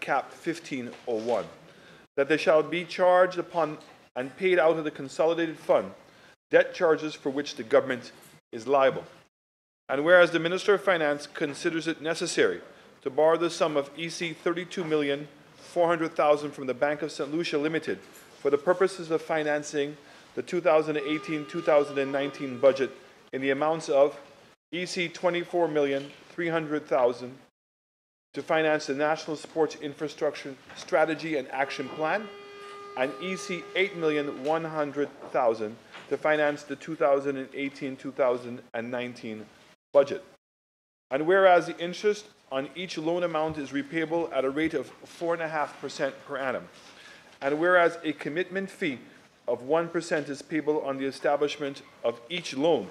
Cap 1501, that there shall be charged upon and paid out of the consolidated fund debt charges for which the government is liable. And whereas the Minister of Finance considers it necessary to borrow the sum of EC 32,400,000 from the Bank of St. Lucia Limited for the purposes of financing the 2018-2019 budget in the amounts of EC 24,300,000 to finance the National Sports Infrastructure Strategy and Action Plan, and EC 8,100,000 to finance the 2018-2019 budget. And whereas the interest on each loan amount is repayable at a rate of 4.5% per annum, and whereas a commitment fee of 1% is payable on the establishment of each loan,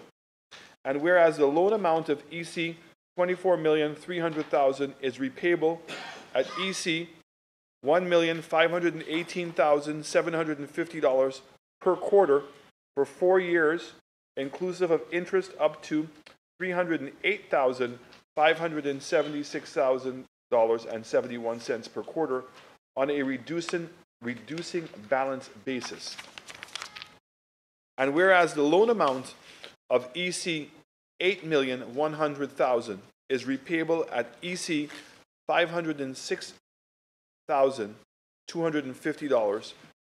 and whereas the loan amount of EC 24,300,000 is repayable at EC $1,518,750 per quarter for 4 years, inclusive of interest up to $308,576,71 per quarter on a reducing balance basis. And whereas the loan amount of EC 8,100,000 is repayable at EC $506,250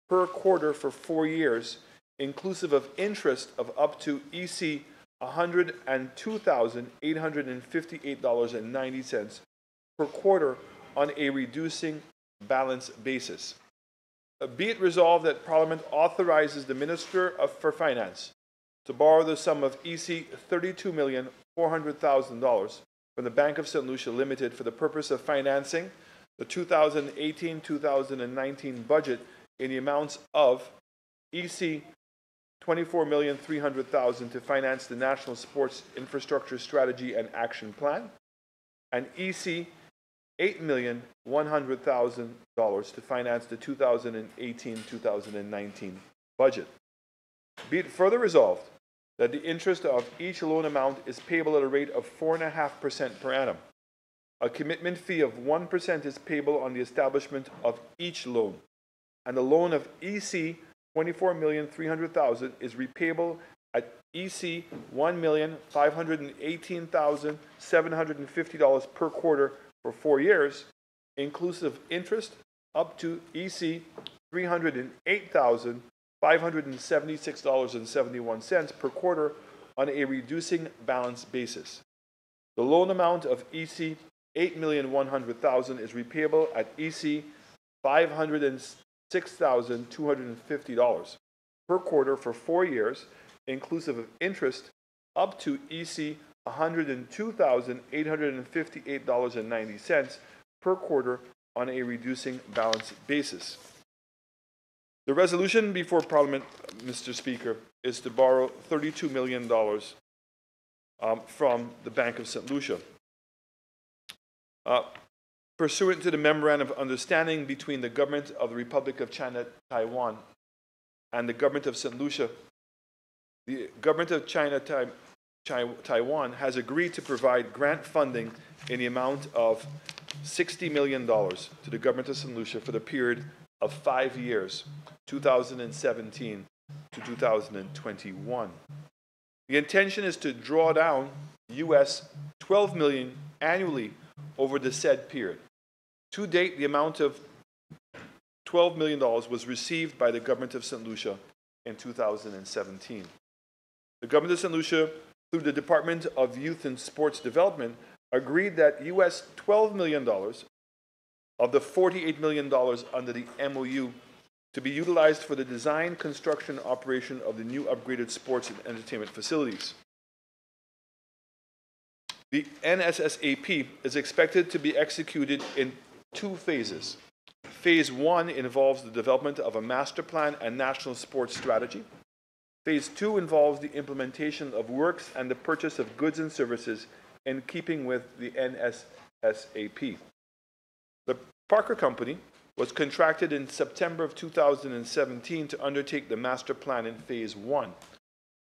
per quarter for 4 years, inclusive of interest of up to EC $102,858.90 per quarter on a reducing balance basis. Be it resolved that Parliament authorizes the Minister for Finance to borrow the sum of EC $32,400,000 from the Bank of St. Lucia Limited for the purpose of financing the 2018-2019 budget in the amounts of EC $24,300,000 to finance the National Sports Infrastructure Strategy and Action Plan, and EC $8,100,000 to finance the 2018-2019 budget. Be it further resolved that the interest of each loan amount is payable at a rate of 4.5% per annum. A commitment fee of 1% is payable on the establishment of each loan, and the loan of EC $24,300,000 is repayable at EC $1,518,750 per quarter for 4 years, inclusive interest up to EC $308,576.71 per quarter on a reducing balance basis. The loan amount of EC $8,100,000 is repayable at EC $506,250 per quarter for 4 years, inclusive of interest up to EC $102,858.90 per quarter on a reducing balance basis. The resolution before Parliament, Mr. Speaker, is to borrow $32 million from the Bank of St. Lucia. Pursuant to the Memorandum of Understanding between the Government of the Republic of China, Taiwan, and the Government of St. Lucia, the Government of China, Taiwan has agreed to provide grant funding in the amount of $60 million to the Government of St. Lucia for the period of 5 years, 2017 to 2021. The intention is to draw down US $12 million annually over the said period. To date, the amount of $12 million was received by the Government of St. Lucia in 2017. The Government of St. Lucia, through the Department of Youth and Sports Development, agreed that US $12 million of the $48 million under the MOU to be utilized for the design, construction, and operation of the new upgraded sports and entertainment facilities. The NSSAP is expected to be executed in 2 phases. Phase 1 involves the development of a master plan and national sports strategy. Phase 2 involves the implementation of works and the purchase of goods and services in keeping with the NSSAP. The Parker Company was contracted in September of 2017 to undertake the master plan in Phase 1.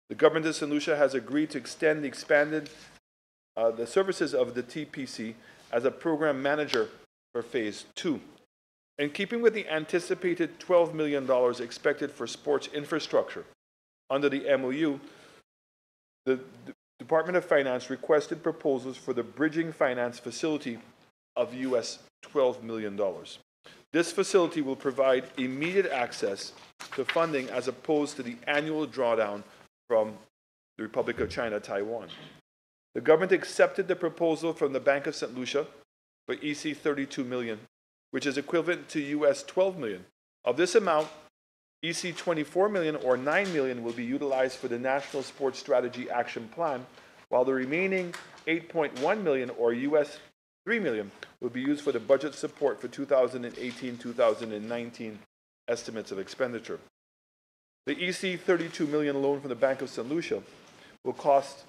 The Government of St. Lucia has agreed to extend the services of the TPC as a program manager for Phase 2. In keeping with the anticipated $12 million expected for sports infrastructure under the MOU, the Department of Finance requested proposals for the bridging finance facility of US $12 million. This facility will provide immediate access to funding as opposed to the annual drawdown from the Republic of China, Taiwan. The government accepted the proposal from the Bank of St. Lucia for EC 32 million, which is equivalent to US 12 million. Of this amount, EC 24 million or 9 million will be utilized for the National Sports Strategy Action Plan, while the remaining 8.1 million or US 3 million will be used for the budget support for 2018-2019 estimates of expenditure. The EC 32 million loan from the Bank of St. Lucia will cost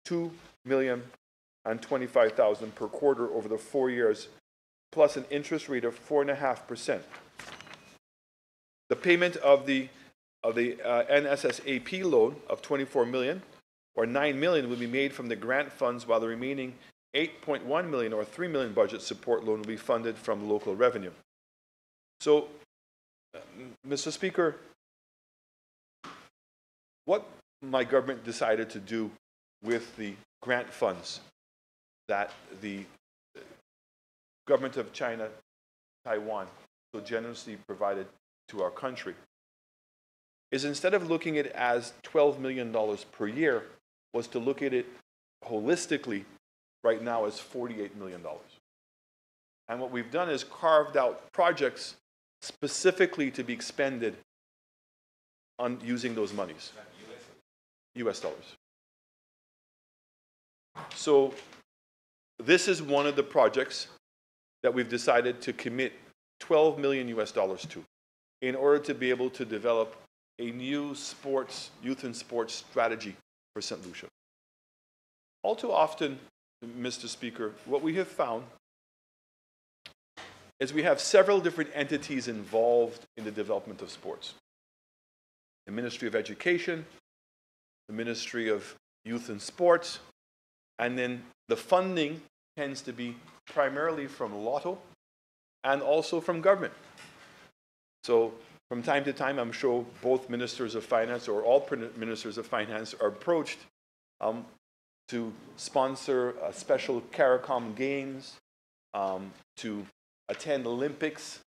$2,025,000 per quarter over the 4 years, plus an interest rate of 4.5%. The payment of the NSSAP loan of 24 million or 9 million will be made from the grant funds, while the remaining 8.1 million or 3 million budget support loan will be funded from local revenue. So, Mr. Speaker, what my government decided to do with the grant funds that the government of China, Taiwan, so generously provided to our country is, instead of looking at it as $12 million per year, was to look at it holistically right now as $48 million. And what we've done is carved out projects specifically to be expended on using those monies. US dollars. So this is one of the projects that we've decided to commit 12 million US dollars to in order to be able to develop a new youth and sports strategy for St. Lucia. All too often, Mr. Speaker, what we have found is we have several different entities involved in the development of sports. The Ministry of Education, the Ministry of Youth and Sports, and then the funding tends to be primarily from Lotto and also from government. So from time to time, I'm sure both ministers of finance or all ministers of finance are approached to sponsor special CARICOM games, to attend Olympics,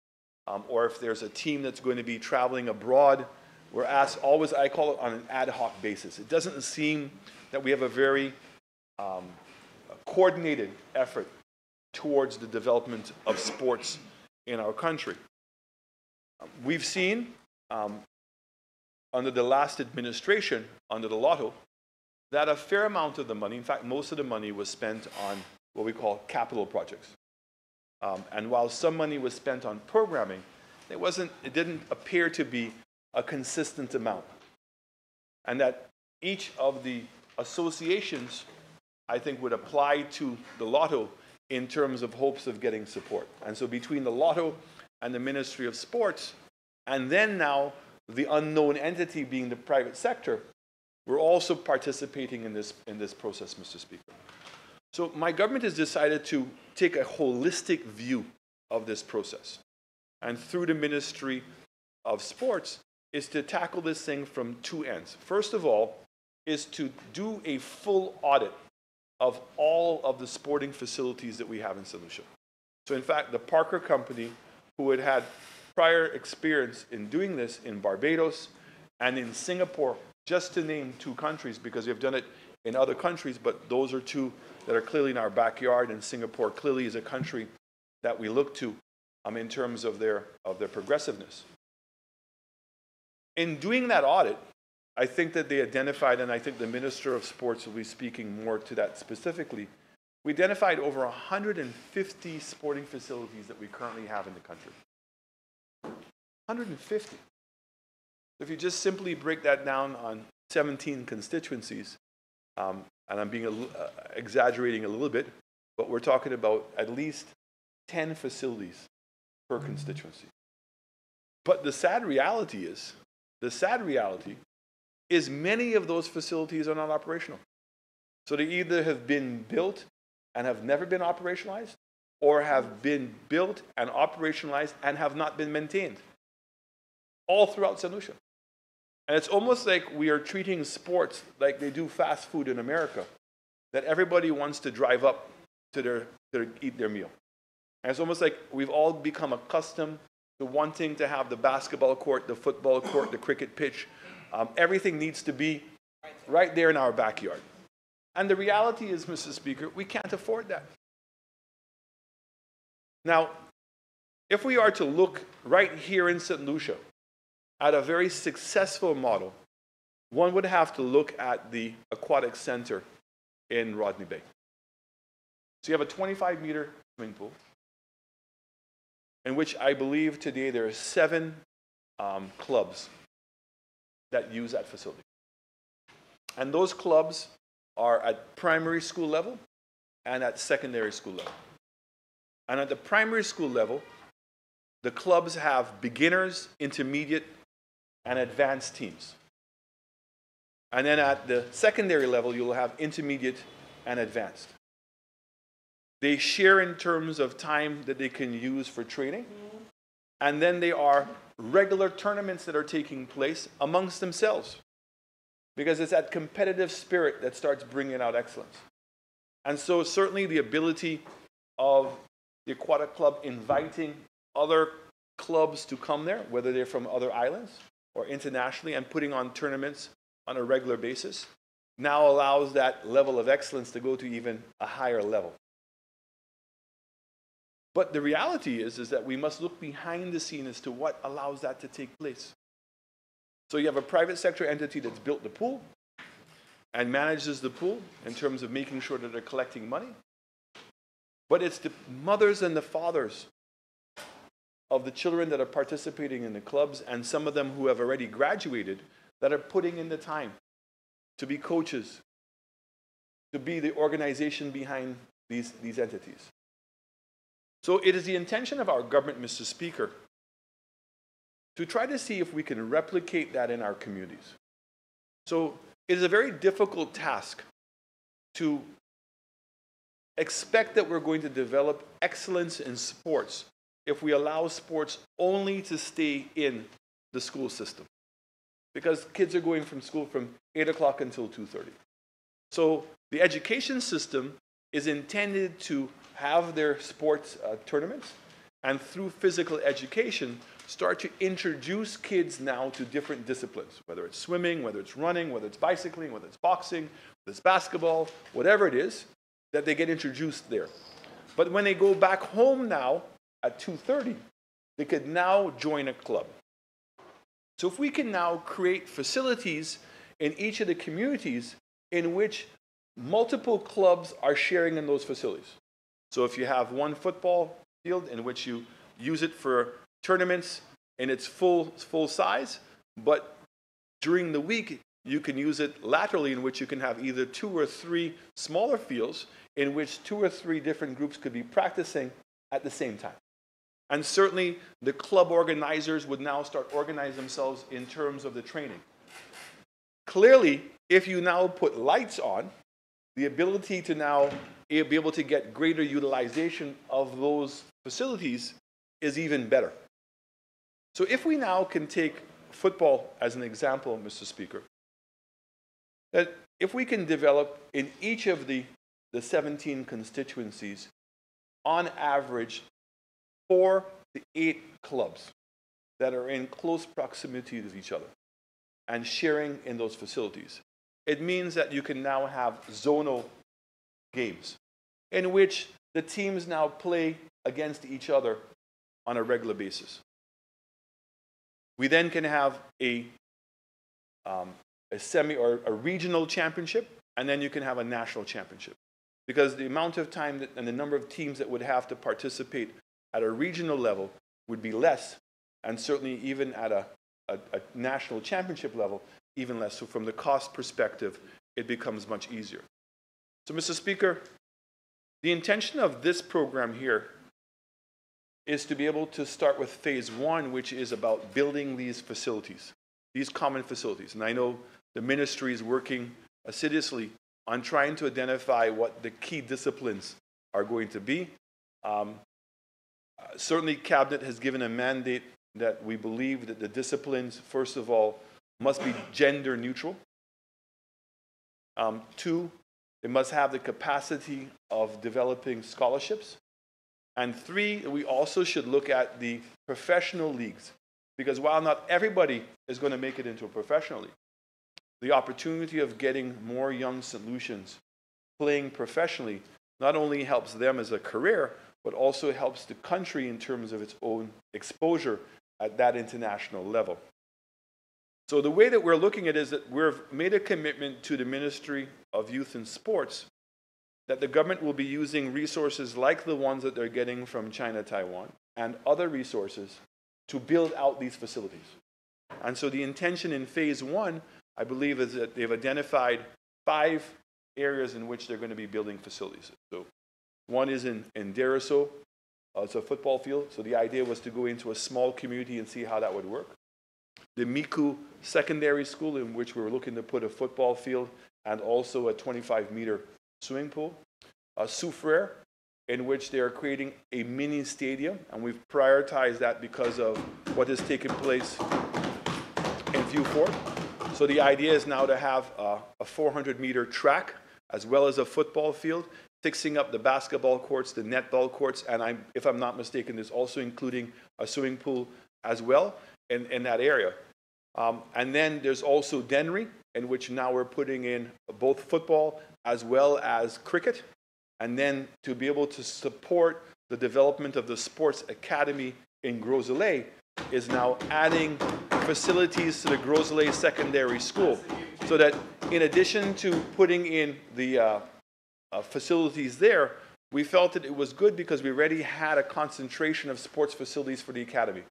or if there's a team that's going to be traveling abroad, we're asked always, I call it on an ad hoc basis. It doesn't seem that we have a very coordinated effort towards the development of sports in our country. We've seen under the last administration, under the Lotto, that a fair amount of the money, in fact, most of the money was spent on what we call capital projects. And while some money was spent on programming, it didn't appear to be a consistent amount. And that each of the associations, I think, would apply to the Lotto in terms of hopes of getting support. And so between the Lotto and the Ministry of Sports, and then now the unknown entity being the private sector, we're also participating in this process, Mr. Speaker. So my government has decided to take a holistic view of this process. And through the Ministry of Sports is to tackle this thing from two ends. First of all, is to do a full audit of all of the sporting facilities that we have in St. Lucia. So in fact, the Parker Company, who had had prior experience in doing this in Barbados and in Singapore, just to name two countries, because we've done it in other countries, but those are two that are clearly in our backyard, and Singapore clearly is a country that we look to in terms of their progressiveness. In doing that audit, I think that they identified, and I think the Minister of Sports will be speaking more to that specifically, we identified over 150 sporting facilities that we currently have in the country. 150. If you just simply break that down on 17 constituencies, and I'm being exaggerating a little bit, but we're talking about at least 10 facilities per constituency. But the sad reality is many of those facilities are not operational. So they either have been built and have never been operationalized, or have been built and operationalized and have not been maintained all throughout St. Lucia. And it's almost like we are treating sports like they do fast food in America, that everybody wants to drive up to eat their meal. And it's almost like we've all become accustomed to wanting to have the basketball court, the football court, the cricket pitch. Everything needs to be right there in our backyard. And the reality is, Mr. Speaker, we can't afford that. Now, if we are to look right here in St. Lucia at a very successful model, one would have to look at the aquatic center in Rodney Bay. So you have a 25-meter swimming pool, in which I believe today there are 7 clubs that use that facility. And those clubs are at primary school level and at secondary school level. And at the primary school level, the clubs have beginners, intermediate, and advanced teams. And then at the secondary level, you'll have intermediate and advanced. They share in terms of time that they can use for training. And then there are regular tournaments that are taking place amongst themselves, because it's that competitive spirit that starts bringing out excellence. And so certainly the ability of the aquatic club inviting other clubs to come there, whether they're from other islands or internationally, and putting on tournaments on a regular basis, now allows that level of excellence to go to even a higher level. But the reality is that we must look behind the scene as to what allows that to take place. So you have a private sector entity that's built the pool and manages the pool in terms of making sure that they're collecting money. But it's the mothers and the fathers of the children that are participating in the clubs, and some of them who have already graduated, that are putting in the time to be coaches, to be the organization behind these entities. So it is the intention of our government, Mr. Speaker, to try to see if we can replicate that in our communities. So it is a very difficult task to expect that we're going to develop excellence in sports if we allow sports only to stay in the school system. Because kids are going from school from 8 o'clock until 2:30. So the education system is intended to have their sports tournaments, and through physical education, start to introduce kids now to different disciplines, whether it's swimming, whether it's running, whether it's bicycling, whether it's boxing, whether it's basketball, whatever it is, that they get introduced there. But when they go back home now at 2:30, they could now join a club. So if we can now create facilities in each of the communities in which multiple clubs are sharing in those facilities. So if you have one football field in which you use it for tournaments in its full size, but during the week you can use it laterally, in which you can have either 2 or 3 smaller fields in which 2 or 3 different groups could be practicing at the same time. And certainly the club organizers would now start organizing themselves in terms of the training. Clearly, if you now put lights on, the ability to now be able to get greater utilization of those facilities is even better. So if we now can take football as an example, Mr. Speaker, that if we can develop in each of the 17 constituencies, on average, 4 to 8 clubs that are in close proximity to each other and sharing in those facilities, it means that you can now have zonal games in which the teams now play against each other on a regular basis. We then can have a semi or a regional championship, and then you can have a national championship. Because the amount of time and the number of teams that would have to participate at a regional level would be less, and certainly even at a national championship level, even less. So from the cost perspective, it becomes much easier. So, Mr. Speaker, the intention of this program here is to be able to start with phase 1, which is about building these facilities, these common facilities. And I know the ministry is working assiduously on trying to identify what the key disciplines are going to be. Certainly, Cabinet has given a mandate that we believe that the disciplines, first of all, must be gender neutral. Two, it must have the capacity of developing scholarships. And three, we also should look at the professional leagues, because while not everybody is going to make it into a professional league, the opportunity of getting more young St. Lucians playing professionally not only helps them as a career, but also helps the country in terms of its own exposure at that international level. So the way that we're looking at it is that we've made a commitment to the Ministry of Youth and Sports that the government will be using resources like the ones that they're getting from China, Taiwan, and other resources to build out these facilities. And so the intention in phase one, I believe, is that they've identified 5 areas in which they're going to be building facilities. So one is in Deriso. It's a football field. So the idea was to go into a small community and see how that would work. The Miku Secondary School, in which we were looking to put a football field and also a 25-meter swimming pool. Soufriere, in which they are creating a mini stadium, and we've prioritized that because of what has taken place in Vieux Fort. So the idea is now to have a 400-meter track as well as a football field, fixing up the basketball courts, the netball courts, and if I'm not mistaken, there's also including a swimming pool as well in that area. And then there's also Dennery, in which now we're putting in both football as well as cricket, and then to be able to support the development of the sports academy in Gros Islet is now adding facilities to the Gros Islet Secondary School, so that in addition to putting in the facilities there, we felt that it was good because we already had a concentration of sports facilities for the academy.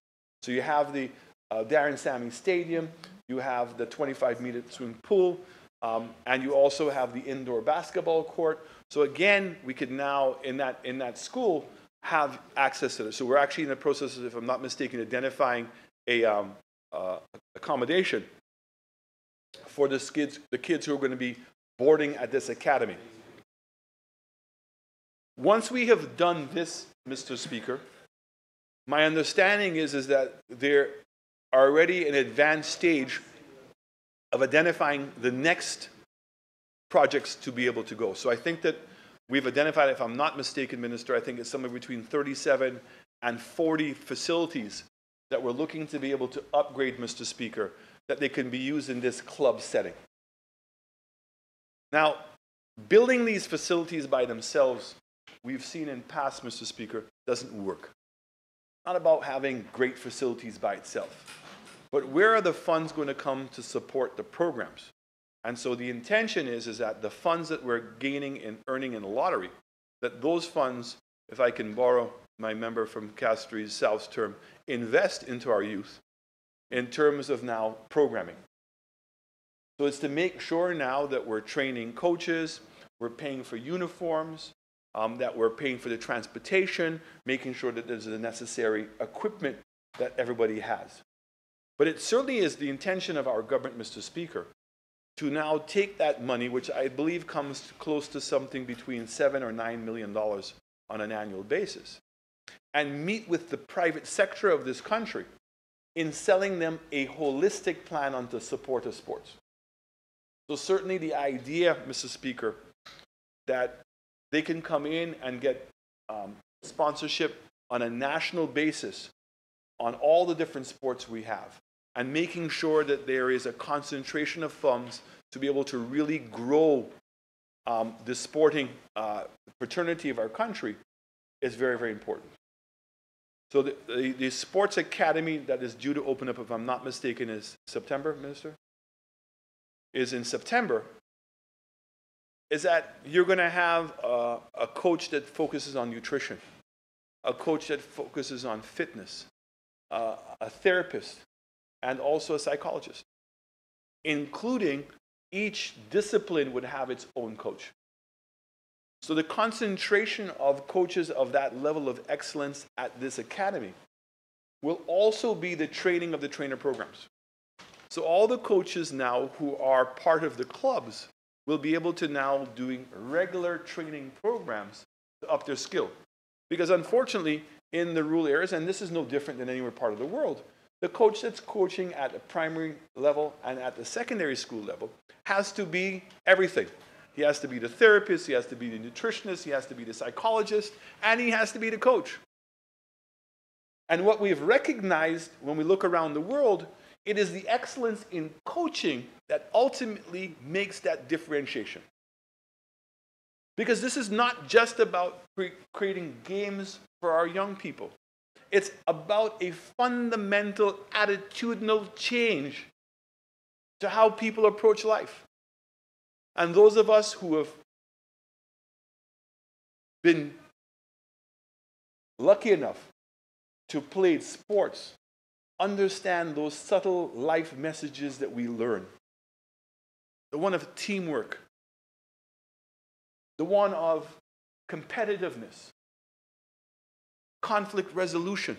So you have the Darren Sammy Stadium, you have the 25-meter swimming pool, and you also have the indoor basketball court. So again, we could now, in that school, have access to it. So we're actually in the process of, if I'm not mistaken, identifying a accommodation for the kids who are going to be boarding at this academy. Once we have done this, Mr. Speaker, my understanding is that there are already an advanced stage of identifying the next projects to be able to go. So I think that we've identified, if I'm not mistaken, Minister, I think it's somewhere between 37 and 40 facilities that we're looking to be able to upgrade, Mr. Speaker, that they can be used in this club setting. Now, building these facilities by themselves, we've seen in past, Mr. Speaker, doesn't work. Not about having great facilities by itself, but where are the funds going to come to support the programs? And so the intention is that the funds that we're gaining and earning in the lottery, that those funds, if I can borrow my member from Castries South's term, invest into our youth in terms of now programming. So it's to make sure now that we're training coaches, we're paying for uniforms, that we're paying for the transportation, making sure that there's the necessary equipment that everybody has. But it certainly is the intention of our government, Mr. Speaker, to now take that money, which I believe comes close to something between $7 or $9 million on an annual basis, and meet with the private sector of this country in selling them a holistic plan on the support of sports. So certainly the idea, Mr. Speaker, that they can come in and get sponsorship on a national basis on all the different sports we have, and making sure that there is a concentration of funds to be able to really grow the sporting fraternity of our country is very, very important. So the sports academy that is due to open up, if I'm not mistaken, is September, Minister? Is in September. Is that you're going to have a coach that focuses on nutrition, a coach that focuses on fitness, a therapist, and also a psychologist, including each discipline would have its own coach. So the concentration of coaches of that level of excellence at this academy will also be the training of the trainer programs. So all the coaches now who are part of the clubs will be able to now doing regular training programs to up their skill. Because unfortunately, in the rural areas, and this is no different than anywhere part of the world, the coach that's coaching at the primary level and at the secondary school level has to be everything. He has to be the therapist, he has to be the nutritionist, he has to be the psychologist, and he has to be the coach. And what we've recognized when we look around the world, it is the excellence in coaching that ultimately makes that differentiation. Because this is not just about creating games for our young people. It's about a fundamental attitudinal change to how people approach life. And those of us who have been lucky enough to play sports understand those subtle life messages that we learn. The one of teamwork, the one of competitiveness, conflict resolution.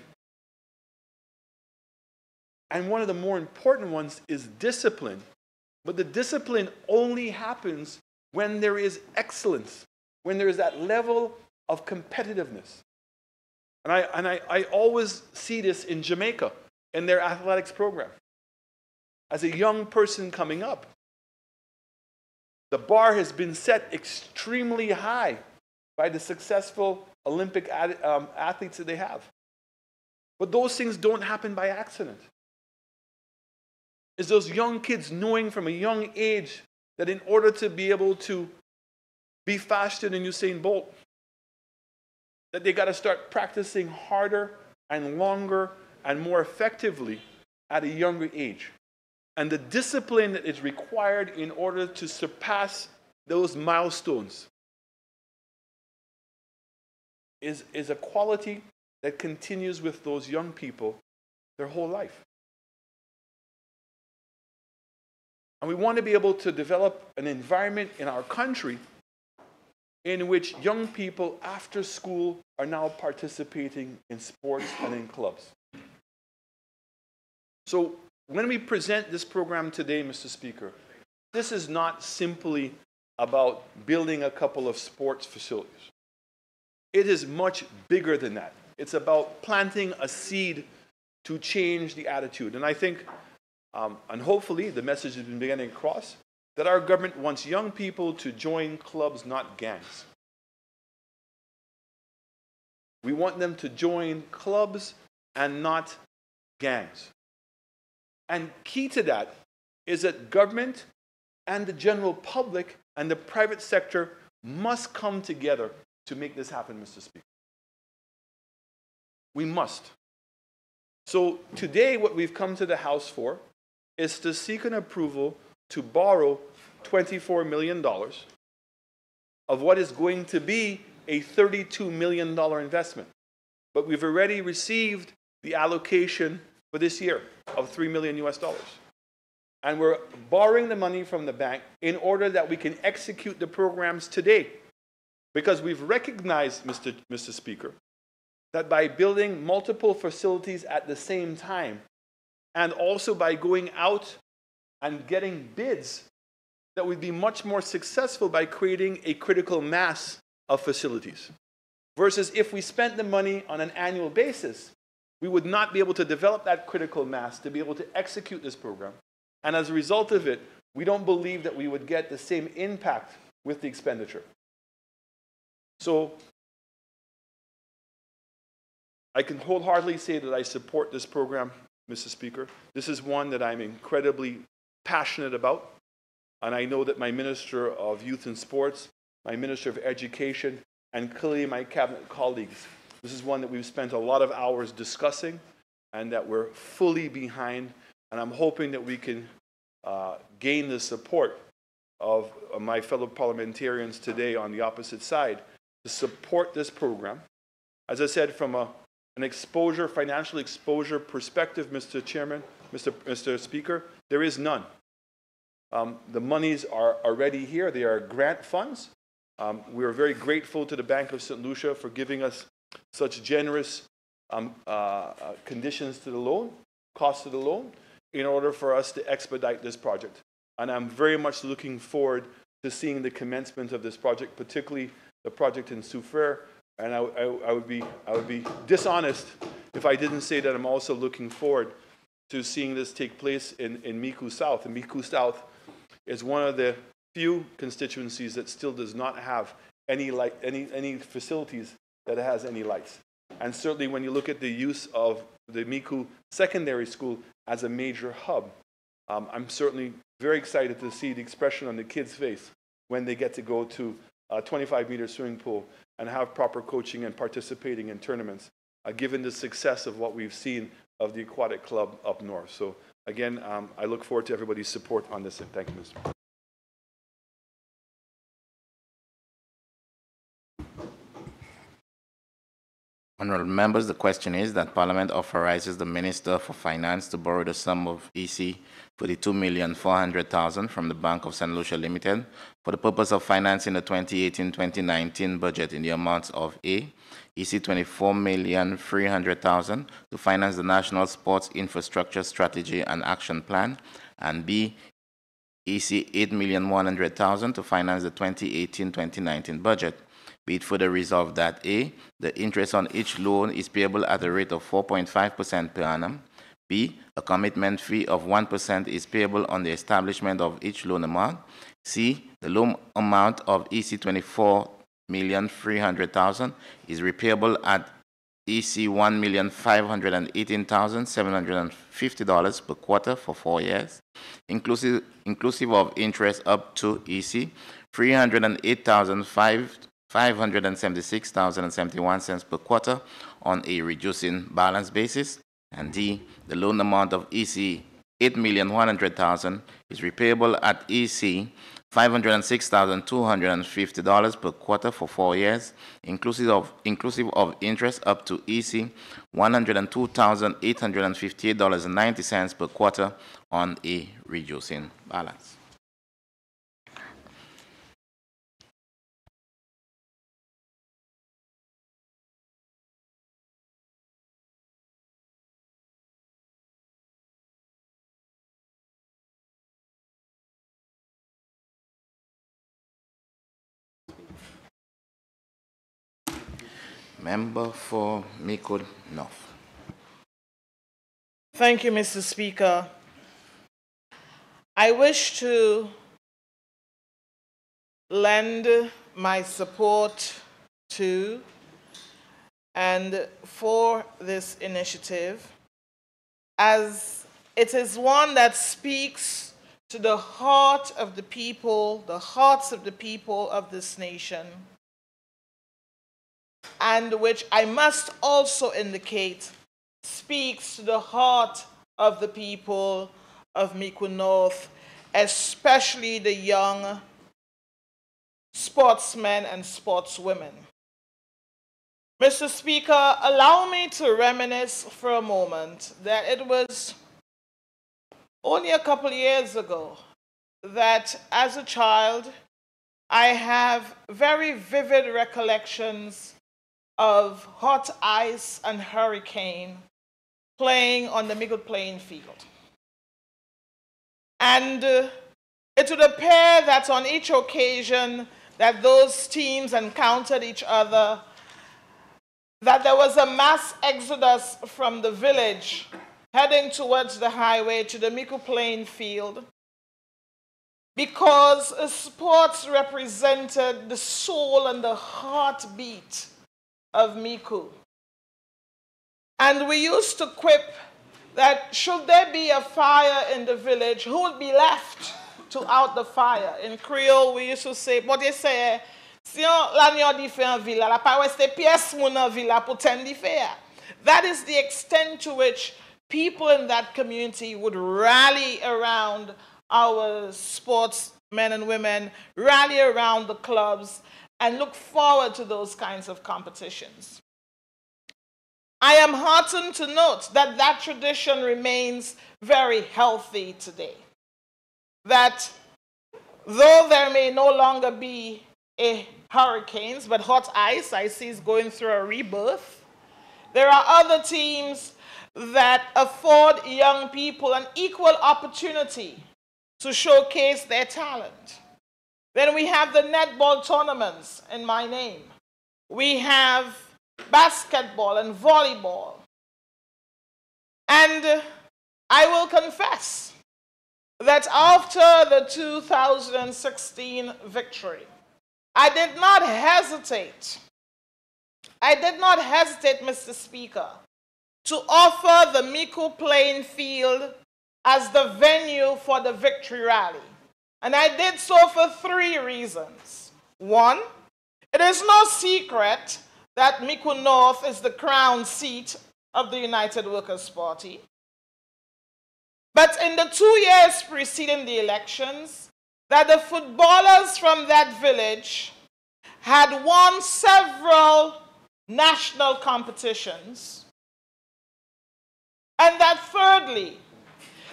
And one of the more important ones is discipline. But the discipline only happens when there is excellence, when there is that level of competitiveness. And I always see this in Jamaica, in their athletics program. As a young person coming up, the bar has been set extremely high by the successful Olympic athletes that they have. But those things don't happen by accident. It's those young kids knowing from a young age that in order to be able to be faster than Usain Bolt, that they got to start practicing harder and longer and more effectively at a younger age. And the discipline that is required in order to surpass those milestones is a quality that continues with those young people their whole life. And we want to be able to develop an environment in our country in which young people after school are now participating in sports and in clubs. So when we present this program today, Mr. Speaker, this is not simply about building a couple of sports facilities. It is much bigger than that. It's about planting a seed to change the attitude. And I think, and hopefully the message has been beginning across, that our government wants young people to join clubs, not gangs. We want them to join clubs and not gangs. And key to that is that government and the general public and the private sector must come together to make this happen, Mr. Speaker. We must. So today what we've come to the House for is to seek an approval to borrow $24 million of what is going to be a $32 million investment. But we've already received the allocation for this year of $3 million US. And we're borrowing the money from the bank in order that we can execute the programs today. Because we've recognized, Mr. Speaker, that by building multiple facilities at the same time, and also by going out and getting bids, that we'd be much more successful by creating a critical mass of facilities. Versus if we spent the money on an annual basis, we would not be able to develop that critical mass to be able to execute this program. And as a result of it, we don't believe that we would get the same impact with the expenditure. So I can wholeheartedly say that I support this program, Mr. Speaker. This is one that I'm incredibly passionate about. And I know that my Minister of Youth and Sports, my Minister of Education, and clearly my cabinet colleagues, this is one that we've spent a lot of hours discussing and that we're fully behind. And I'm hoping that we can gain the support of my fellow parliamentarians today on the opposite side to support this program. As I said, from an exposure, financial exposure perspective, Mr. Chairman, Mr. Speaker, there is none. The monies are already here. They are grant funds. We are very grateful to the Bank of St. Lucia for giving us such generous conditions to the loan, cost of the loan, in order for us to expedite this project. And I'm very much looking forward to seeing the commencement of this project, particularly the project in Soufrière, And I would be dishonest if I didn't say that I'm also looking forward to seeing this take place in Micoud South. And Micoud South is one of the few constituencies that still does not have any facilities that has any lights. And certainly when you look at the use of the Micoud Secondary School as a major hub, I'm certainly very excited to see the expression on the kids' face when they get to go to a 25-meter swimming pool and have proper coaching and participating in tournaments, given the success of what we've seen of the aquatic club up north. So again, I look forward to everybody's support on this. Thank you, Mr. President. Honourable members, the question is that Parliament authorizes the Minister for Finance to borrow the sum of EC $42,400,000 from the Bank of St. Lucia Limited for the purpose of financing the 2018-2019 budget in the amounts of A, EC $24,300,000 to finance the National Sports Infrastructure Strategy and Action Plan, and B, EC $8,100,000 to finance the 2018-2019 budget. Be it further resolved that A, the interest on each loan is payable at a rate of 4.5% per annum. B, a commitment fee of 1% is payable on the establishment of each loan amount. C, the loan amount of EC $24,300,000 is repayable at EC $1,518,750 per quarter for 4 years, inclusive of interest up to EC $308,576.71 per quarter on a reducing balance basis. And D, the loan amount of EC $8,100,000 is repayable at EC $506,250 per quarter for 4 years, inclusive of interest up to EC $102,858.90 per quarter on a reducing balance. Member for Micoud North. Thank you, Mr. Speaker. I wish to lend my support to and for this initiative, as it is one that speaks to the heart of the people, the hearts of the people of this nation, and which I must also indicate speaks to the heart of the people of Micoud North, especially the young sportsmen and sportswomen. Mr. Speaker, allow me to reminisce for a moment that it was only a couple years ago that as a child I have very vivid recollections of Hot Ice and Hurricane playing on the Micoud playing field. And it would appear that on each occasion that those teams encountered each other, that there was a mass exodus from the village heading towards the highway to the Micoud playing field, because sports represented the soul and the heartbeat of Micoud. And we used to quip that should there be a fire in the village, who would be left to out the fire? In Creole, we used to say, but they say, si l'agneau di fait en villa, la pa weste pièce moun en villa pour ten di fait. That is the extent to which people in that community would rally around our sportsmen and women, rally around the clubs, and look forward to those kinds of competitions. I am heartened to note that that tradition remains very healthy today. That though there may no longer be hurricanes, but Hot Ice, I see, is going through a rebirth. There are other teams that afford young people an equal opportunity to showcase their talent. Then we have the netball tournaments in my name. we have basketball and volleyball. And I will confess that after the 2016 victory, I did not hesitate, Mr. Speaker, to offer the Micoud playing field as the venue for the victory rally. And I did so for 3 reasons. One, it is no secret that Micoud North is the crown seat of the United Workers' Party. But in the 2 years preceding the elections, that the footballers from that village had won several national competitions. And that thirdly,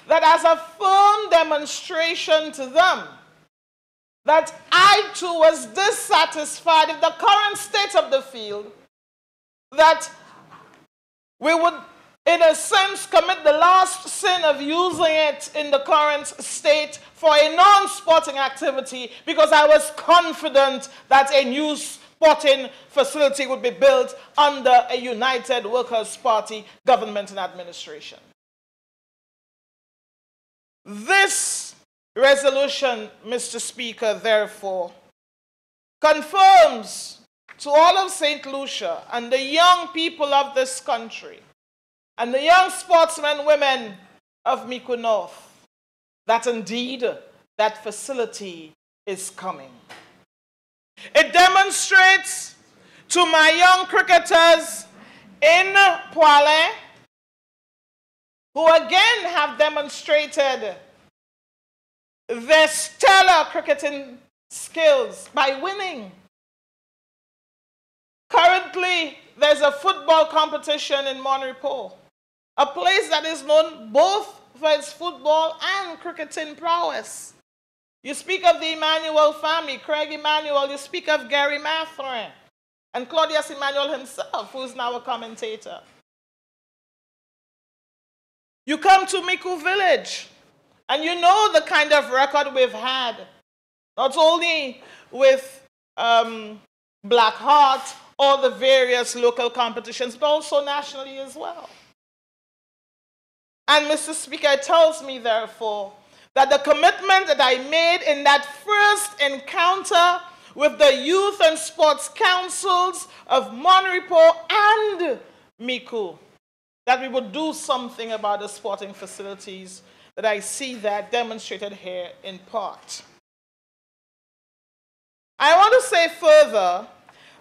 that as a firm demonstration to them that I too was dissatisfied with the current state of the field, that we would, in a sense, commit the last sin of using it in the current state for a non-sporting activity, because I was confident that a new sporting facility would be built under a United Workers' Party government and administration. This resolution, Mr. Speaker, therefore, confirms to all of St. Lucia and the young people of this country and the young sportsmen and women of Micoud North that indeed that facility is coming. It demonstrates to my young cricketers in Poilin, who again have demonstrated their stellar cricketing skills by winning. Currently, there's a football competition in Monrepo, a place that is known both for its football and cricketing prowess. You speak of the Emmanuel family, Craig Emmanuel, you speak of Gary Matherin, and Claudius Emmanuel himself, who is now a commentator. You come to Micoud Village, and you know the kind of record we've had, not only with Black Heart or the various local competitions, but also nationally as well. And Mr. Speaker, it tells me, therefore, that the commitment that I made in that first encounter with the youth and sports councils of Monrepo and Micoud, that we would do something about the sporting facilities, that I see that demonstrated here in part. I want to say further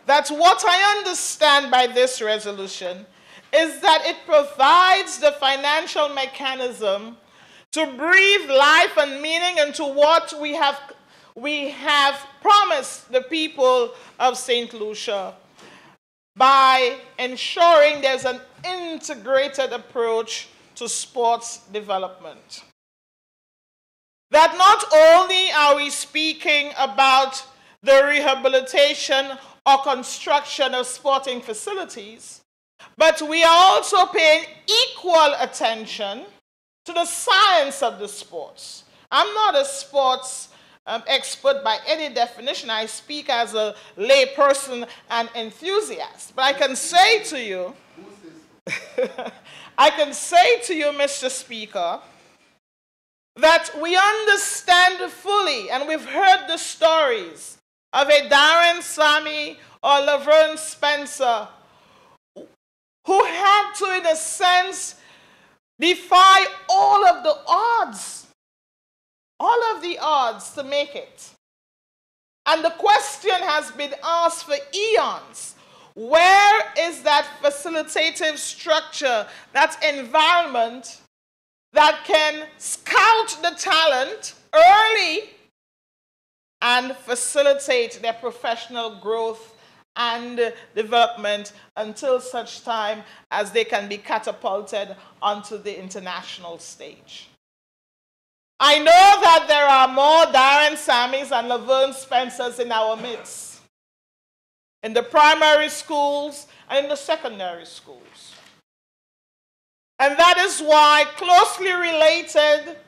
that what I understand by this resolution is that it provides the financial mechanism to breathe life and meaning into what we have promised the people of St. Lucia by ensuring there's an integrated approach to sports development. That not only are we speaking about the rehabilitation or construction of sporting facilities, but we are also paying equal attention to the science of the sports. I'm not a sports expert by any definition. I speak as a lay person and enthusiast. But I can say to you, Mr. Speaker, that we understand fully, and we've heard the stories of a Darren Sammy or Laverne Spencer who had to, in a sense, defy all of the odds to make it. And the question has been asked for eons. Where is that facilitative structure, that environment that can scout the talent early and facilitate their professional growth and development until such time as they can be catapulted onto the international stage? I know that there are more Darren Sammys and Laverne Spencers in our midst, in the primary schools and in the secondary schools. And that is why, closely related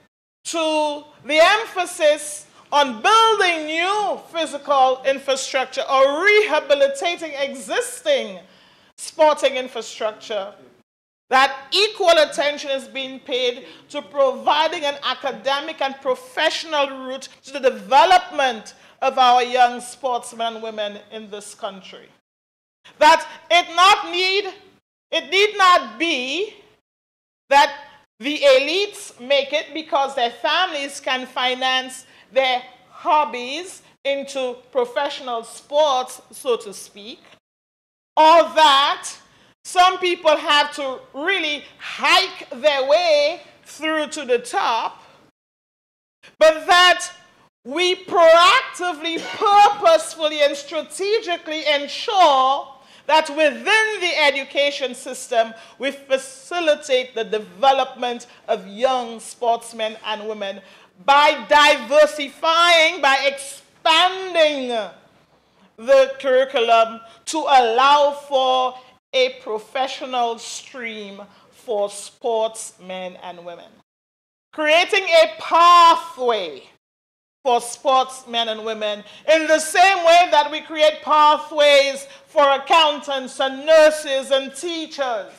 to the emphasis on building new physical infrastructure or rehabilitating existing sporting infrastructure, that equal attention is being paid to providing an academic and professional route to the development of our young sportsmen and women in this country. That it need not be that the elites make it because their families can finance their hobbies into professional sports, so to speak, or that some people have to really hike their way through to the top, but that we proactively, purposefully, and strategically ensure that within the education system, we facilitate the development of young sportsmen and women by diversifying, by expanding the curriculum to allow for a professional stream for sportsmen and women. Creating a pathway for sportsmen and women in the same way that we create pathways for accountants and nurses and teachers.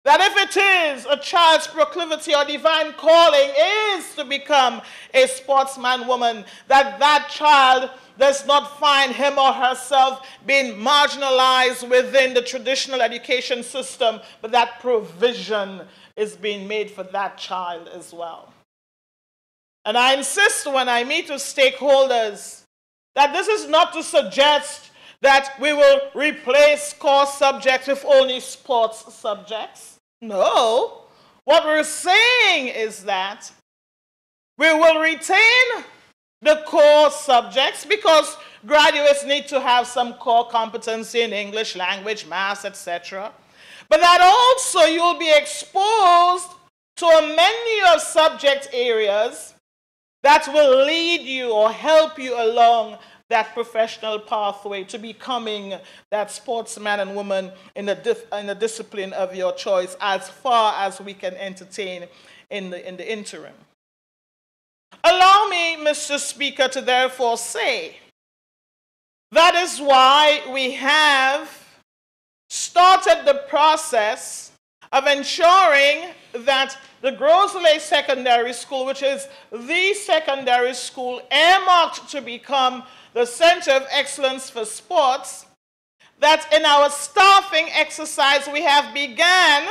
That if it is a child's proclivity or divine calling is to become a sportsman woman, that child does not find him or herself being marginalized within the traditional education system, but that provision is being made for that child as well. And I insist when I meet with stakeholders that this is not to suggest that we will replace core subjects with only sports subjects. No. What we're saying is that we will retain the core subjects because graduates need to have some core competency in English, language, math, etc. But that also you'll be exposed to a menu of subject areas that will lead you or help you along that professional pathway to becoming that sportsman and woman in the discipline of your choice as far as we can entertain in the interim. Allow me, Mr. Speaker, to therefore say that is why we have started the process of ensuring that the Gros-Islet Secondary School, which is the secondary school earmarked to become the Center of Excellence for Sports, that in our staffing exercise we have begun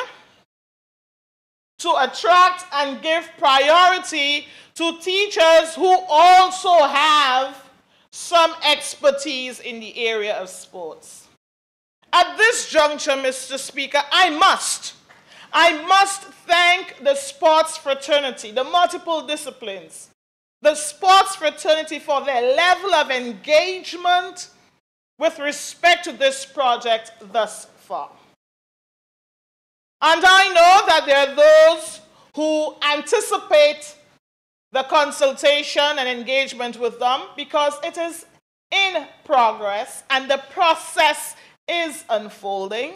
to attract and give priority to teachers who also have some expertise in the area of sports. At this juncture, Mr. Speaker, I must thank the sports fraternity, the multiple disciplines, the sports fraternity for their level of engagement with respect to this project thus far. And I know that there are those who anticipate the consultation and engagement with them because it is in progress and the process is unfolding.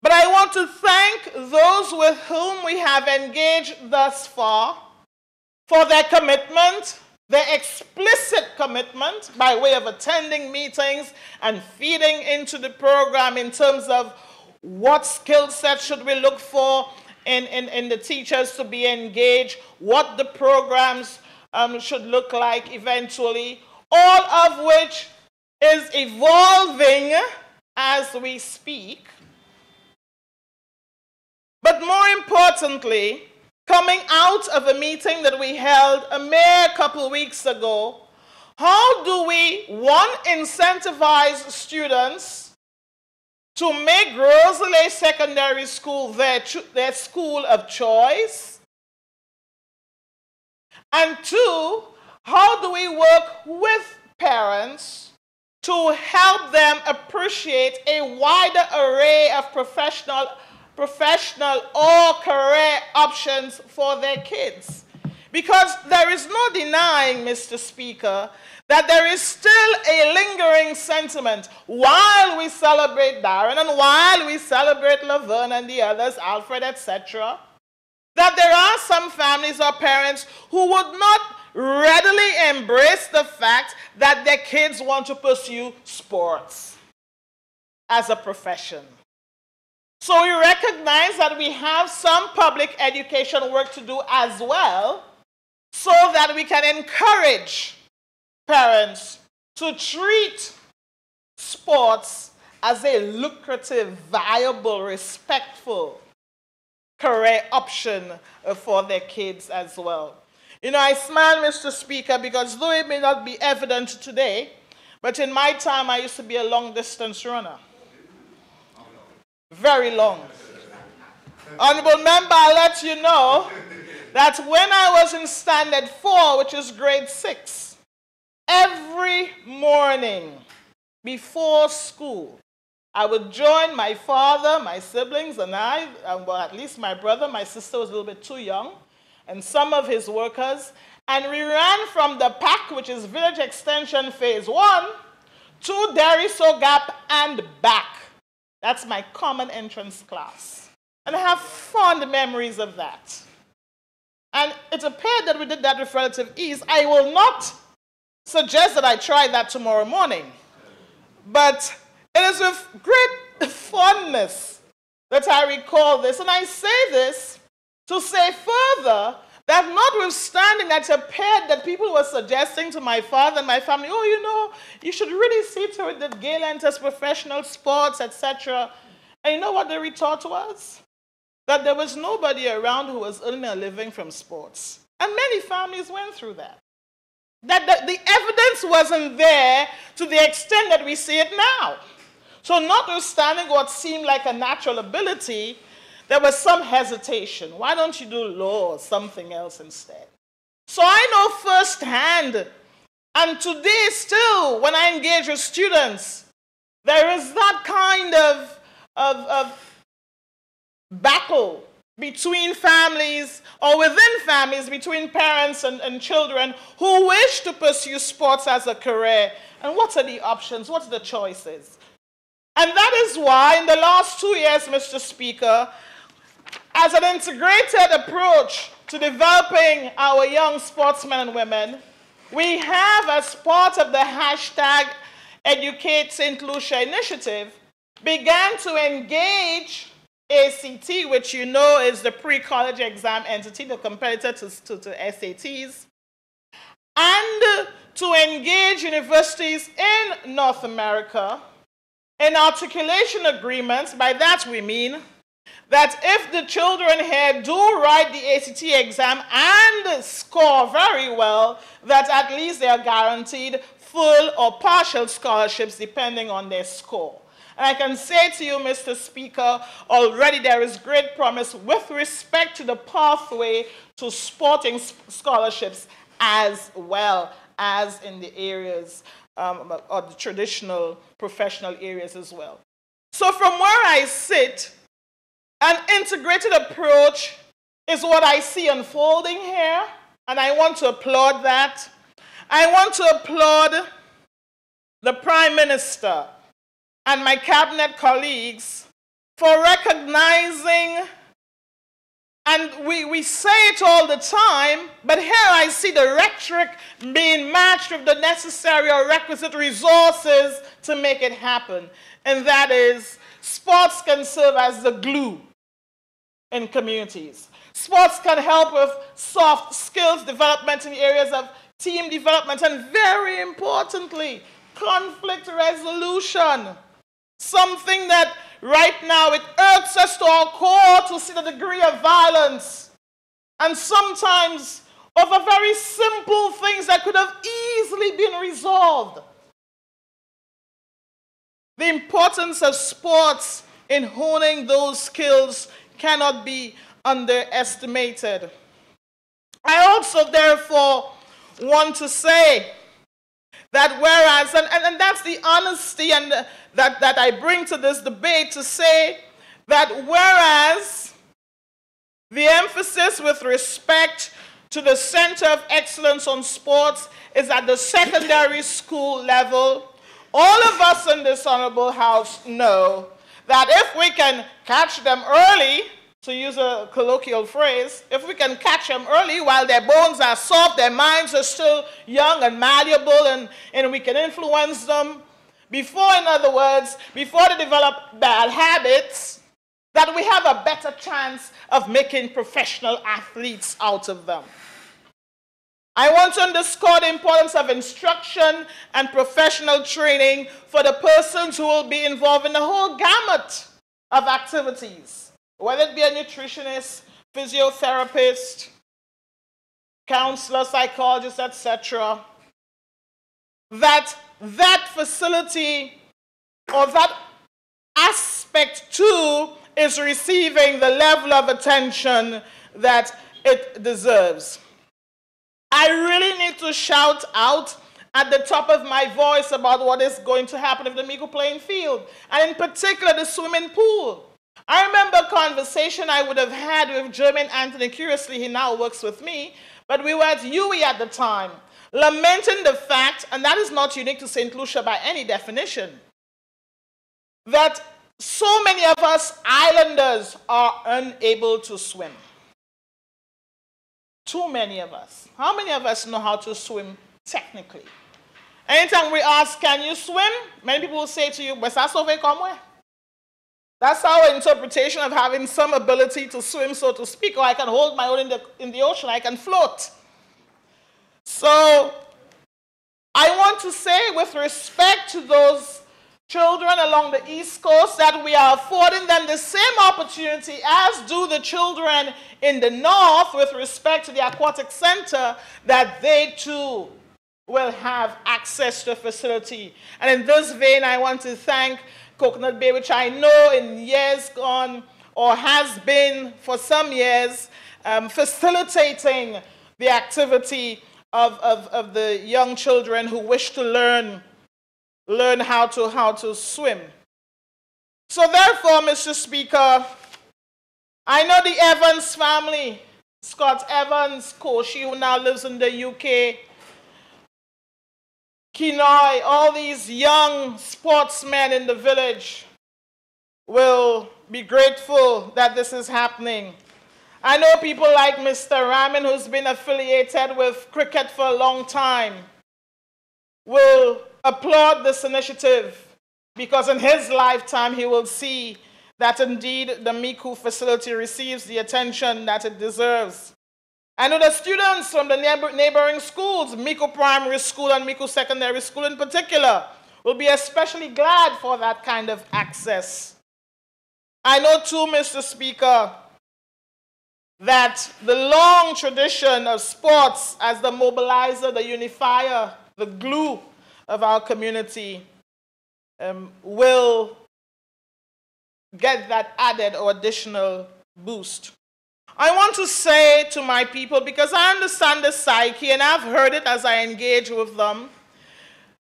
But I want to thank those with whom we have engaged thus far for their commitment, their explicit commitment by way of attending meetings and feeding into the program in terms of what skill sets should we look for in the teachers to be engaged, what the programs should look like eventually, all of which is evolving as we speak. But more importantly, coming out of a meeting that we held a mere couple weeks ago, how do we, one, incentivize students to make Gros-Islet Secondary School their school of choice? And two, how do we work with parents to help them appreciate a wider array of professional or career options for their kids? Because there is no denying, Mr. Speaker, that there is still a lingering sentiment while we celebrate Darren and while we celebrate Laverne and the others, Alfred, etc., that there are some families or parents who would not readily embrace the fact that their kids want to pursue sports as a profession. So we recognize that we have some public education work to do as well, so that we can encourage parents to treat sports as a lucrative, viable, respectful career option for their kids as well. You know, I smile, Mr. Speaker, because though it may not be evident today, but in my time I used to be a long-distance runner. Very long. Honorable member, I'll let you know that when I was in Standard 4, which is grade 6, every morning before school, I would join my father, my siblings, and I, well, at least my brother, my sister was a little bit too young, and some of his workers, and we ran from the PAC, which is Village Extension Phase 1, to Deriso Gap and back. That's my common entrance class. And I have fond memories of that. And it appeared that we did that with relative ease. I will not suggest that I try that tomorrow morning, but it is with great fondness that I recall this. And I say this to say further that notwithstanding that it appeared that people were suggesting to my father and my family, oh, you know, you should really see to it that Gail enters professional sports, etc. And you know what the retort was? That there was nobody around who was earning a living from sports. And many families went through that. That the evidence wasn't there to the extent that we see it now. So notwithstanding what seemed like a natural ability, there was some hesitation. Why don't you do law or something else instead? So I know firsthand, and today still, when I engage with students, there is that kind of battle between families or within families, between parents and children who wish to pursue sports as a career. And what are the options? What are the choices? And that is why in the last 2 years, Mr. Speaker, as an integrated approach to developing our young sportsmen and women, we have, as part of the hashtag Educate St. Lucia initiative, began to engage ACT, which you know is the pre-college exam entity, the competitor to SATs, and to engage universities in North America in articulation agreements. By that we mean that if the children here do write the ACT exam and score very well, that at least they are guaranteed full or partial scholarships depending on their score. And I can say to you, Mr. Speaker, already there is great promise with respect to the pathway to sporting scholarships as well as in the areas or the traditional professional areas as well. So from where I sit, an integrated approach is what I see unfolding here, and I want to applaud that. I want to applaud the Prime Minister and my cabinet colleagues for recognizing, and we say it all the time, but here I see the rhetoric being matched with the necessary or requisite resources to make it happen. And that is, sports can serve as the glue in communities. Sports can help with soft skills development in the areas of team development and, very importantly, conflict resolution. Something that right now it irks us to our core to see the degree of violence, and sometimes over very simple things that could have easily been resolved. The importance of sports in honing those skills cannot be underestimated. I also therefore want to say that whereas, and that's the honesty and that I bring to this debate, to say that whereas the emphasis with respect to the Center of Excellence on Sports is at the secondary school level, all of us in this Honorable House know that if we can catch them early to use a colloquial phrase, if we can catch them early while their bones are soft, their minds are still young and malleable, and we can influence them before, in other words, before they develop bad habits, that we have a better chance of making professional athletes out of them. I want to underscore the importance of instruction and professional training for the persons who will be involved in the whole gamut of activities, whether it be a nutritionist, physiotherapist, counselor, psychologist, etc., that facility or that aspect too is receiving the level of attention that it deserves. I really need to shout out at the top of my voice about what is going to happen with the Micoud playing field, and in particular the swimming pool. I remember a conversation I would have had with Jermaine Anthony. Curiously, he now works with me, but we were at UWI at the time, lamenting the fact, and that is not unique to St. Lucia by any definition, that so many of us islanders are unable to swim. Too many of us. How many of us know how to swim technically? Anytime we ask, can you swim? Many people will say to you, that's our interpretation of having some ability to swim, so to speak, or I can hold my own in the ocean, I can float. So I want to say, with respect to those children along the East Coast, that we are affording them the same opportunity as do the children in the North with respect to the aquatic center, that they too will have access to the facility. And in this vein, I want to thank Coconut Bay, which I know in years gone, or has been for some years, facilitating the activity of the young children who wish to learn how to swim. So therefore, Mr. Speaker, I know the Evans family, Scott Evans, Koshi, who now lives in the UK, Kinoy, all these young sportsmen in the village will be grateful that this is happening. I know people like Mr. Raman, who's been affiliated with cricket for a long time, will applaud this initiative, because in his lifetime he will see that indeed the Micoud facility receives the attention that it deserves. I know the students from the neighboring schools, Micoud Primary School and Micoud Secondary School in particular, will be especially glad for that kind of access. I know too, Mr. Speaker, that the long tradition of sports as the mobilizer, the unifier, the glue of our community will get that added or additional boost. I want to say to my people, because I understand the psyche and I've heard it as I engage with them,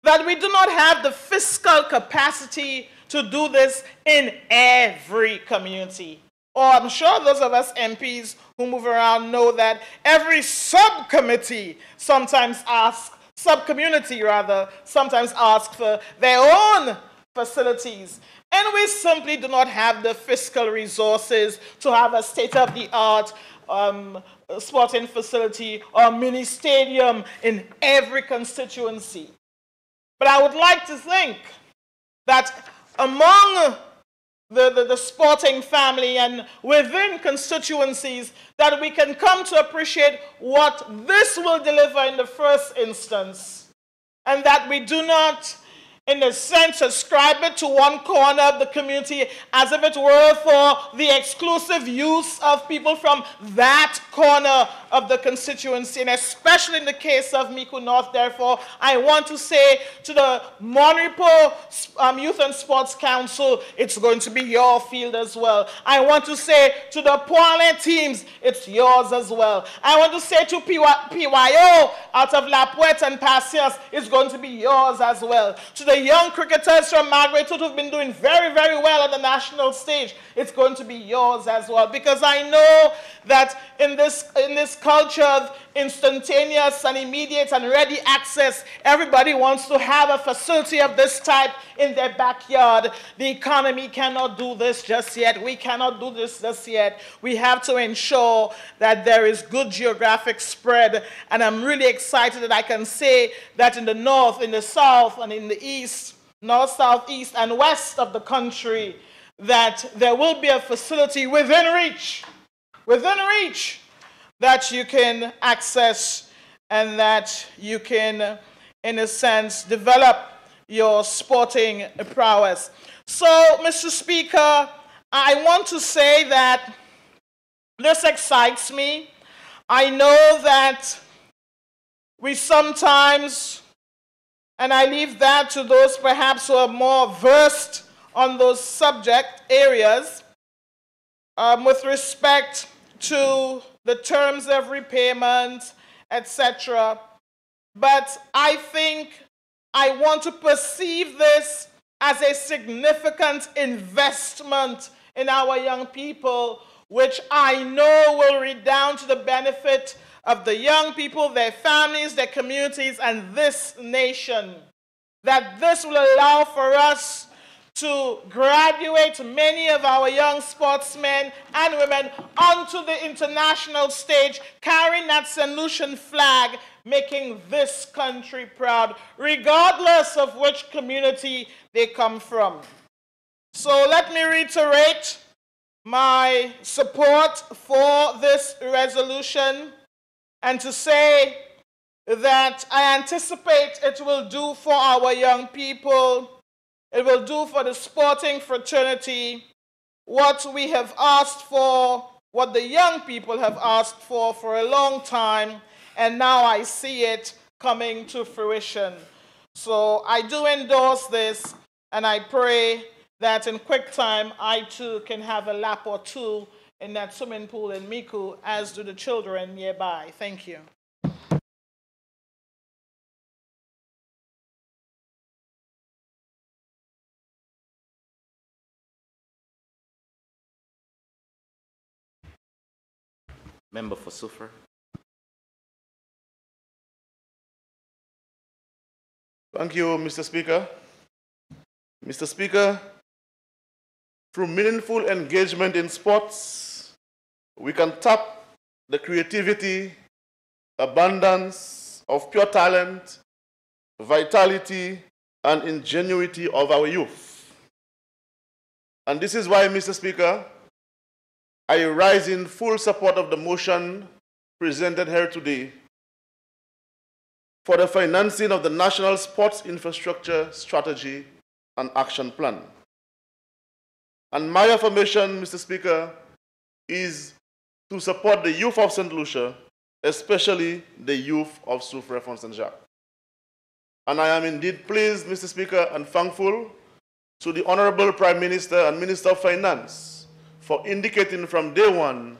that we do not have the fiscal capacity to do this in every community. Or I'm sure those of us MPs who move around know that every subcommittee sometimes asks, subcommunity rather, sometimes ask for their own facilities. And we simply do not have the fiscal resources to have a state-of-the-art sporting facility or mini stadium in every constituency. But I would like to think that among the sporting family and within constituencies, that we can come to appreciate what this will deliver in the first instance, and that we do not, in a sense, ascribe it to one corner of the community as if it were for the exclusive use of people from that corner of the constituency, and especially in the case of Micoud North. Therefore, I want to say to the Monrepo Youth and Sports Council, it's going to be your field as well. I want to say to the Poilin teams, it's yours as well. I want to say to PYO out of La Puette and Patience, it's going to be yours as well. To the young cricketers from Margaret who've been doing very, very well on the national stage, it's going to be yours as well. Because I know that in this culture of instantaneous and immediate and ready access, everybody wants to have a facility of this type in their backyard. The economy cannot do this just yet. We cannot do this just yet. We have to ensure that there is good geographic spread. And I'm really excited that I can say that in the north, in the south, and in the east, north, south, east, and west of the country, that there will be a facility within reach that you can access and that you can, in a sense, develop your sporting prowess. So, Mr. Speaker, I want to say that this excites me. I know that we sometimes, and I leave that to those perhaps who are more versed on those subject areas, with respect to the terms of repayment, etc. But I think I want to perceive this as a significant investment in our young people, which I know will redound to the benefit of the young people, their families, their communities, and this nation. That this will allow for us to graduate many of our young sportsmen and women onto the international stage, carrying that St. Lucian flag, making this country proud, regardless of which community they come from. So let me reiterate my support for this resolution and to say that I anticipate it will do for our young people, it will do for the sporting fraternity what we have asked for, what the young people have asked for a long time, and now I see it coming to fruition. So I do endorse this, and I pray that in quick time I too can have a lap or two in that swimming pool in Micoud, as do the children nearby. Thank you. Member for Soufrière. Thank you, Mr. Speaker. Mr. Speaker, through meaningful engagement in sports, we can tap the creativity, abundance of pure talent, vitality, and ingenuity of our youth. And this is why, Mr. Speaker, I rise in full support of the motion presented here today for the financing of the National Sports Infrastructure Strategy and Action Plan. And my affirmation, Mr. Speaker, is to support the youth of St. Lucia, especially the youth of Soufrière-Font-Saint-Jacques. And I am indeed pleased, Mr. Speaker, and thankful to the Honorable Prime Minister and Minister of Finance for indicating from day one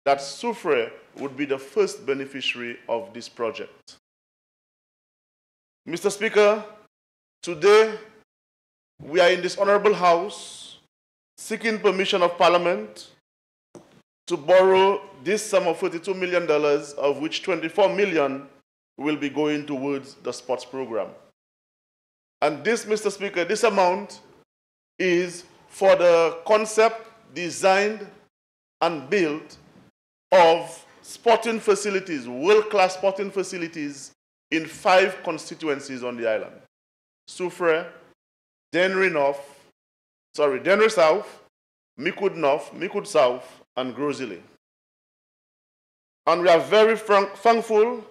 that Soufrière would be the first beneficiary of this project. Mr. Speaker, today we are in this honorable house seeking permission of Parliament to borrow this sum of $42 million, of which $24 million will be going towards the sports program. And this, Mr. Speaker, this amount is for the concept, designed and built of sporting facilities, world-class sporting facilities in 5 constituencies on the island: Soufrière, Dennery South, Micoud North, Micoud South, and Gros Islet. And we are very thankful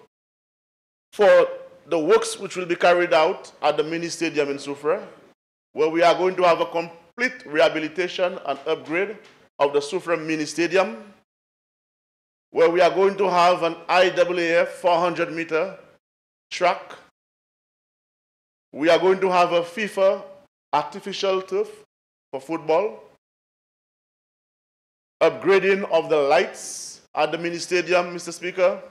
for the works which will be carried out at the mini stadium in Soufrière, where we are going to have a complete rehabilitation and upgrade of the Soufrière mini stadium, where we are going to have an IAAF 400-meter track. We are going to have a FIFA artificial turf for football, upgrading of the lights at the mini stadium, Mr. Speaker,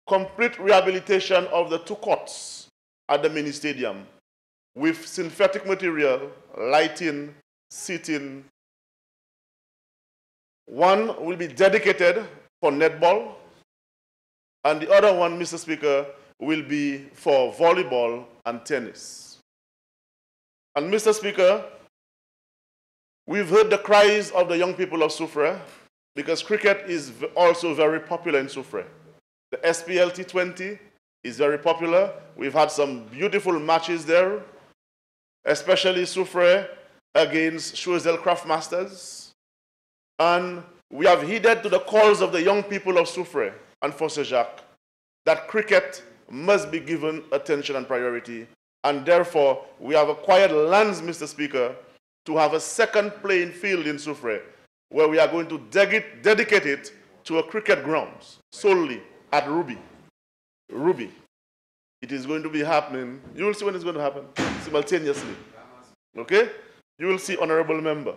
complete rehabilitation of the 2 courts at the mini stadium with synthetic material, lighting, seating. One will be dedicated for netball, and the other one, Mr. Speaker, will be for volleyball and tennis. And Mr. Speaker, we've heard the cries of the young people of Soufrière because cricket is also very popular in Soufrière. The SPL T20 is very popular. We've had some beautiful matches there, especially Soufrière against Choiseul Craftmasters. And we have heeded to the calls of the young people of Soufrière and Fonsègue that cricket must be given attention and priority. And therefore, we have acquired lands, Mr. Speaker, to have a second playing field in Soufrière, where we are going to dedicate it to a cricket ground solely at Ruby. Ruby. It is going to be happening. You will see when it's going to happen simultaneously. Okay? You will see, honorable member.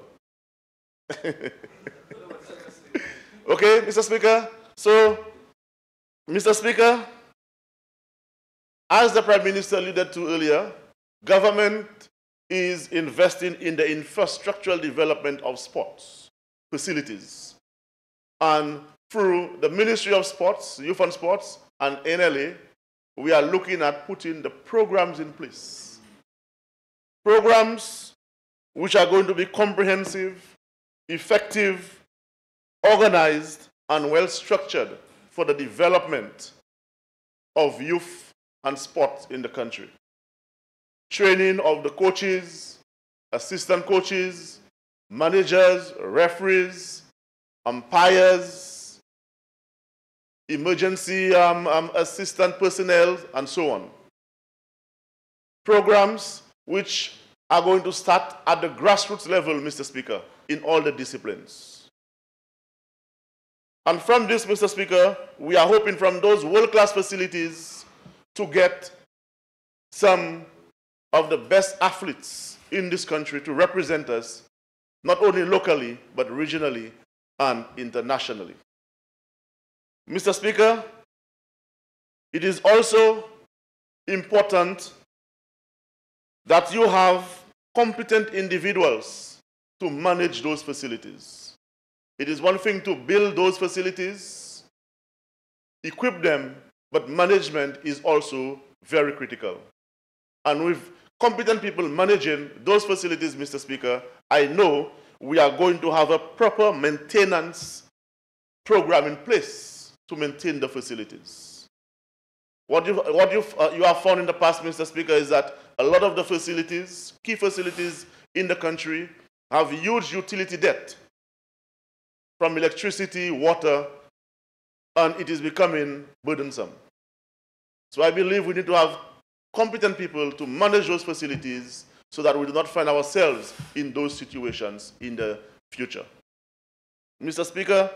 Okay, Mr. Speaker. So, Mr. Speaker, as the Prime Minister alluded to earlier, government is investing in the infrastructural development of sports facilities. And through the Ministry of Sports, Youth and Sports, and NLA, we are looking at putting the programs in place. Programs which are going to be comprehensive, effective, organized, and well-structured for the development of youth and sports in the country. Training of the coaches, assistant coaches, managers, referees, umpires, emergency assistant personnel, and so on. Programs which are going to start at the grassroots level, Mr. Speaker, in all the disciplines. And from this, Mr. Speaker, we are hoping from those world-class facilities to get some of the best athletes in this country to represent us, not only locally, but regionally and internationally. Mr. Speaker, it is also important that you have competent individuals to manage those facilities. It is one thing to build those facilities, equip them, but management is also very critical. And with competent people managing those facilities, Mr. Speaker, I know we are going to have a proper maintenance program in place to maintain the facilities. What you have found in the past, Mr. Speaker, is that a lot of the facilities, key facilities in the country, have huge utility debt from electricity, water, and it is becoming burdensome. So I believe we need to have competent people to manage those facilities so that we do not find ourselves in those situations in the future. Mr. Speaker,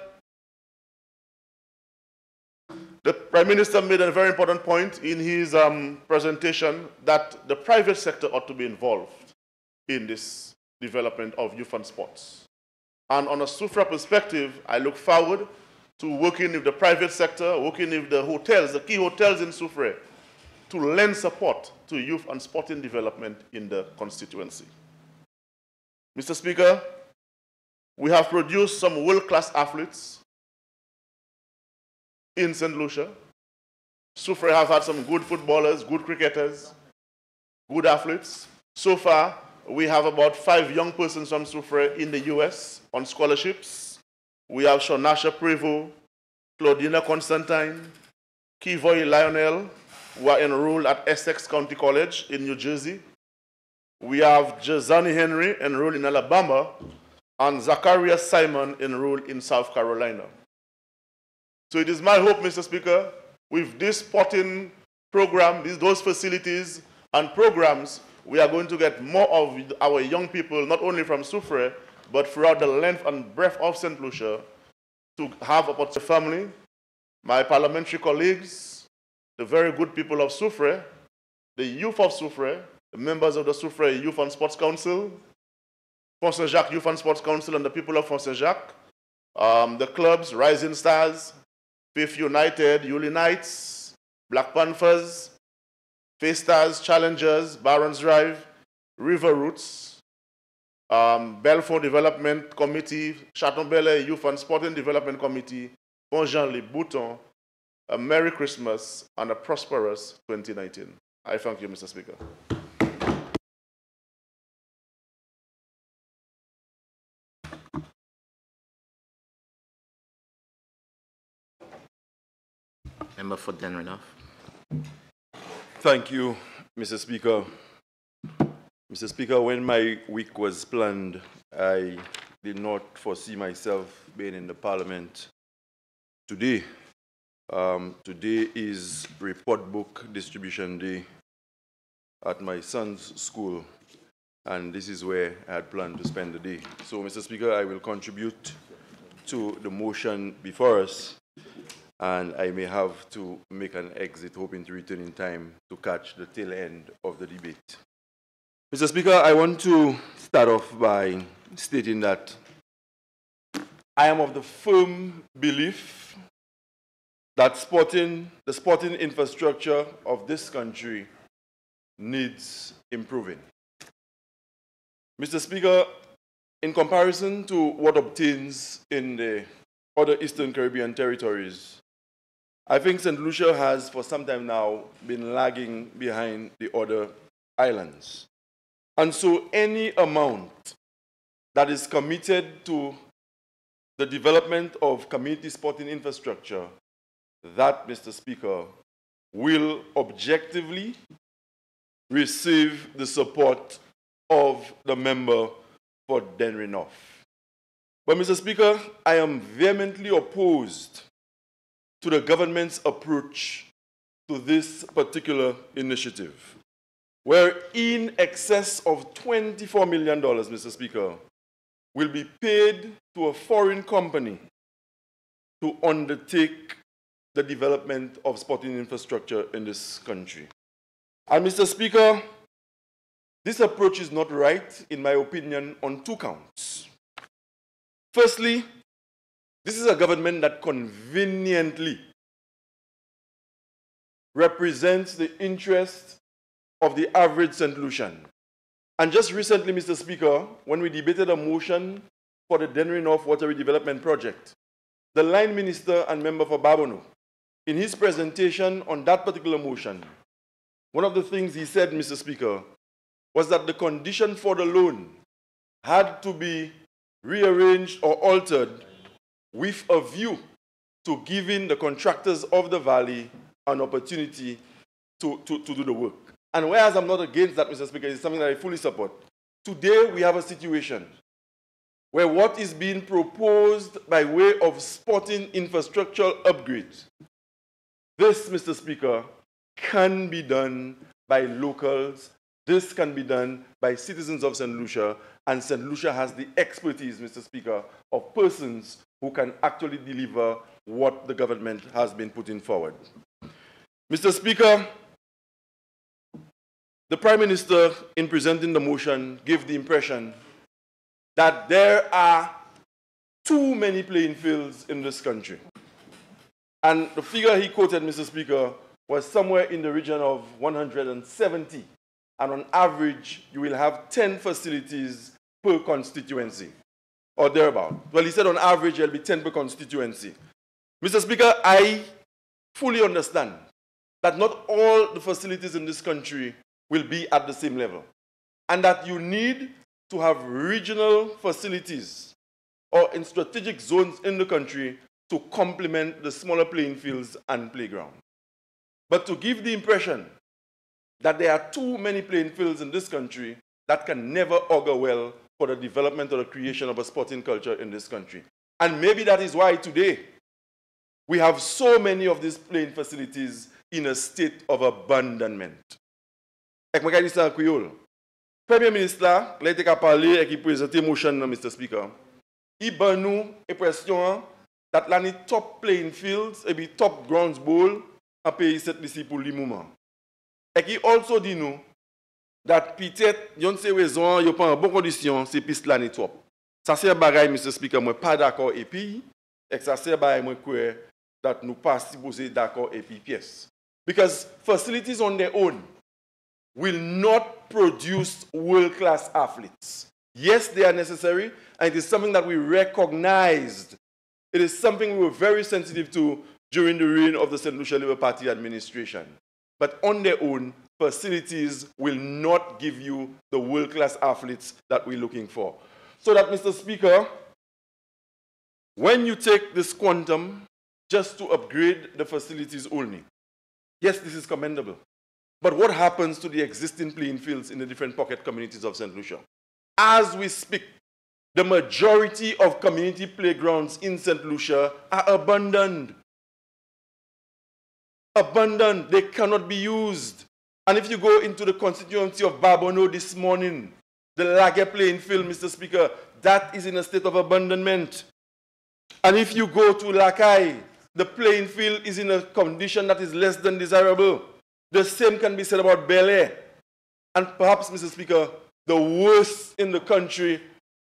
the Prime Minister made a very important point in his presentation that the private sector ought to be involved in this development of youth and sports. And on a Soufrière perspective, I look forward to working with the private sector, working with the hotels, the key hotels in Soufrière, to lend support to youth and sporting development in the constituency. Mr. Speaker, we have produced some world-class athletes in St. Lucia. Soufrière have had some good footballers, good cricketers, good athletes. So far, we have about 5 young persons from Soufrière in the US on scholarships. We have Shonasha Prevost, Claudina Constantine, Kivoy Lionel, who are enrolled at Essex County College in New Jersey. We have Jazani Henry enrolled in Alabama, and Zacharias Simon enrolled in South Carolina. So it is my hope, Mr. Speaker, with this sporting program, those facilities and programs, we are going to get more of our young people, not only from Soufrière, but throughout the length and breadth of St. Lucia, to have a family, my parliamentary colleagues, the very good people of Soufrière, the youth of Soufrière, the members of the Soufrière Youth and Sports Council, Fonsègue Youth and Sports Council, and the people of Fonsègue, the clubs, Rising Stars, Fifth United, Uli Knights, Black Panthers, Face Stars, Challengers, Barons Drive, River Roots, Belfort Development Committee, Chateau Belair Youth and Sporting Development Committee, bon Jean les boutons, a Merry Christmas and a prosperous 2019. I thank you, Mr. Speaker. Member for Denrenough. Thank you, Mr. Speaker. Mr. Speaker, when my week was planned, I did not foresee myself being in the Parliament today. Today is report book distribution day at my son's school, and this is where I had planned to spend the day. So, Mr. Speaker, I will contribute to the motion before us, and I may have to make an exit, hoping to return in time to catch the tail end of the debate. Mr. Speaker, I want to start off by stating that I am of the firm belief that the sporting infrastructure of this country needs improving. Mr. Speaker, in comparison to what obtains in the other Eastern Caribbean territories, I think St. Lucia has for some time now been lagging behind the other islands. And so any amount that is committed to the development of community sporting infrastructure, that, Mr. Speaker, will objectively receive the support of the member for Denrenough. But, Mr. Speaker, I am vehemently opposed to the government's approach to this particular initiative, where in excess of $24 million, Mr. Speaker, will be paid to a foreign company to undertake the development of sporting infrastructure in this country. And, Mr. Speaker, this approach is not right, in my opinion, on two counts. Firstly, this is a government that conveniently represents the interest of the average St. Lucian. And just recently, Mr. Speaker, when we debated a motion for the Denrenough Water Redevelopment Project, the line minister and member for Babonneau, in his presentation on that particular motion, one of the things he said, Mr. Speaker, was that the condition for the loan had to be rearranged or altered with a view to giving the contractors of the valley an opportunity to do the work. And whereas I'm not against that, Mr. Speaker, it's something that I fully support. Today, we have a situation where what is being proposed by way of sporting infrastructural upgrades, this, Mr. Speaker, can be done by locals. This can be done by citizens of St. Lucia, and St. Lucia has the expertise, Mr. Speaker, of persons who can actually deliver what the government has been putting forward. Mr. Speaker, the Prime Minister, in presenting the motion, gave the impression that there are too many playing fields in this country. And the figure he quoted, Mr. Speaker, was somewhere in the region of 170. And on average, you will have 10 facilities per constituency, or thereabout. Well, he said on average, there will be 10 per constituency. Mr. Speaker, I fully understand that not all the facilities in this country will be at the same level, and that you need to have regional facilities or in strategic zones in the country to complement the smaller playing fields and playgrounds. But to give the impression that there are too many playing fields in this country, that can never augur well for the development or the creation of a sporting culture in this country. And maybe that is why today we have so many of these playing facilities in a state of abandonment. Premier Ministre, là, il a parlé et qui présentait motion, Mr. Speaker. Il a nous l'impression that l'année top playing fields et top grounds bowl en pays cette ici pour le moment. Et qui also dit nous that peut-être yon se raison yo pas en bonne condition c'est piste l'année top. Ça c'est bagaille, Mr. Speaker, moi pas d'accord et puis et ça c'est bagaille moi croire that nous pas supposé d'accord et puis pièce. Because facilities on their own will not produce world-class athletes. Yes, they are necessary, and it is something that we recognized It is something we were very sensitive to during the reign of the St. Lucia Labour Party administration. But on their own, facilities will not give you the world-class athletes that we're looking for. So that, Mr. Speaker, when you take this quantum just to upgrade the facilities only, yes, this is commendable. But what happens to the existing playing fields in the different pocket communities of St. Lucia? As we speak, the majority of community playgrounds in St. Lucia are abandoned. Abandoned. They cannot be used. And if you go into the constituency of Barbono this morning, the Lague playing field, Mr. Speaker, that is in a state of abandonment. And if you go to Lakai, the playing field is in a condition that is less than desirable. The same can be said about Bel Air. And perhaps, Mr. Speaker, the worst in the country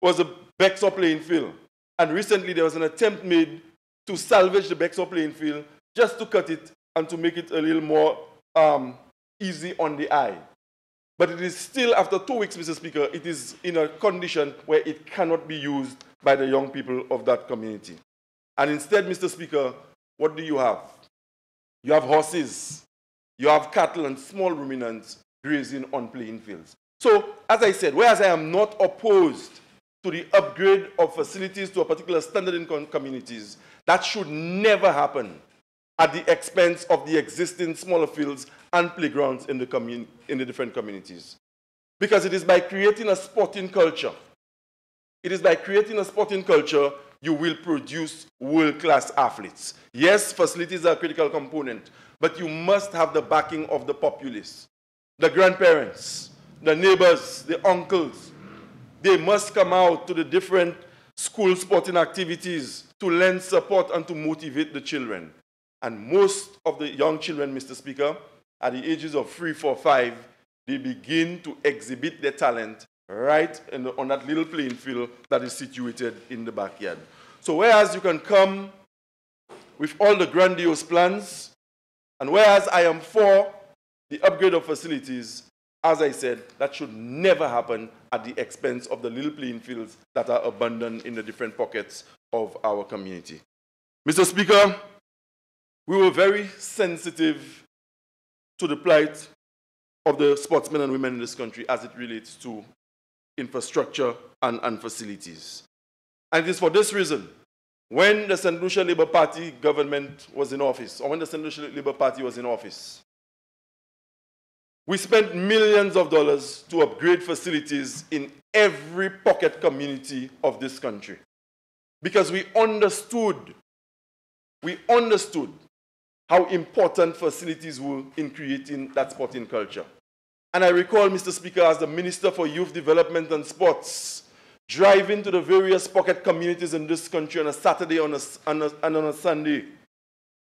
was the Bexar playing field. And recently there was an attempt made to salvage the Bexar playing field just to cut it and to make it a little more easy on the eye. But it is still, after 2 weeks, Mr. Speaker, it is in a condition where it cannot be used by the young people of that community. And instead, Mr. Speaker, what do you have? You have horses, you have cattle and small ruminants grazing on playing fields. So, as I said, whereas I am not opposed to the upgrade of facilities to a particular standard in communities, that should never happen at the expense of the existing smaller fields and playgrounds in the different communities. Because it is by creating a sporting culture, you will produce world-class athletes. Yes, facilities are a critical component, but you must have the backing of the populace, the grandparents, the neighbors, the uncles. They must come out to the different school sporting activities to lend support and to motivate the children. And most of the young children, Mr. Speaker, at the ages of 3, 4, 5, they begin to exhibit their talent right on that little playing field that is situated in the backyard. So whereas you can come with all the grandiose plans, and whereas I am for the upgrade of facilities, as I said, that should never happen at the expense of the little playing fields that are abundant in the different pockets of our community. Mr. Speaker, we were very sensitive to the plight of the sportsmen and women in this country as it relates to infrastructure and facilities. And it is for this reason, when the St. Lucia Labour Party government was in office, or when the St. Lucia Labour Party was in office, we spent millions of dollars to upgrade facilities in every pocket community of this country. Because we understood how important facilities were in creating that sporting culture. And I recall, Mr. Speaker, as the Minister for Youth Development and Sports, driving to the various pocket communities in this country on a Saturday and on a Sunday.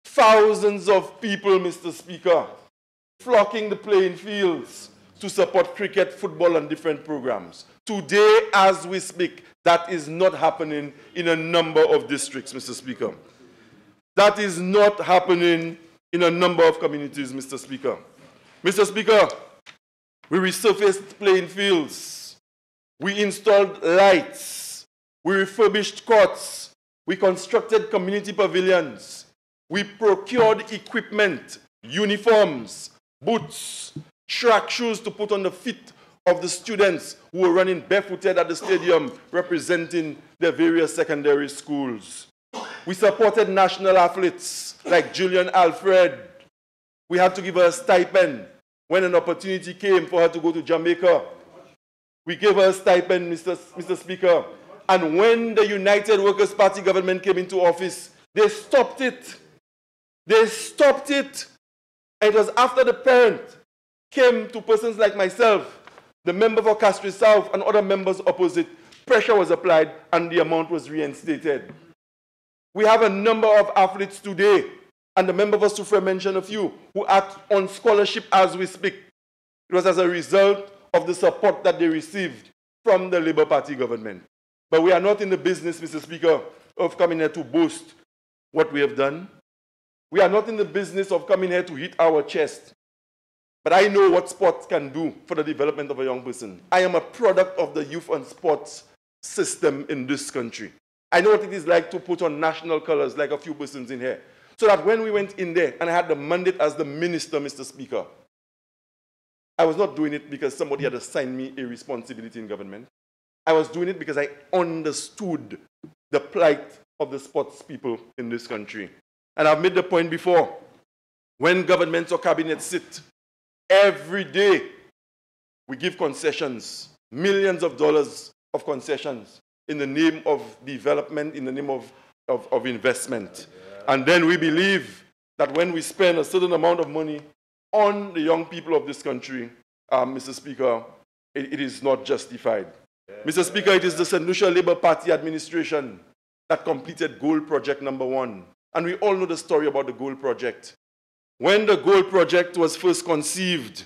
Thousands of people, Mr. Speaker, flocking the playing fields to support cricket, football, and different programs. Today, as we speak, that is not happening in a number of districts, Mr. Speaker. That is not happening in a number of communities, Mr. Speaker. Mr. Speaker, we resurfaced playing fields. We installed lights. We refurbished courts. We constructed community pavilions. We procured equipment, uniforms, boots, track shoes to put on the feet of the students who were running barefooted at the stadium representing their various secondary schools. We supported national athletes like Julian Alfred. We had to give her a stipend when an opportunity came for her to go to Jamaica. We gave her a stipend, Mr. Speaker. And when the United Workers' Party government came into office, they stopped it. They stopped it. And it was after the parent came to persons like myself, the member for Castries South and other members opposite, pressure was applied and the amount was reinstated. We have a number of athletes today, and the member for Soufrière mentioned a few, who act on scholarship as we speak. It was as a result of the support that they received from the Labour Party government. But we are not in the business, Mr. Speaker, of coming here to boast what we have done. We are not in the business of coming here to hit our chest. But I know what sports can do for the development of a young person. I am a product of the youth and sports system in this country. I know what it is like to put on national colors, like a few persons in here. So that when we went in there, and I had the mandate as the minister, Mr. Speaker, I was not doing it because somebody had assigned me a responsibility in government. I was doing it because I understood the plight of the sports people in this country. And I've made the point before, when governments or cabinets sit, every day we give concessions, millions of dollars of concessions in the name of development, in the name of investment. And then we believe that when we spend a certain amount of money on the young people of this country, Mr. Speaker, it is not justified. Mr. Speaker, it is the St. Lucia Labour Party administration that completed Gold Project number 1. And we all know the story about the Gold Project. When the Gold Project was first conceived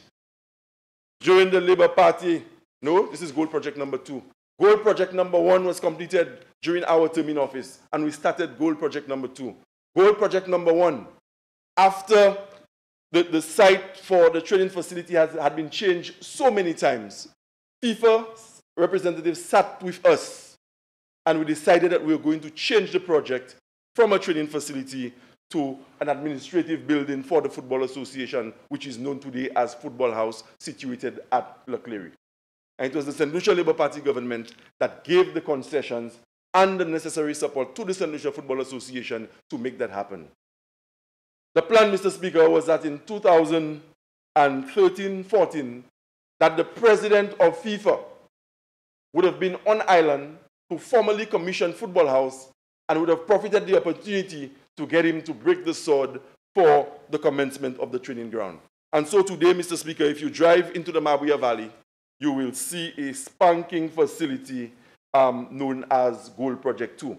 during the Labour Party, no, this is Gold Project number 2. Gold Project number 1 was completed during our term in office, and we started Gold Project number 2. Gold Project number 1, after the site for the training facility had been changed so many times, FIFA representatives sat with us, and we decided that we were going to change the project from a training facility to an administrative building for the Football Association, which is known today as Football House, situated at Leclerc. And it was the St. Lucia Labour Party government that gave the concessions and the necessary support to the St. Lucia Football Association to make that happen. The plan, Mr. Speaker, was that in 2013-14, that the president of FIFA would have been on island to formally commission Football House and would have profited the opportunity to get him to break the sword for the commencement of the training ground. And so today, Mr. Speaker, if you drive into the Mabuya Valley, you will see a spanking facility known as Gold Project 2.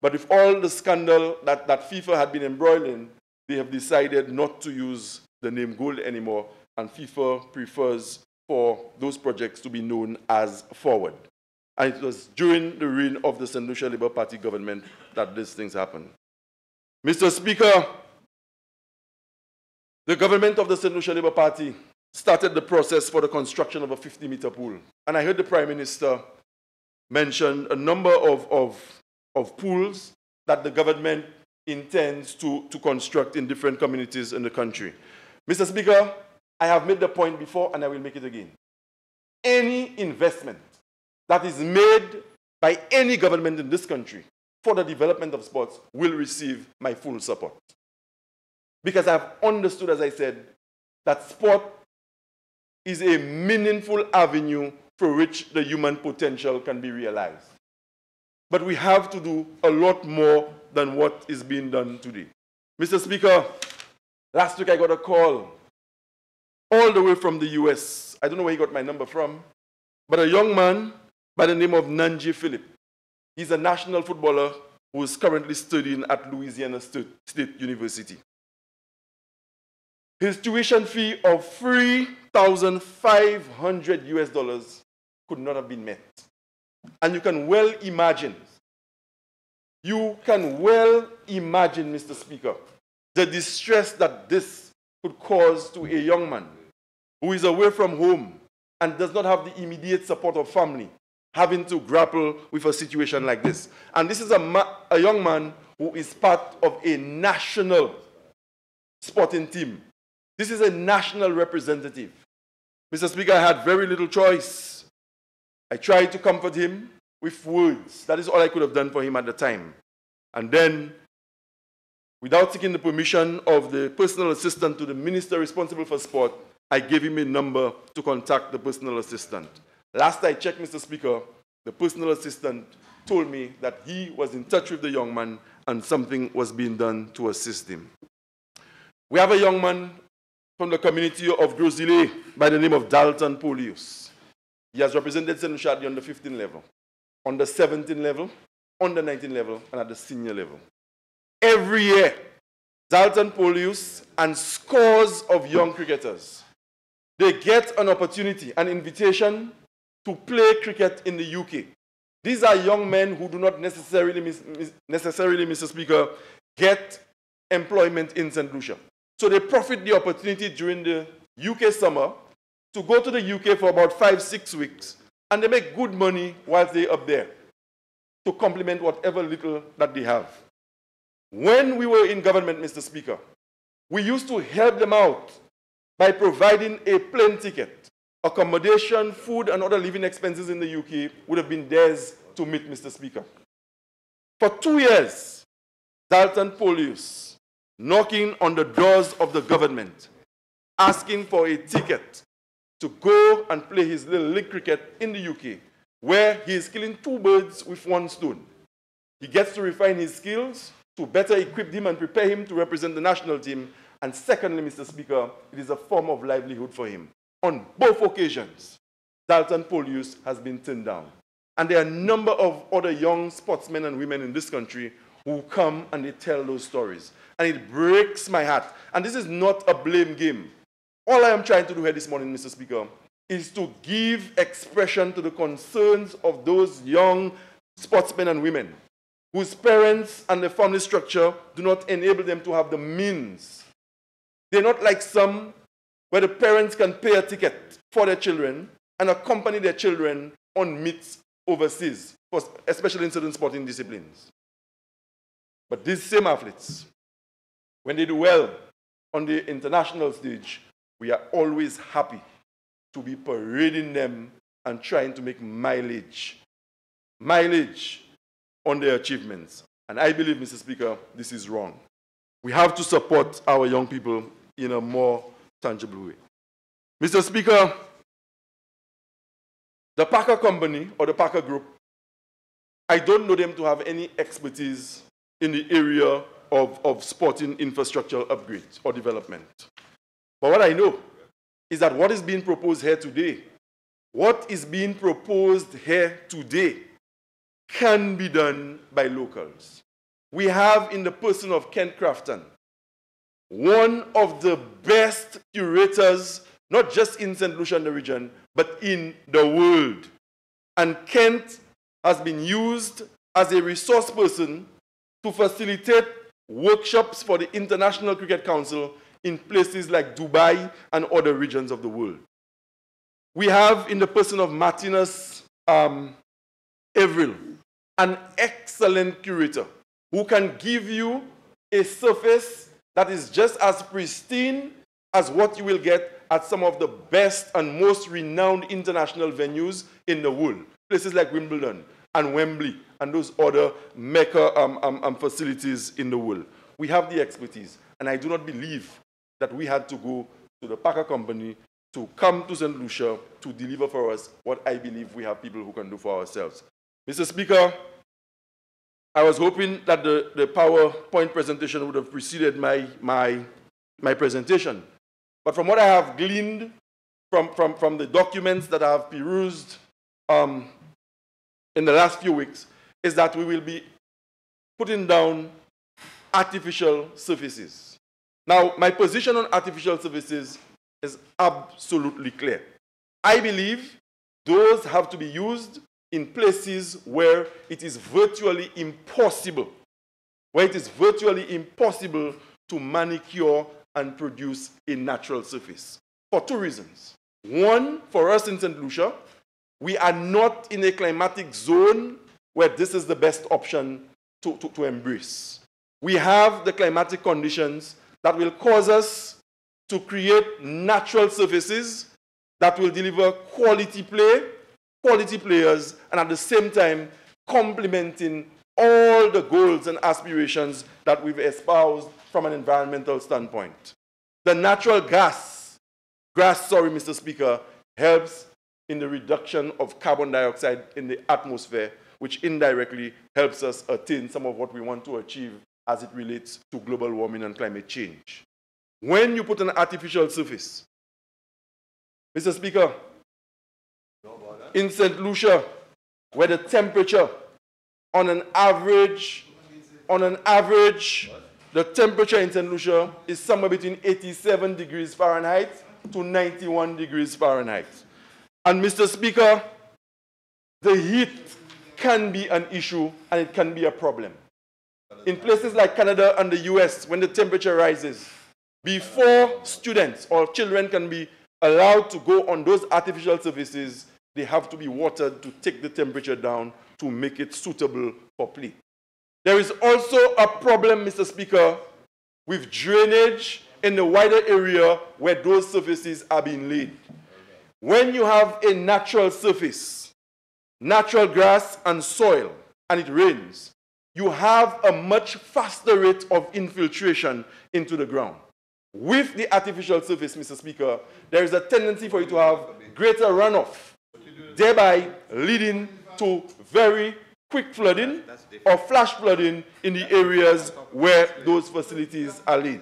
But with all the scandal that FIFA had been embroiled in, they have decided not to use the name Gold anymore, and FIFA prefers for those projects to be known as Forward. And it was during the reign of the St. Lucia Labour Party government that these things happened. Mr. Speaker, the government of the St. Lucia Labour Party started the process for the construction of a 50-meter pool. And I heard the Prime Minister mention a number of pools that the government intends to construct in different communities in the country. Mr. Speaker, I have made the point before and I will make it again. Any investment that is made by any government in this country for the development of sports will receive my full support. Because I've understood, as I said, that sport is a meaningful avenue through which the human potential can be realized. But we have to do a lot more than what is being done today. Mr. Speaker, last week I got a call all the way from the US. I don't know where he got my number from, but a young man by the name of Nanji Philip. He's a national footballer who is currently studying at Louisiana State University. His tuition fee of $3,500 US could not have been met. And you can well imagine, Mr. Speaker, the distress that this could cause to a young man who is away from home and does not have the immediate support of family, having to grapple with a situation like this. And this is a young man who is part of a national sporting team. This is a national representative. Mr. Speaker, I had very little choice. I tried to comfort him with words. That is all I could have done for him at the time. And then, without seeking the permission of the personal assistant to the minister responsible for sport, I gave him a number to contact the personal assistant. Last I checked, Mr. Speaker, the personal assistant told me that he was in touch with the young man and something was being done to assist him. We have a young man from the community of Grosile by the name of Dalton Polius. He has represented St. Lucia at the under 15 level, under 17 level, under 19 level, and at the senior level. Every year, Dalton Polius and scores of young cricketers, they get an opportunity, an invitation to play cricket in the UK. These are young men who do not necessarily, Mr. Speaker, get employment in St. Lucia. So they profit the opportunity during the UK summer to go to the UK for about 5-6 weeks, and they make good money while they're up there. to complement whatever little that they have. When we were in government, Mr. Speaker, we used to help them out by providing a plane ticket. Accommodation, food, and other living expenses in the UK would have been theirs to meet, Mr. Speaker. For 2 years, Dalton Polius, knocking on the doors of the government, asking for a ticket to go and play his little league cricket in the UK, where he is killing 2 birds with 1 stone. He gets to refine his skills to better equip him and prepare him to represent the national team. And secondly, Mr. Speaker, it is a form of livelihood for him. On both occasions, Dalton Polius has been turned down. And there are a number of other young sportsmen and women in this country who come and they tell those stories. And it breaks my heart. And this is not a blame game. All I am trying to do here this morning, Mr. Speaker, is to give expression to the concerns of those young sportsmen and women whose parents and the family structure do not enable them to have the means. They're not like some where the parents can pay a ticket for their children and accompany their children on meets overseas, especially in certain sporting disciplines. But these same athletes, when they do well on the international stage, we are always happy to be parading them and trying to make mileage on their achievements. And I believe, Mr. Speaker, this is wrong. We have to support our young people in a more tangible way. Mr. Speaker, the Packer Company or the Packer Group, I don't know them to have any expertise in the area of sporting infrastructure upgrade or development. But what I know is that what is being proposed here today, can be done by locals. We have in the person of Kent Crafton, one of the best curators, not just in St. Lucia and the region, but in the world. And Kent has been used as a resource person to facilitate workshops for the International Cricket Council in places like Dubai and other regions of the world. We have in the person of Martinus Avril, an excellent curator who can give you a surface that is just as pristine as what you will get at some of the best and most renowned international venues in the world. Places like Wimbledon and Wembley and those other mecca facilities in the world. We have the expertise, and I do not believe that we had to go to the Packer Company to come to St. Lucia to deliver for us what I believe we have people who can do for ourselves. Mr. Speaker, I was hoping that the PowerPoint presentation would have preceded my presentation. But from what I have gleaned from the documents that I have perused in the last few weeks, is that we will be putting down artificial surfaces. Now, my position on artificial surfaces is absolutely clear. I believe those have to be used in places where it is virtually impossible, to manicure and produce a natural surface. For 2 reasons. One, for us in St. Lucia, we are not in a climatic zone where this is the best option to embrace. We have the climatic conditions that will cause us to create natural surfaces that will deliver quality play, quality players, and at the same time complementing all the goals and aspirations that we've espoused from an environmental standpoint. The natural grass, Mr. Speaker, helps in the reduction of carbon dioxide in the atmosphere, which indirectly helps us attain some of what we want to achieve as it relates to global warming and climate change. When you put an artificial surface, Mr. Speaker, in St. Lucia, where the temperature on an average, the temperature in St. Lucia is somewhere between 87 degrees Fahrenheit to 91 degrees Fahrenheit. And Mr. Speaker, the heat can be an issue and it can be a problem. In places like Canada and the US, when the temperature rises, before students or children can be allowed to go on those artificial surfaces, they have to be watered to take the temperature down to make it suitable for play. There is also a problem, Mr. Speaker, with drainage in the wider area where those surfaces are being laid. When you have a natural surface, natural grass and soil, and it rains, you have a much faster rate of infiltration into the ground. With the artificial surface, Mr. Speaker, there is a tendency for you to have greater runoff, thereby leading to very quick flooding or flash flooding in the areas where those facilities are laid.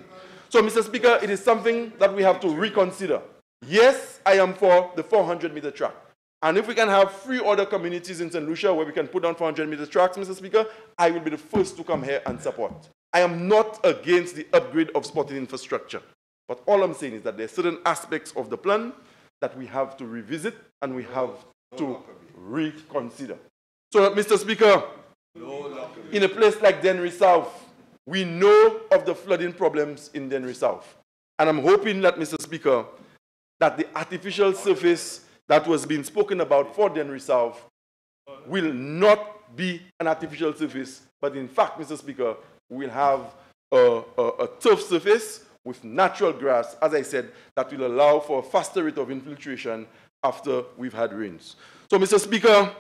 So, Mr. Speaker, it is something that we have to reconsider. Yes, I am for the 400-meter track. And if we can have 3 other communities in St. Lucia where we can put down 400-meter tracks, Mr. Speaker, I will be the first to come here and support. I am not against the upgrade of sporting infrastructure. But all I'm saying is that there are certain aspects of the plan that we have to revisit and we have to reconsider. So, Mr. Speaker, in a place like Dennery South, we know of the flooding problems in Dennery South. And I'm hoping that, Mr. Speaker, that the artificial surface that was being spoken about for Dennery South will not be an artificial surface, but in fact, Mr. Speaker, we'll have a turf surface with natural grass, as I said, that will allow for a faster rate of infiltration after we've had rains. So, Mr. Speaker,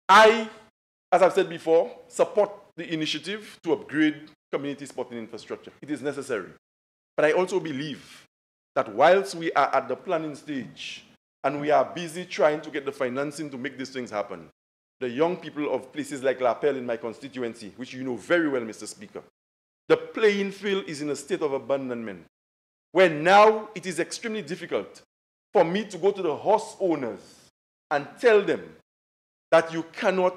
I, as I've said before, support the initiative to upgrade community sporting infrastructure. It is necessary. But I also believe that whilst we are at the planning stage and we are busy trying to get the financing to make these things happen, the young people of places like La Pelle in my constituency, which you know very well, Mr. Speaker, the playing field is in a state of abandonment, where now it is extremely difficult for me to go to the horse owners and tell them that you cannot,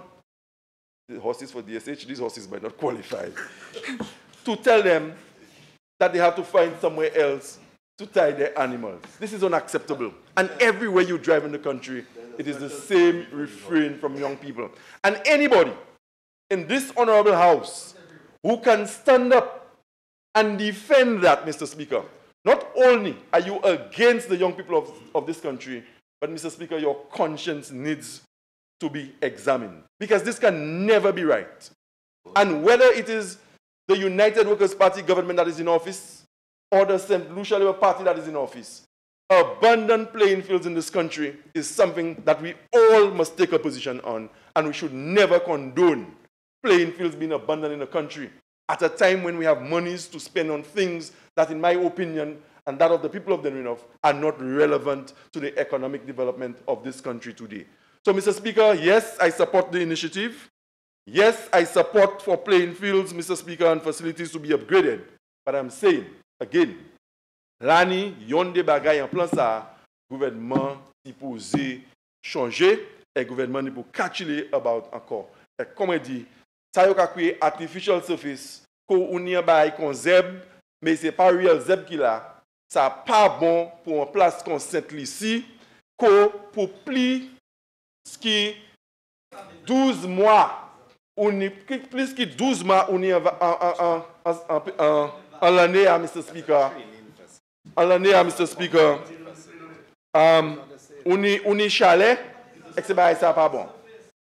the horses for DSH, these horses might not qualify, to tell them that they have to find somewhere else to tie their animals. This is unacceptable. And everywhere you drive in the country, it is the same refrain from young people. And anybody in this honorable house who can stand up and defend that, Mr. Speaker, not only are you against the young people of this country, but, Mr. Speaker, your conscience needs to be examined. Because this can never be right. And whether it is the United Workers' Party government that is in office, or the St. Lucia Labour Party that is in office, abundant playing fields in this country is something that we all must take a position on, and we should never condone playing fields being abandoned in the country at a time when we have monies to spend on things that, in my opinion, and that of the people of Dennery North, are not relevant to the economic development of this country today. So, Mr. Speaker, yes, I support the initiative. Yes, I support for playing fields, Mr. Speaker, and facilities to be upgraded. But I'm saying, again, l'année, yon de bagay en plan ça, gouvernement qui posé changer, et gouvernement n'est pour catcher about encore. Et comme on dit, ça y a créé artificial surface, qu'on y a bay kon zeb, mais c'est pas real zeb qui là. Ça pas bon pour une place qu'on sent ici, pour plus qui 12 mois, on est plus que 12 mois, on est en l'année à Mr. Speaker. En l'année à Mr. Speaker. On est chalet, et c'est pas bon.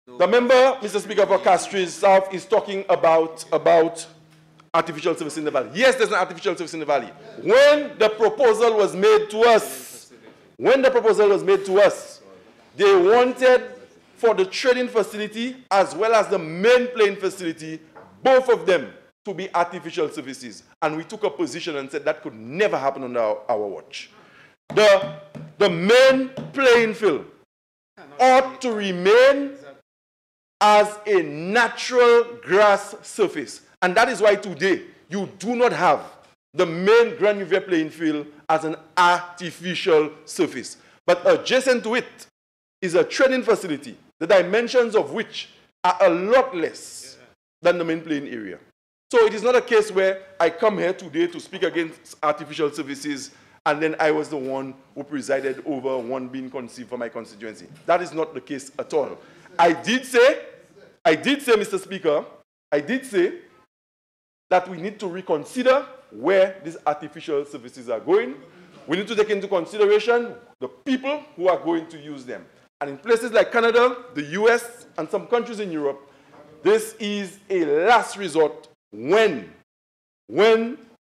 The member, Mr. Speaker, for Castries South is talking about artificial surface in the valley. Yes, there's an artificial surface in the valley. When the proposal was made to us, they wanted for the trading facility as well as the main playing facility, both of them to be artificial surfaces. And we took a position and said that could never happen under our watch. The main playing field ought to remain as a natural grass surface. And that is why today you do not have the main Grand Riviere playing field as an artificial surface. But adjacent to it is a training facility, the dimensions of which are a lot less than the main playing area. So it is not a case where I come here today to speak against artificial surfaces and then I was the one who presided over one being conceived for my constituency. That is not the case at all. I did say, Mr. Speaker, that we need to reconsider where these artificial surfaces are going. We need to take into consideration the people who are going to use them. And in places like Canada, the US, and some countries in Europe, this is a last resort when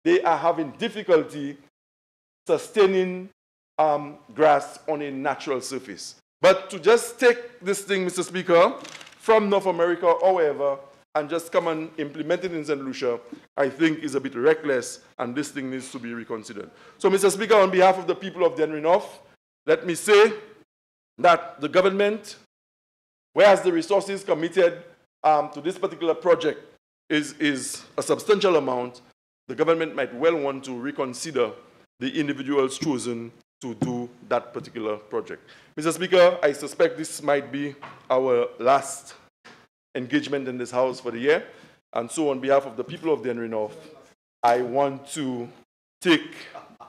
they are having difficulty sustaining grass on a natural surface. But to just take this thing, Mr. Speaker, from North America or wherever, and just come and implement it in St. Lucia, I think is a bit reckless, and this thing needs to be reconsidered. So, Mr. Speaker, on behalf of the people of Dennery North, let me say that the government, whereas the resources committed to this particular project is a substantial amount, the government might well want to reconsider the individuals chosen to do that particular project. Mr. Speaker, I suspect this might be our last engagement in this House for the year. And so on behalf of the people of Dennery North, I want to take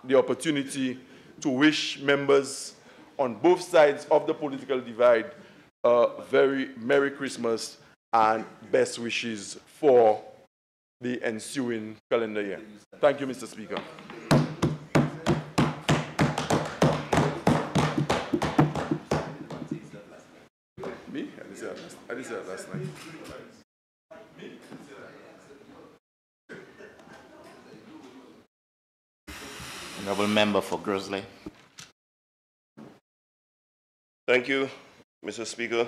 the opportunity to wish members on both sides of the political divide a very Merry Christmas and best wishes for the ensuing calendar year. Thank you, Mr. Speaker. Me? I didn't say that last night. Honourable Member for Grizzly. Thank you, Mr. Speaker.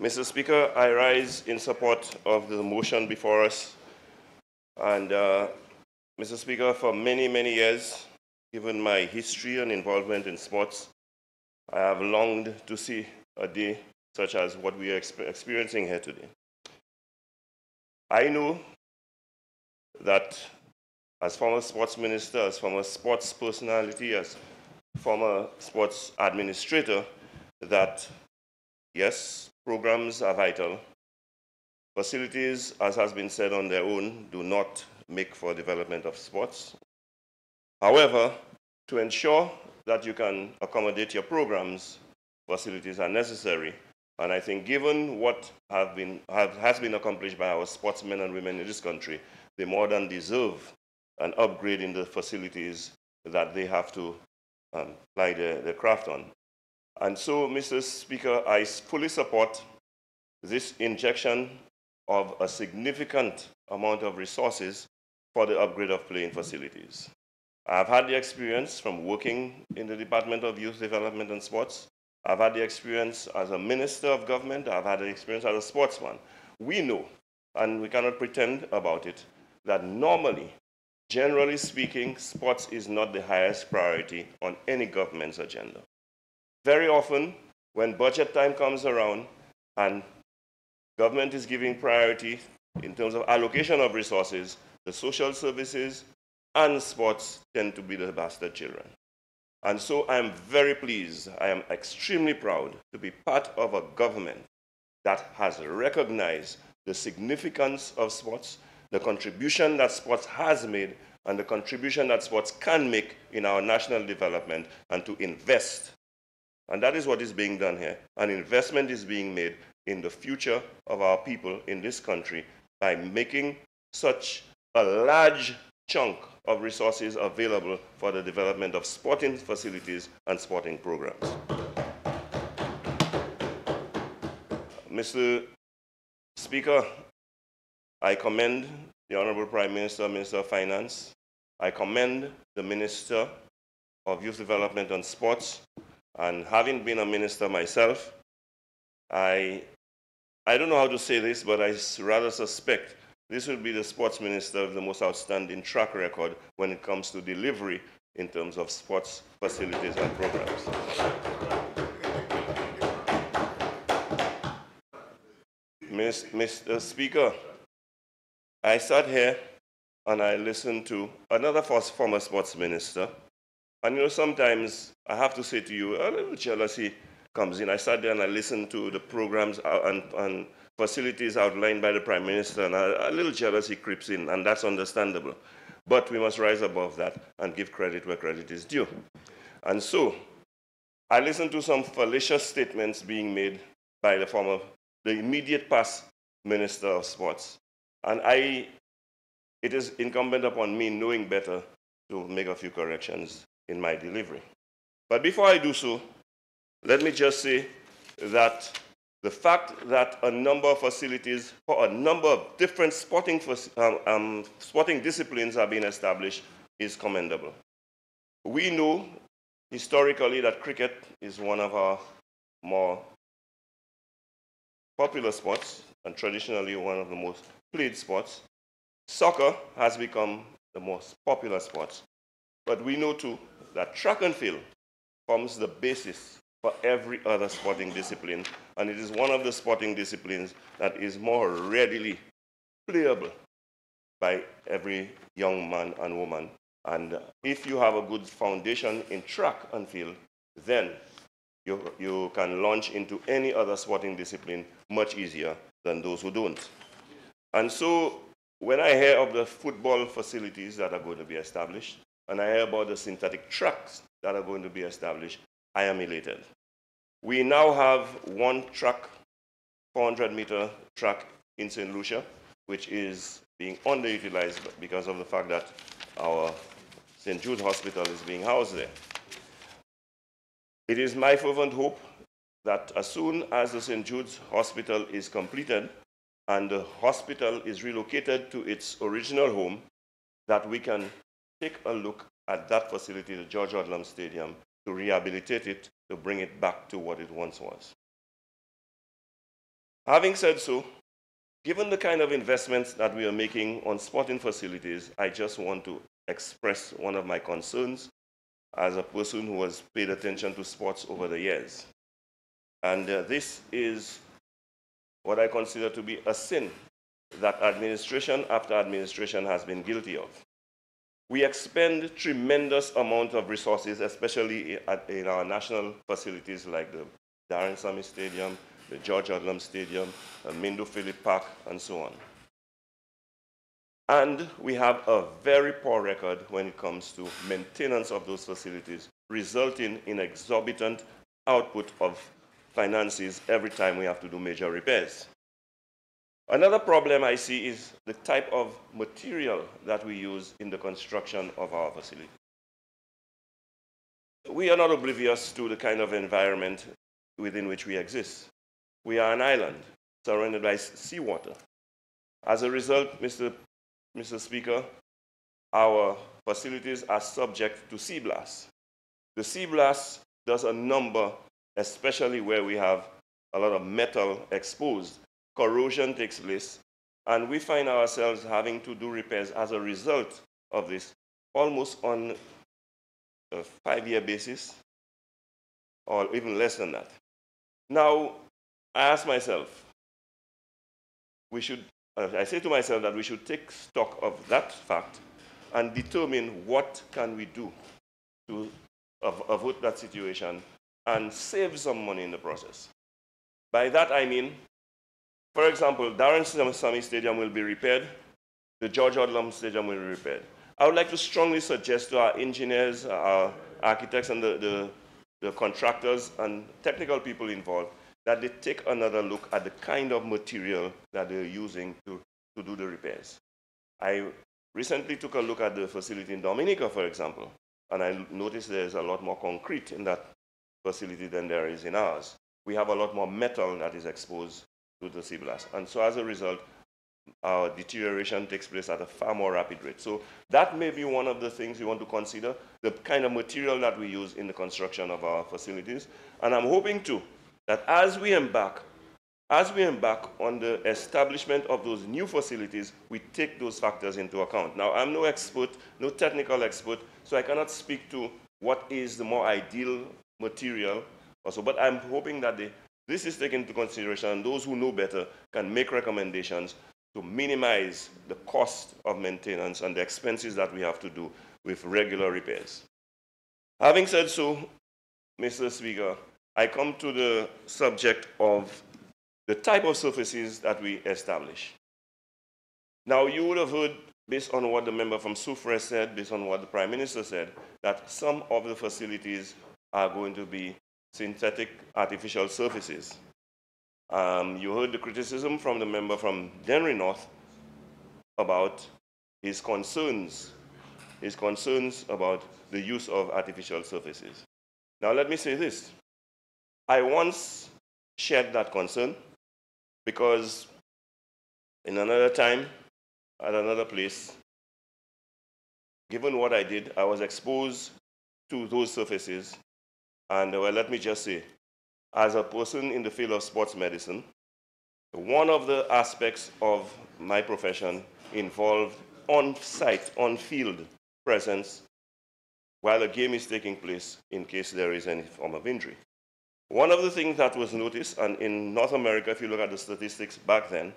Mr. Speaker, I rise in support of the motion before us. And, Mr. Speaker, for many, many years, given my history and involvement in sports, I have longed to see a day such as what we are experiencing here today. I know that as former sports minister, as former sports personality, as former sports administrator, that yes, programs are vital. Facilities, as has been said on their own, do not make for development of sports. However, to ensure that you can accommodate your programs, facilities are necessary. And I think given what has been accomplished by our sportsmen and women in this country, they more than deserve an upgrade in the facilities that they have to apply their craft on. And so, Mr. Speaker, I fully support this injection of a significant amount of resources for the upgrade of playing facilities. I've had the experience from working in the Department of Youth Development and Sports. I've had the experience as a minister of government. I've had the experience as a sportsman. We know, and we cannot pretend about it, that normally, generally speaking, sports is not the highest priority on any government's agenda. Very often, when budget time comes around and government is giving priority in terms of allocation of resources, the social services and sports tend to be the bastard children. And so I am very pleased, I am extremely proud to be part of a government that has recognized the significance of sports, the contribution that sports has made, and the contribution that sports can make in our national development, and to invest. And that is what is being done here. An investment is being made in the future of our people in this country by making such a large chunk of resources available for the development of sporting facilities and sporting programs. Mr. Speaker, I commend the Honorable Prime Minister, Minister of Finance. I commend the Minister of Youth Development and Sports. And having been a minister myself, I don't know how to say this, but I rather suspect this will be the sports minister with the most outstanding track record when it comes to delivery in terms of sports facilities and programs. Mr. Speaker, I sat here and I listened to another former sports minister. And you know, sometimes I have to say to you, a little jealousy comes in. I sat there and I listened to the programs and facilities outlined by the Prime Minister, and a little jealousy creeps in, and that's understandable. But we must rise above that and give credit where credit is due. And so, I listened to some fallacious statements being made by the immediate past Minister of Sports. And it is incumbent upon me, knowing better, to make a few corrections in my delivery. But before I do so, let me just say that the fact that a number of facilities for a number of different sporting disciplines are being established is commendable. We know historically that cricket is one of our more popular sports and traditionally one of the most played sports. Soccer has become the most popular sport. But we know too that track and field forms the basis for every other sporting discipline, and it is one of the sporting disciplines that is more readily playable by every young man and woman. And if you have a good foundation in track and field, then you can launch into any other sporting discipline much easier than those who don't. And so when I hear of the football facilities that are going to be established, and I hear about the synthetic tracks that are going to be established, I am elated. We now have one track, 400-meter track in St. Lucia, which is being underutilized because of the fact that our St. Jude Hospital is being housed there. It is my fervent hope that as soon as the St. Jude's Hospital is completed and the hospital is relocated to its original home, that we can take a look at that facility, the George Odlum Stadium, to rehabilitate it, to bring it back to what it once was. Having said so, given the kind of investments that we are making on sporting facilities, I just want to express one of my concerns as a person who has paid attention to sports over the years. And this is what I consider to be a sin that administration after administration has been guilty of. We expend tremendous amount of resources, especially in our national facilities like the Darren Sammy Stadium, the George Odlum Stadium, the Mindo Philip Park, and so on. And we have a very poor record when it comes to maintenance of those facilities, resulting in exorbitant output of finances every time we have to do major repairs. Another problem I see is the type of material that we use in the construction of our facility. We are not oblivious to the kind of environment within which we exist. We are an island surrounded by seawater. As a result, Mr. Speaker, our facilities are subject to sea blast. The sea blast does a number, especially where we have a lot of metal exposed. Corrosion takes place, and we find ourselves having to do repairs as a result of this, almost on a 5-year basis, or even less than that. Now, I ask myself, I say to myself that we should take stock of that fact and determine what can we do to avoid that situation and save some money in the process. By that I mean, for example, Darren Sammy Stadium will be repaired, the George Odlum Stadium will be repaired. I would like to strongly suggest to our engineers, our architects, and the contractors and technical people involved that they take another look at the kind of material that they're using to do the repairs. I recently took a look at the facility in Dominica, for example, and I noticed there's a lot more concrete in that facility than there is in ours. We have a lot more metal that is exposed to the sea blast. And so as a result, our deterioration takes place at a far more rapid rate. So that may be one of the things we want to consider, the kind of material that we use in the construction of our facilities. And I'm hoping too, that as we embark on the establishment of those new facilities, we take those factors into account. Now, I'm no expert, no technical expert, so I cannot speak to what is the more ideal material also, but I'm hoping that this is taken into consideration, and those who know better can make recommendations to minimize the cost of maintenance and the expenses that we have to do with regular repairs. Having said so, Mr. Speaker, I come to the subject of the type of surfaces that we establish. Now, you would have heard, based on what the member from Soufrière said, based on what the Prime Minister said, that some of the facilities are going to be synthetic artificial surfaces. You heard the criticism from the member from Dennery North about his concerns about the use of artificial surfaces. Now let me say this. I once shared that concern because in another time, at another place, given what I did, I was exposed to those surfaces. And well, let me just say, as a person in the field of sports medicine, one of the aspects of my profession involved on-site, on-field presence while a game is taking place in case there is any form of injury. One of the things that was noticed, and in North America, if you look at the statistics back then,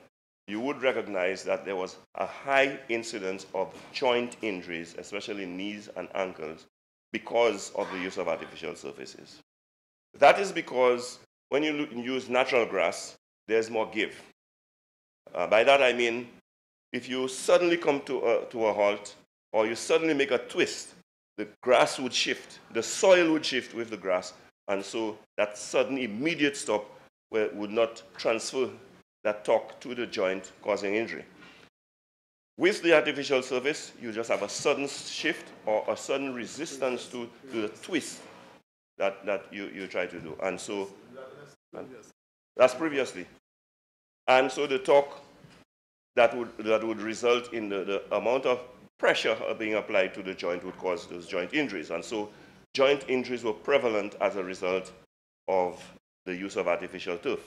you would recognize that there was a high incidence of joint injuries, especially knees and ankles, because of the use of artificial surfaces. That is because when you use natural grass, there's more give. By that I mean, if you suddenly come to a halt, or you suddenly make a twist, the grass would shift, the soil would shift with the grass, and so that sudden immediate stop would not transfer that torque to the joint, causing injury. With the artificial surface, you just have a sudden shift or a sudden resistance to the twist that you try to do. And so that's previously. And so the torque that would result in the amount of pressure being applied to the joint would cause those joint injuries. And so joint injuries were prevalent as a result of the use of artificial turf.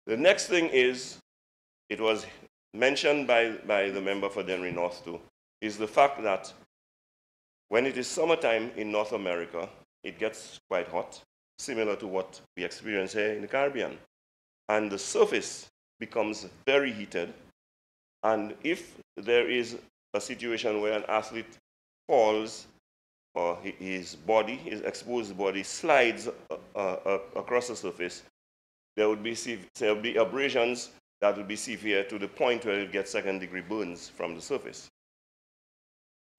The next thing is, it was mentioned by the member for Dennery North too, is the fact that when it is summertime in North America, it gets quite hot, similar to what we experience here in the Caribbean. And the surface becomes very heated. And if there is a situation where an athlete falls, or his exposed body slides across the surface, there will be abrasions that will be severe to the point where you get second-degree burns from the surface.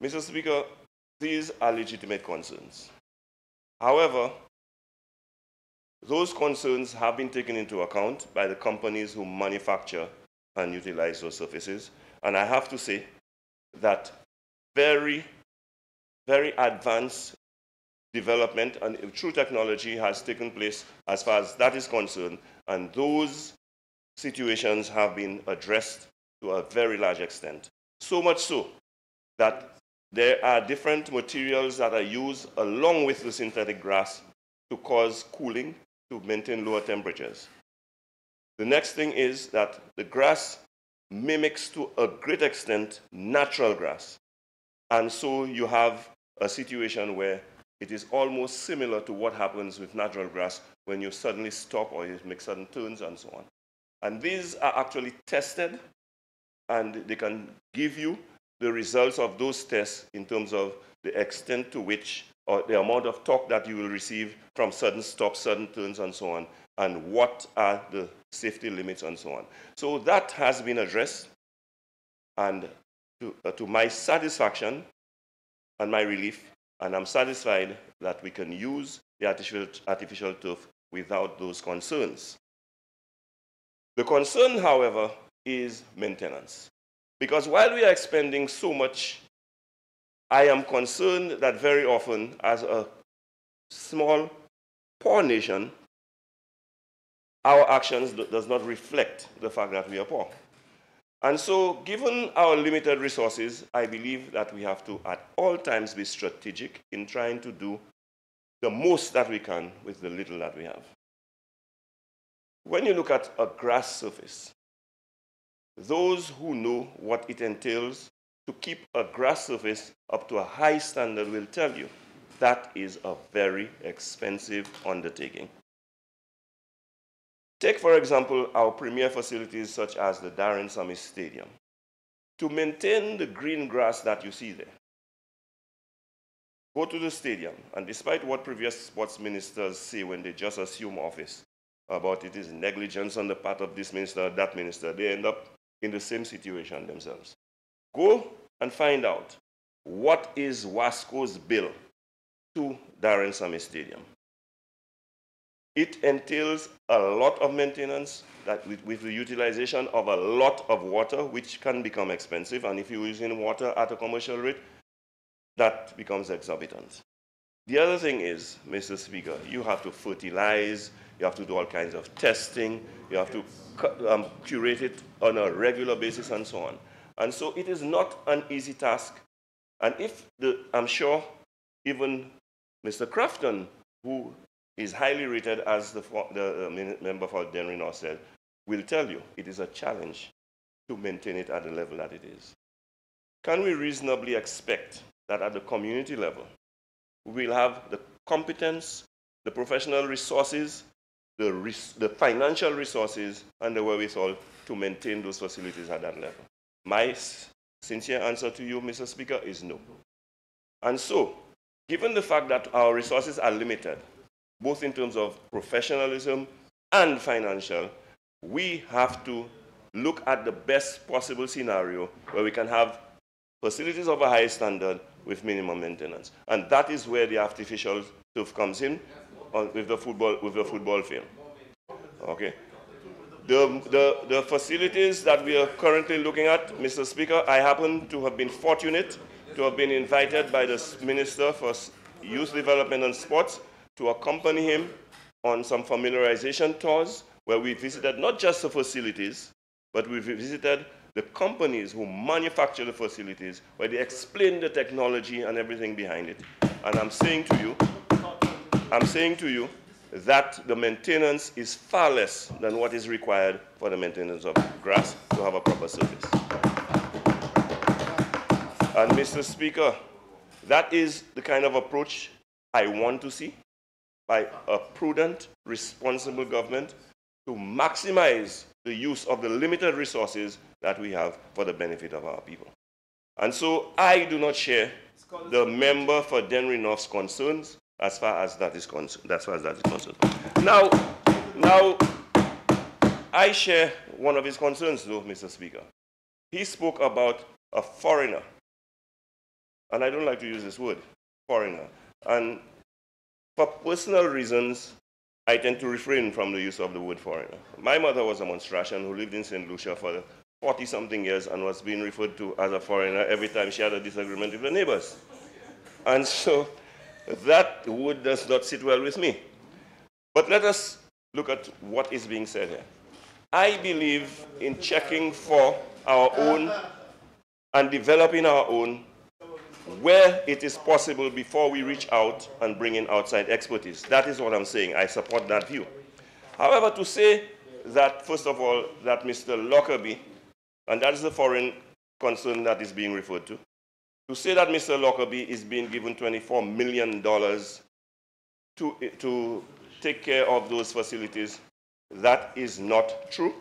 Mr. Speaker, these are legitimate concerns. However, those concerns have been taken into account by the companies who manufacture and utilize those surfaces. And I have to say that very, very advanced development and true technology has taken place as far as that is concerned, and those situations have been addressed to a very large extent. So much so that there are different materials that are used along with the synthetic grass to cause cooling, to maintain lower temperatures. The next thing is that the grass mimics to a great extent natural grass. And so you have a situation where it is almost similar to what happens with natural grass when you suddenly stop or you make sudden turns and so on. And these are actually tested, and they can give you the results of those tests in terms of the extent to which, or the amount of torque that you will receive from sudden stops, sudden turns, and so on, and what are the safety limits and so on. So that has been addressed, and to my satisfaction and my relief, and I'm satisfied that we can use the artificial turf without those concerns. The concern, however, is maintenance. Because while we are expending so much, I am concerned that very often, as a small, poor nation, our actions does not reflect the fact that we are poor. And so, given our limited resources, I believe that we have to, at all times, be strategic in trying to do the most that we can with the little that we have. When you look at a grass surface, those who know what it entails to keep a grass surface up to a high standard will tell you that is a very expensive undertaking. Take, for example, our premier facilities such as the Darren Sammy Stadium. To maintain the green grass that you see there, go to the stadium, and despite what previous sports ministers say when they just assume office about it is negligence on the part of this minister or that minister, they end up in the same situation themselves. Go and find out what is Wasco's bill to Darren Sammy Stadium. It entails a lot of maintenance that with the utilization of a lot of water, which can become expensive, and if you're using water at a commercial rate, that becomes exorbitant. The other thing is, Mr. Speaker, you have to fertilize, you have to do all kinds of testing, you have to curate it on a regular basis and so on. And so it is not an easy task. And if I'm sure even Mr. Crafton, who is highly rated as the member for Dennery North said, will tell you it is a challenge to maintain it at the level that it is. Can we reasonably expect that at the community level, we'll have the competence, the professional resources, the financial resources, and the wherewithal to maintain those facilities at that level? My sincere answer to you, Mr. Speaker, is no. And so, given the fact that our resources are limited, both in terms of professionalism and financial, we have to look at the best possible scenario where we can have facilities of a high standard with minimum maintenance. And that is where the artificial turf comes in with the football field. Okay? The facilities that we are currently looking at, Mr. Speaker, I happen to have been fortunate to have been invited by the Minister for Youth Development and Sports to accompany him on some familiarization tours where we visited not just the facilities, but we visited the companies who manufacture the facilities, where they explain the technology and everything behind it. And I'm saying to you that the maintenance is far less than what is required for the maintenance of grass to have a proper surface. And Mr. Speaker, that is the kind of approach I want to see by a prudent, responsible government to maximize the use of the limited resources that we have for the benefit of our people. And so I do not share the member for Dennery North's concerns as far as that is concerned. Now, I share one of his concerns, though, Mr. Speaker. He spoke about a foreigner, and I don't like to use this word, foreigner. And for personal reasons, I tend to refrain from the use of the word foreigner. My mother was a Monstrasian who lived in St. Lucia for 40-something years and was being referred to as a foreigner every time she had a disagreement with the neighbors. And so that word does not sit well with me. But let us look at what is being said here. I believe in checking for our own and developing our own where it is possible before we reach out and bring in outside expertise. That is what I'm saying. I support that view. However, to say that, first of all, that Mr. Lockerbie, and that is the foreign concern that is being referred to say that Mr. Lockerbie is being given $24 million to take care of those facilities, that is not true.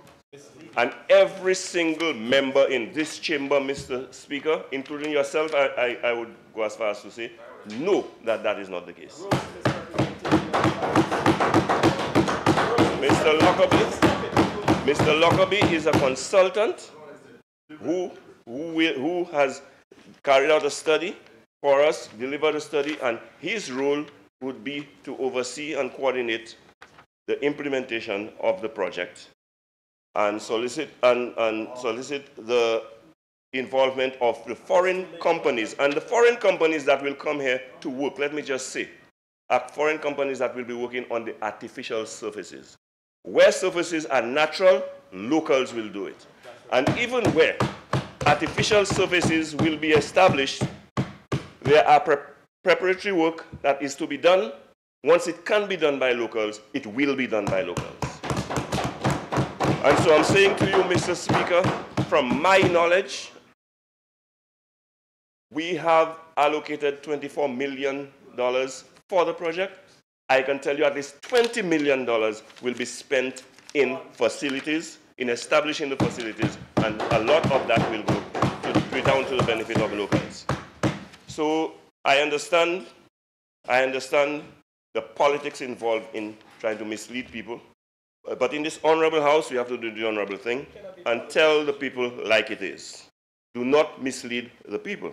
And every single member in this chamber, Mr. Speaker, including yourself, I would go as far as to say, no, that is not the case. Mr. Lockerbie is a consultant who has carried out a study for us, delivered a study, and his role would be to oversee and coordinate the implementation of the project and solicit the involvement of the foreign companies. And the foreign companies that will come here to work, let me just say, are foreign companies that will be working on the artificial surfaces. Where surfaces are natural, locals will do it. And even where artificial surfaces will be established, there are preparatory work that is to be done. Once it can be done by locals, it will be done by locals. And so I'm saying to you, Mr. Speaker, from my knowledge, we have allocated $24 million for the project. I can tell you at least $20 million will be spent in facilities, in establishing the facilities, and a lot of that will go down to the benefit of locals. So I understand the politics involved in trying to mislead people. But in this honorable house, we have to do the honorable thing and tell the people like it is. Do not mislead the people.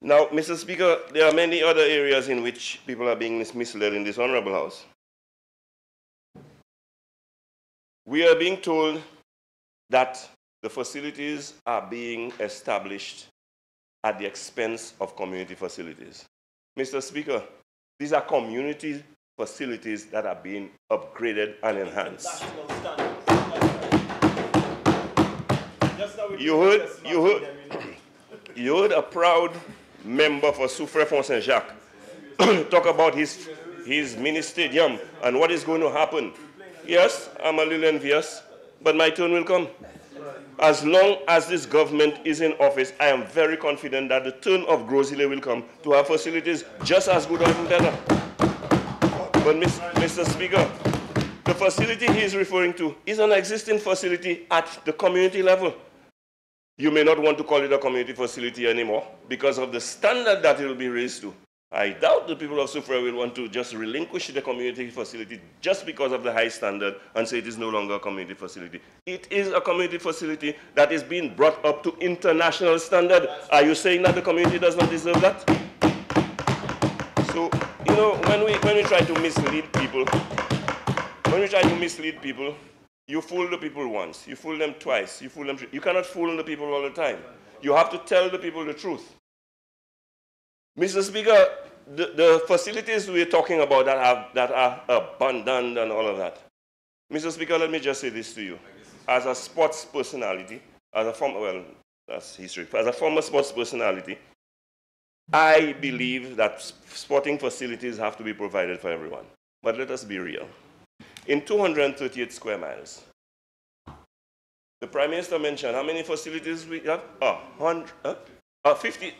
Now, Mr. Speaker, there are many other areas in which people are being misled in this honorable house. We are being told that the facilities are being established at the expense of community facilities. Mr. Speaker, these are community facilities that are being upgraded and enhanced. You heard a proud member for Soufrière Saint-Jacques talk about his mini stadium and what is going to happen. Yes, I'm a little envious, but my turn will come. As long as this government is in office, I am very confident that the turn of Gros Islet will come to have facilities just as good or even better. But Mr. Speaker, the facility he is referring to is an existing facility at the community level. You may not want to call it a community facility anymore because of the standard that it will be raised to. I doubt the people of Soufrière will want to just relinquish the community facility just because of the high standard and say it is no longer a community facility. It is a community facility that is being brought up to international standard. Are you saying that the community does not deserve that? So, you know, when we try to mislead people, you fool the people once, you fool them twice, you fool them three. You cannot fool the people all the time. You have to tell the people the truth. Mr. Speaker, the facilities we're talking about that are abandoned and all of that. Mr. Speaker, let me just say this to you. As a sports personality, as a former sports personality, I believe that sporting facilities have to be provided for everyone. But let us be real. In 238 square miles, the Prime Minister mentioned how many facilities we have? 150.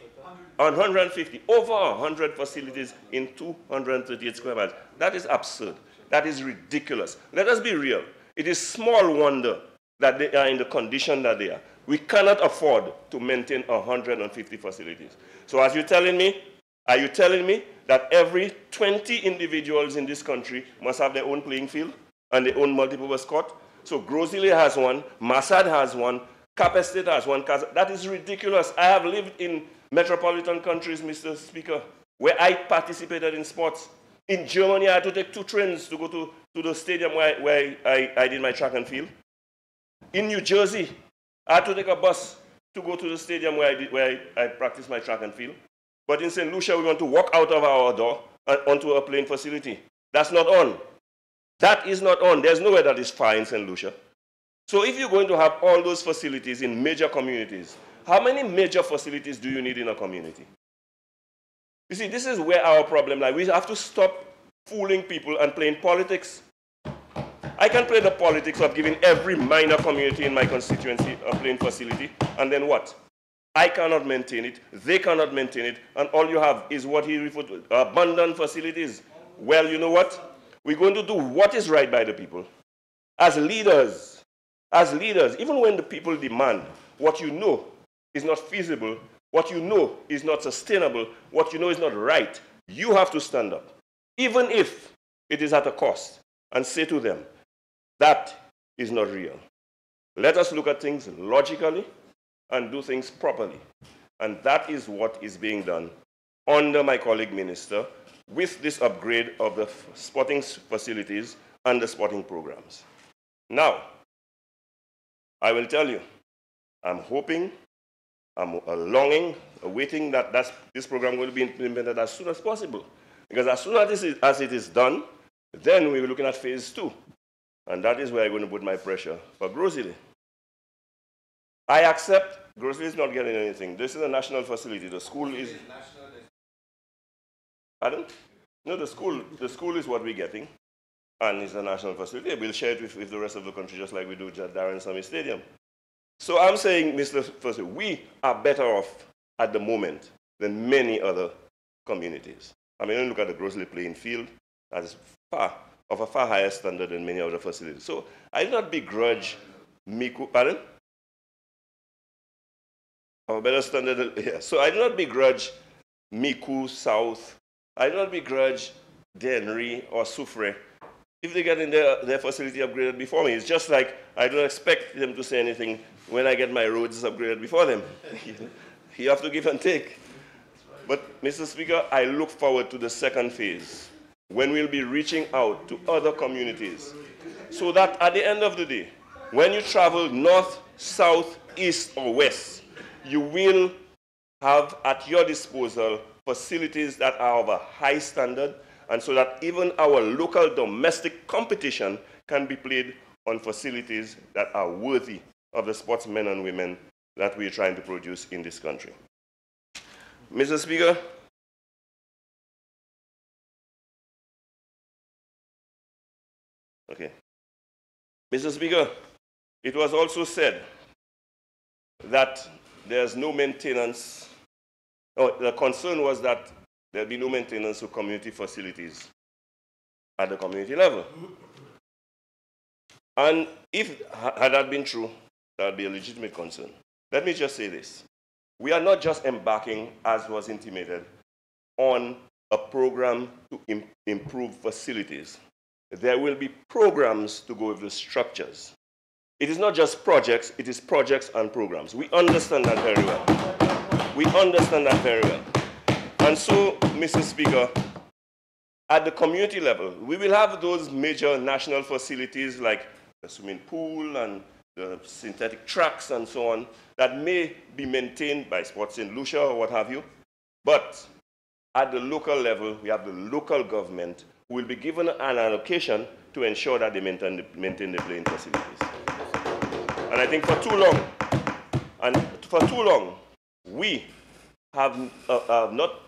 150, over 100 facilities in 238 square miles. That is absurd. That is ridiculous. Let us be real. It is small wonder that they are in the condition that they are. We cannot afford to maintain 150 facilities. So as you're telling me, are you telling me that every 20 individuals in this country must have their own playing field and their own multipurpose court? So Gros Islet has one, Massad has one, Cap Estate has one. That is ridiculous. I have lived in metropolitan countries, Mr. Speaker, where I participated in sports. In Germany, I had to take 2 trains to go to the stadium where I did my track and field. In New Jersey, I had to take a bus to go to the stadium where I practiced my track and field. But in St. Lucia, we want to walk out of our door and onto a playing facility. That's not on. That is not on. There's nowhere that is far in St. Lucia. So if you're going to have all those facilities in major communities, how many major facilities do you need in a community? You see, this is where our problem lies. We have to stop fooling people and playing politics. I can play the politics of giving every minor community in my constituency a playing facility, and then what? I cannot maintain it, they cannot maintain it, and all you have is what he referred to, abandoned facilities. Well, you know what? We're going to do what is right by the people. As leaders, even when the people demand what you know is not feasible, what you know is not sustainable, what you know is not right, you have to stand up, even if it is at a cost, and say to them, that is not real. Let us look at things logically and do things properly. And that is what is being done under my colleague minister with this upgrade of the sporting facilities and the sporting programs. Now, I will tell you, I'm hoping, I'm longing, awaiting that this program will be implemented as soon as possible. Because as soon as it is done, then we're looking at phase 2. And that is where I'm going to put my pressure for Gros Islet. I accept Gros Islet is not getting anything. This is a national facility. The school is... Pardon? No, the school is what we're getting. And it's a national facility. We'll share it with the rest of the country just like we do at Darren Sammy Stadium. So I'm saying, Mr. First, we are better off at the moment than many other communities. I mean, look at the Gros Islet playing field. That is of a far higher standard than many other facilities. So I do not begrudge Micoud, pardon? Of a better standard, yeah. So I do not begrudge Micoud South. I do not begrudge Dennery or Soufrière if they get in their facility upgraded before me. It's just like I don't expect them to say anything when I get my roads upgraded before them. You have to give and take. But, Mr. Speaker, I look forward to the second phase, when we'll be reaching out to other communities, so that at the end of the day, when you travel north, south, east, or west, you will have at your disposal facilities that are of a high standard, and so that even our local domestic competition can be played on facilities that are worthy of the sportsmen and women that we're trying to produce in this country. Mr. Speaker, okay. Mr. Speaker, it was also said that there's no maintenance. Oh, the concern was that there'll be no maintenance of community facilities at the community level. And if had that been true, that would be a legitimate concern. Let me just say this. We are not just embarking, as was intimated, on a program to improve facilities. There will be programs to go with the structures. It is not just projects, it is projects and programs. We understand that very well. We understand that very well. And so, Mr. Speaker, at the community level, we will have those major national facilities like the swimming pool and the synthetic tracks and so on that may be maintained by Sports St. Lucia or what have you. But at the local level, we have the local government who will be given an allocation to ensure that they maintain the playing facilities. And I think for too long, we have not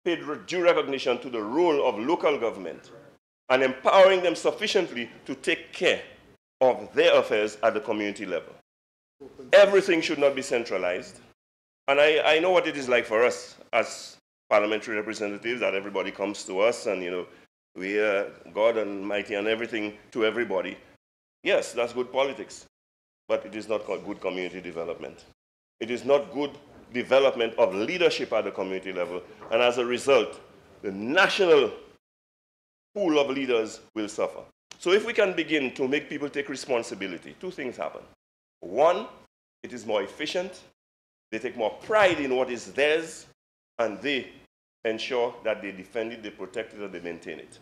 paid due recognition to the role of local government and empowering them sufficiently to take care of their affairs at the community level. Everything should not be centralized. And I know what it is like for us as parliamentary representatives, that everybody comes to us and, you know, we are God Almighty and everything to everybody. Yes, that's good politics, but it is not good community development. It is not good development of leadership at the community level, and as a result, the national pool of leaders will suffer. So if we can begin to make people take responsibility, two things happen. One, it is more efficient, they take more pride in what is theirs, and they ensure that they defend it, they protect it, and they maintain it.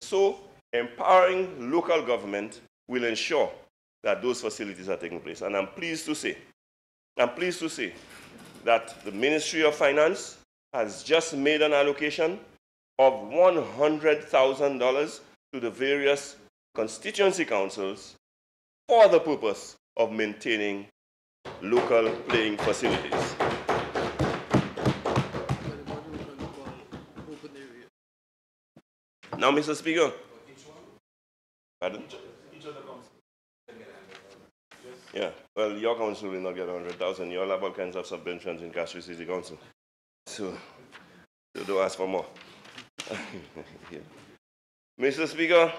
So empowering local government will ensure that those facilities are taking place. And I'm pleased to say that the Ministry of Finance has just made an allocation of $100,000 to the various constituency councils for the purpose of maintaining local playing facilities. Now, Mr. Speaker. Pardon? Yeah, well, your council will not get 100,000. You'll have all kinds of subventions in Castries City Council. So don't ask for more. Yeah. Mr. Speaker,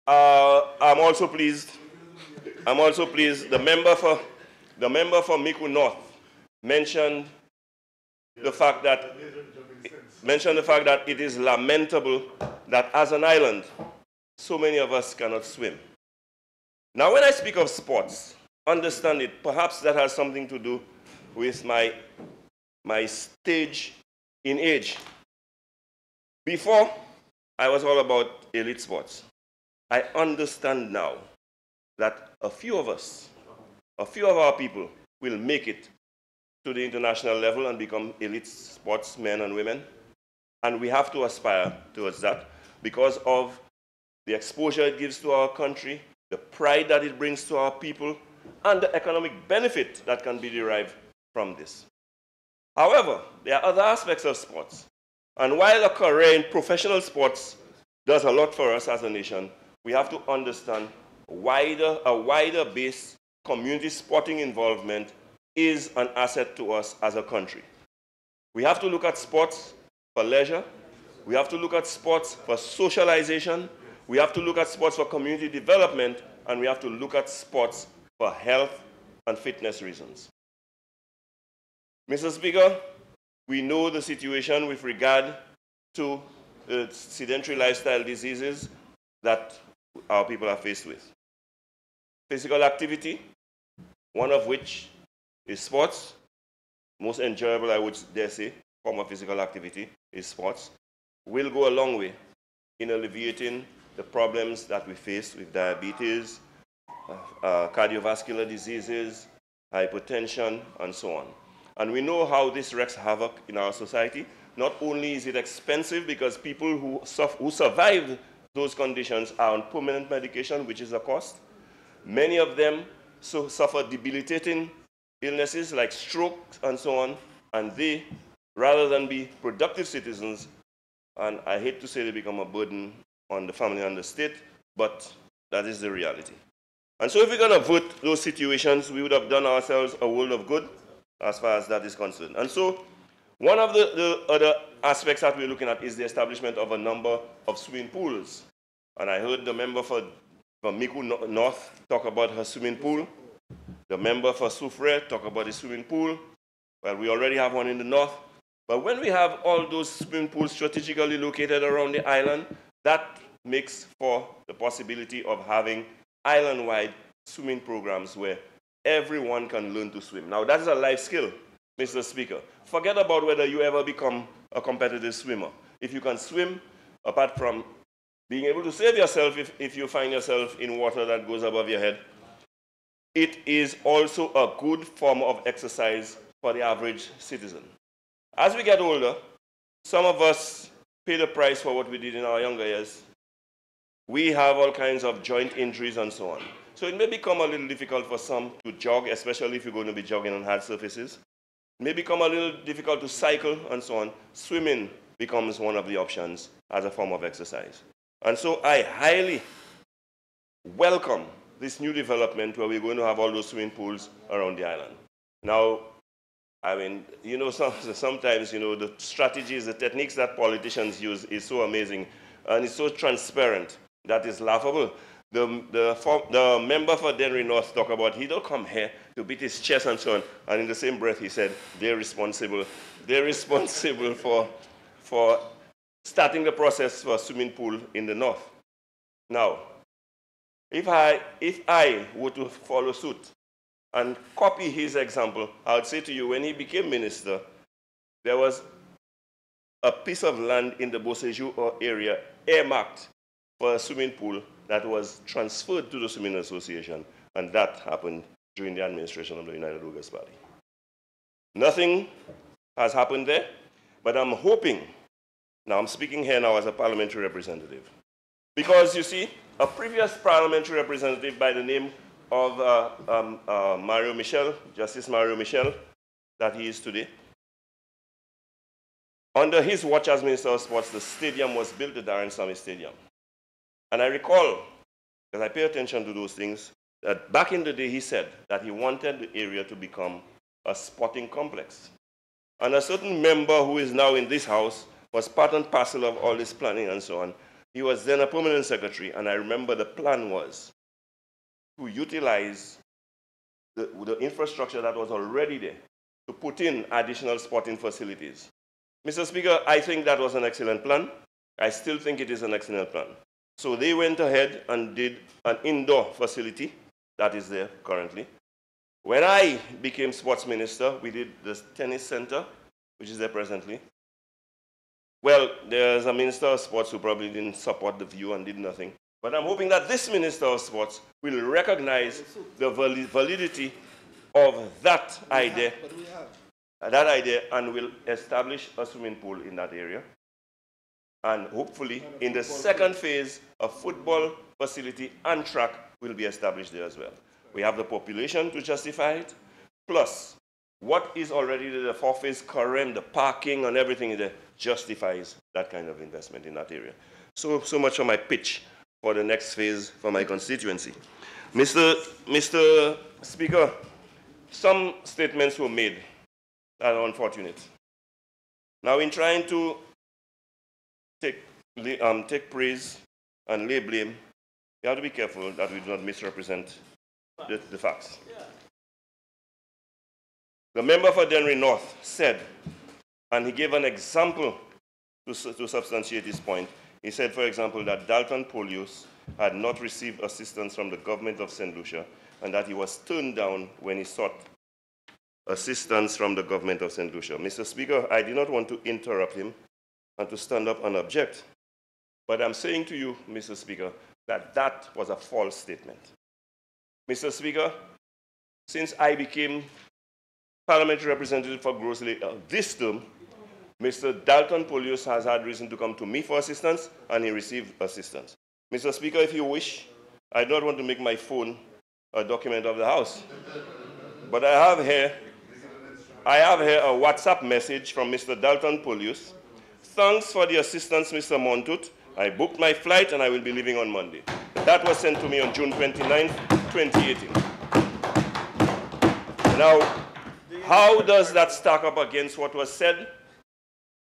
I'm also pleased. The member for Micoud North mentioned the fact that it is lamentable that as an island, so many of us cannot swim. Now, when I speak of sports, understand it, perhaps that has something to do with my stage in age. Before, I was all about elite sports. I understand now that a few of our people will make it to the international level and become elite sportsmen and women. And we have to aspire towards that because of the exposure it gives to our country, the pride that it brings to our people, and the economic benefit that can be derived from this. However, there are other aspects of sports. And while a career in professional sports does a lot for us as a nation, we have to understand a wider-based community sporting involvement is an asset to us as a country. We have to look at sports for leisure. We have to look at sports for socialization. We have to look at sports for community development, and we have to look at sports for health and fitness reasons. Mr. Speaker, we know the situation with regard to sedentary lifestyle diseases that our people are faced with. Physical activity, one of which is sports, most enjoyable, I would dare say, form of physical activity is sports, will go a long way in alleviating the problems that we face with diabetes, cardiovascular diseases, hypertension, and so on. And we know how this wreaks havoc in our society. Not only is it expensive because people who survive those conditions are on permanent medication, which is a cost. Many of them suffer debilitating illnesses like stroke and so on, and they, rather than be productive citizens, and I hate to say they become a burden on the family and the state, but that is the reality. And so if we're going to avert those situations, we would have done ourselves a world of good as far as that is concerned. And so one of the other aspects that we're looking at is the establishment of a number of swimming pools. And I heard the member for Micoud North talk about her swimming pool. The member for Soufrière talk about the swimming pool. Well, we already have one in the north. But when we have all those swimming pools strategically located around the island, that makes for the possibility of having island-wide swimming programs where everyone can learn to swim. Now, that is a life skill, Mr. Speaker. Forget about whether you ever become a competitive swimmer. If you can swim, apart from being able to save yourself if you find yourself in water that goes above your head, it is also a good form of exercise for the average citizen. As we get older, some of us pay the price for what we did in our younger years. We have all kinds of joint injuries and so on. So it may become a little difficult for some to jog, especially if you're going to be jogging on hard surfaces. It may become a little difficult to cycle and so on. Swimming becomes one of the options as a form of exercise. And so I highly welcome this new development where we're going to have all those swimming pools around the island. Now, I mean, you know, sometimes, you know, the strategies, the techniques that politicians use is so amazing and it's so transparent that is laughable. The member for Dennery North talked about he don't come here to beat his chest and so on, and in the same breath he said they're responsible for starting the process for a swimming pool in the north. Now, if I were to follow suit and copy his example, I would say to you, when he became minister, there was a piece of land in the Beauséjour area earmarked for a swimming pool that was transferred to the Swimming Association, and that happened during the administration of the United Workers' Party. Nothing has happened there, but I'm hoping, now I'm speaking here now as a parliamentary representative, because you see, a previous parliamentary representative by the name of Mario Michel, Justice Mario Michel, that he is today, under his watch as Minister of Sports, the stadium was built, the Darren Sammy Stadium. And I recall, because I pay attention to those things, that back in the day he said that he wanted the area to become a sporting complex. And a certain member who is now in this house was part and parcel of all this planning and so on. He was then a permanent secretary, and I remember the plan was to utilize the infrastructure that was already there to put in additional sporting facilities. Mr. Speaker, I think that was an excellent plan. I still think it is an excellent plan. So they went ahead and did an indoor facility that is there currently. When I became sports minister, we did the tennis center, which is there presently. Well, there's a minister of sports who probably didn't support the view and did nothing. But I'm hoping that this minister of sports will recognize the validity of that idea, and will establish a swimming pool in that area. And hopefully, in the second phase, a football facility and track will be established there as well. We have the population to justify it, plus what is already the four-phase current, the parking and everything there justifies that kind of investment in that area. So much for my pitch for the next phase for my constituency. Mr. Speaker, some statements were made that are unfortunate. Now, in trying to take praise and lay blame, you have to be careful that we do not misrepresent the facts. Yeah. The member for Dennery North said, and he gave an example to substantiate his point. He said, for example, that Dalton Polius had not received assistance from the government of St. Lucia and that he was turned down when he sought assistance from the government of St. Lucia. Mr. Speaker, I did not want to interrupt him and to stand up and object, but I'm saying to you, Mr. Speaker, that that was a false statement. Mr. Speaker, since I became parliamentary representative for Gros Lake this term, Mr. Dalton Polius has had reason to come to me for assistance, and he received assistance. Mr. Speaker, if you wish, I don't want to make my phone a document of the House, but I have here a WhatsApp message from Mr. Dalton Polius. Thanks for the assistance, Mr. Montut. I booked my flight and I will be leaving on Monday. That was sent to me on June 29, 2018. Now, how does that stack up against what was said?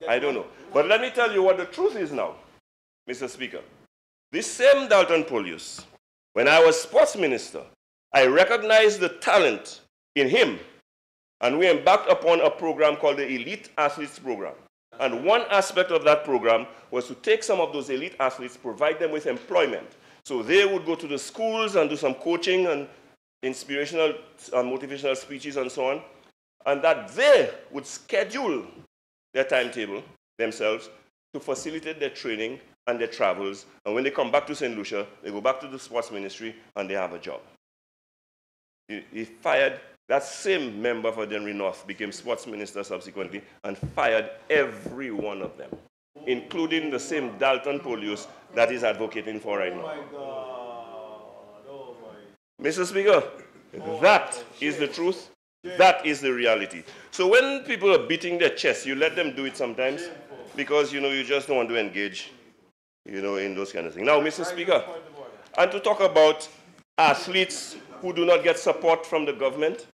I don't know. But let me tell you what the truth is now, Mr. Speaker. This same Dalton Polius, when I was sports minister, I recognized the talent in him, and we embarked upon a program called the Elite Athletes Program. And one aspect of that program was to take some of those elite athletes, provide them with employment. So they would go to the schools and do some coaching and inspirational and motivational speeches and so on, and that they would schedule their timetable themselves to facilitate their training and their travels. And when they come back to St. Lucia, they go back to the sports ministry and they have a job. He fired that same member for Dennery North, became sports minister subsequently, and fired every one of them, including the same Dalton Polius that he's advocating for right now. Mr. Speaker, that is the truth. That is the reality. So when people are beating their chest, you let them do it sometimes because, you just don't want to engage, in those kind of things. Now, Mr. Speaker, and to talk about athletes who do not get support from the government,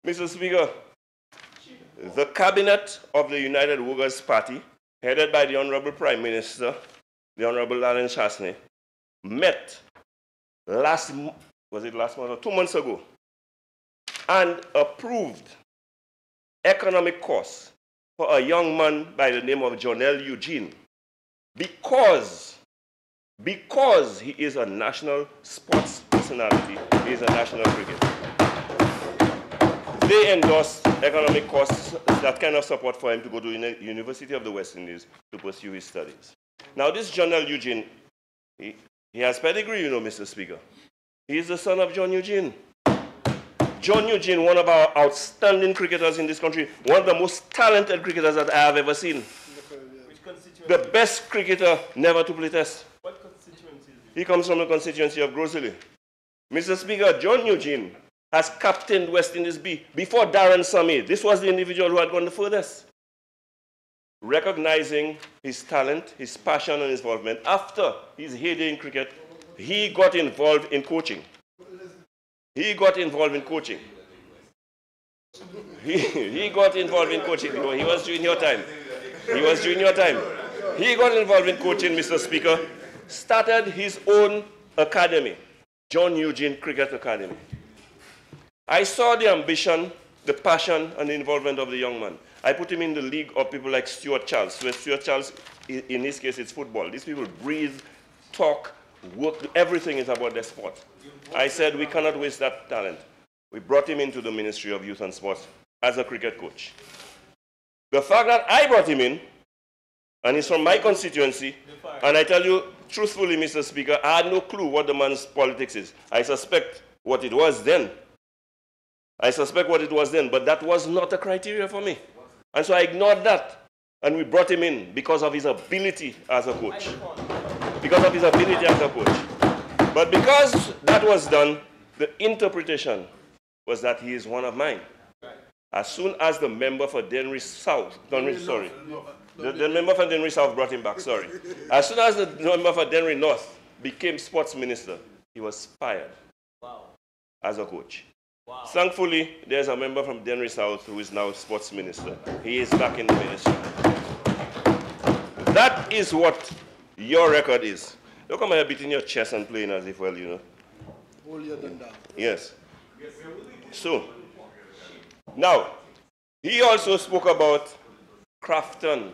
Mr. Speaker, the cabinet of the United Workers' Party, headed by the Honorable Prime Minister, the Honorable Alan Chastanet, met last month or 2 months ago, and approved economic costs for a young man by the name of Jonel Eugene because he is a national sports personality, he is a national cricketer. They endorsed economic costs, that kind of support for him to go to the University of the West Indies to pursue his studies. Now this Jonel Eugene, he has pedigree, Mr. Speaker. He is the son of John Eugene. John Eugene, one of our outstanding cricketers in this country, one of the most talented cricketers that I have ever seen. The best cricketer never to play test. What constituency is he? He comes from the constituency of Gros Lake. Mr. Speaker, John Eugene has captained West Indies B before Darren Sammy. This was the individual who had gone the furthest. Recognizing his talent, his passion and his involvement, after his heyday in cricket, he got involved in coaching. He got involved in coaching. He got involved in coaching. He was during your time. He was during your time. He got involved in coaching, Mr. Speaker, started his own academy, John Eugene Cricket Academy. I saw the ambition, the passion, and the involvement of the young man. I put him in the league of people like Stuart Charles. So Stuart Charles, in his case, it's football. These people breathe, talk, work, everything is about their sport. I said, we cannot waste that talent. We brought him into the Ministry of Youth and Sports as a cricket coach. The fact that I brought him in, and he's from my constituency, and I tell you truthfully, Mr. Speaker, I had no clue what the man's politics is. I suspect what it was then. But that was not a criteria for me. And so I ignored that, and we brought him in because of his ability as a coach. But because that was done, the interpretation was that he is one of mine. As soon as the member for Dennery South, the member for Dennery South brought him back, sorry. As soon as the member for Dennery North became sports minister, he was fired as a coach. Thankfully, there's a member from Dennery South who is now sports minister. He is back in the ministry. That is what your record is. Don't come here beating your chest and playing as if, well, holier than thou. Yes. So, now, he also spoke about Crafton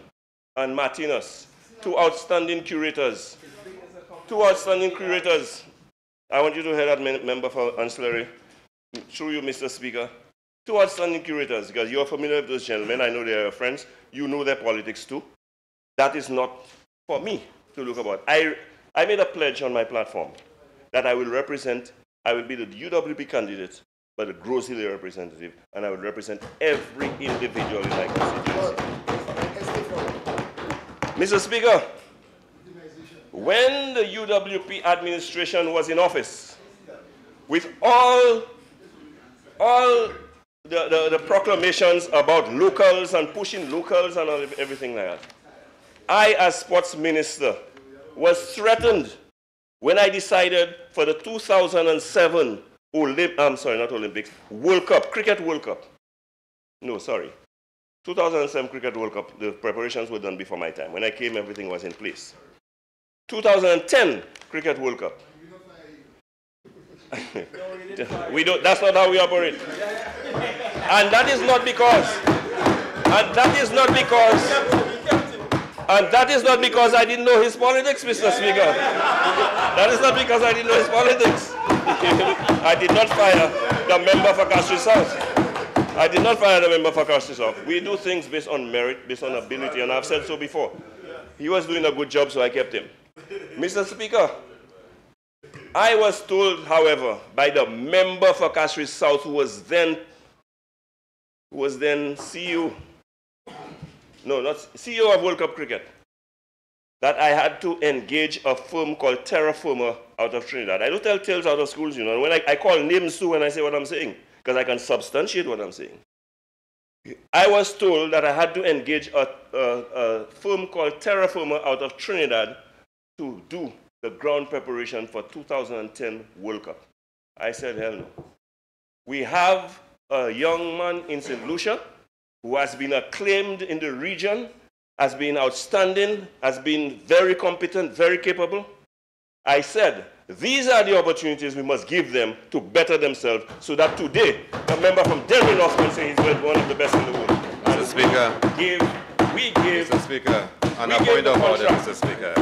and Martinez, two outstanding curators. I want you to hear that member for ancillary. Through you, Mr. Speaker. Two outstanding curators, because you're familiar with those gentlemen. I know they're your friends. You know their politics too. That is not for me to look about. I made a pledge on my platform that I will be the UWP candidate but a Grosse Ile representative, and I would represent every individual in my constituency. Mr. Speaker, when the UWP administration was in office, with all the proclamations about locals and pushing locals and everything like that, I, as sports minister, was threatened when I decided for the 2007 World Cup, Cricket World Cup. No, sorry. 2007 Cricket World Cup, the preparations were done before my time. When I came, everything was in place. 2010 Cricket World Cup. That's not how we operate. And that is not because, I didn't know his politics, Mr. Speaker. That is not because I didn't know his politics. I did not fire the member for Castries South. I did not fire the member for Castries South. We do things based on merit, based on ability, and I've said so before. He was doing a good job, so I kept him. Mr. Speaker, I was told, however, by the member for Castries South, who was then CEO, no, not CEO of World Cup Cricket, that I had to engage a firm called Terraformer out of Trinidad. I don't tell tales out of schools, you know. When I call names too when I say what I'm saying, because I can substantiate what I'm saying. I was told that I had to engage a firm called Terraformer out of Trinidad to do the ground preparation for 2010 World Cup. I said, hell no. We have a young man in St. Lucia who has been acclaimed in the region, has been outstanding, has been very competent, very capable. I said, these are the opportunities we must give them to better themselves so that today, a member from Delray North can say he's one of the best in the world. Mr. Speaker. Mr. Speaker, on a point of order, Mr. Speaker.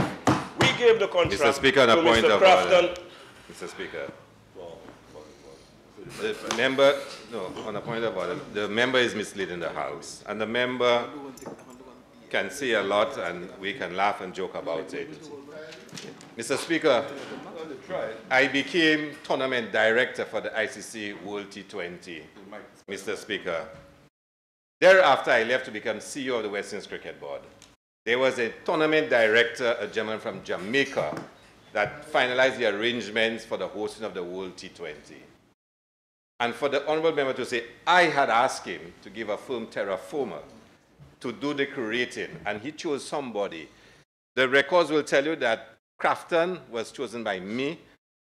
We gave the contract Mr. Speaker, on a point of order. Mr. Speaker. The member, no, on a point of order, the member is misleading the House, and the member can say a lot, and we can laugh and joke about it. Mr. Speaker, I became tournament director for the ICC World T20, Mr. Speaker. Thereafter, I left to become CEO of the West Indies Cricket Board. There was a tournament director, a gentleman from Jamaica, that finalized the arrangements for the hosting of the World T20. And for the honorable member to say, I had asked him to give a firm Terraformer to do the curating, and he chose somebody. The records will tell you that Crafton was chosen by me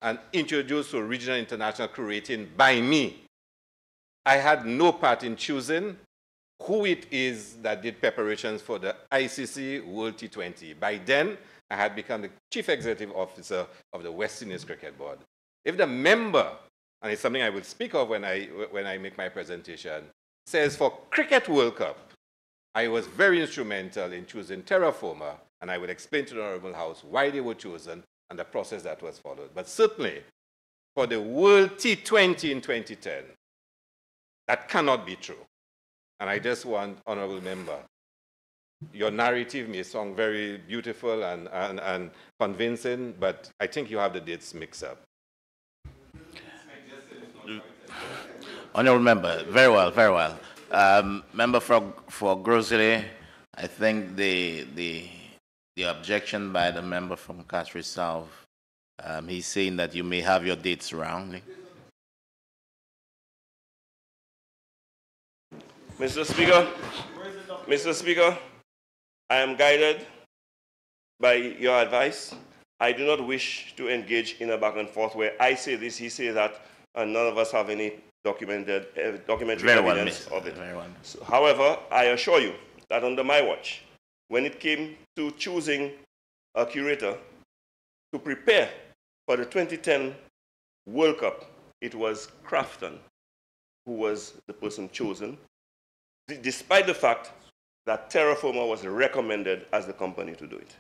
and introduced to regional international curating by me. I had no part in choosing who it is that did preparations for the ICC World T20. By then, I had become the Chief Executive Officer of the West Indies Cricket Board. If the member, and it's something I will speak of when I make my presentation, says for Cricket World Cup, I was very instrumental in choosing Terraformer, and I will explain to the Honorable House why they were chosen and the process that was followed. But certainly, for the World T20 in 2010, that cannot be true. And I just want, Honorable Member, your narrative may sound very beautiful and convincing, but I think you have the dates mixed up. Honorable Member, very well, very well. Member for Grosse Ile, I think the objection by the member from Castries South, he's saying that you may have your dates wrong. Mr. Speaker, I am guided by your advice. I do not wish to engage in a back and forth where I say this, he says that, and none of us have any documentary evidence of it. So, however, I assure you that under my watch, when it came to choosing a curator to prepare for the 2010 World Cup, it was Crafton who was the person chosen, despite the fact that Terraformer was recommended as the company to do it.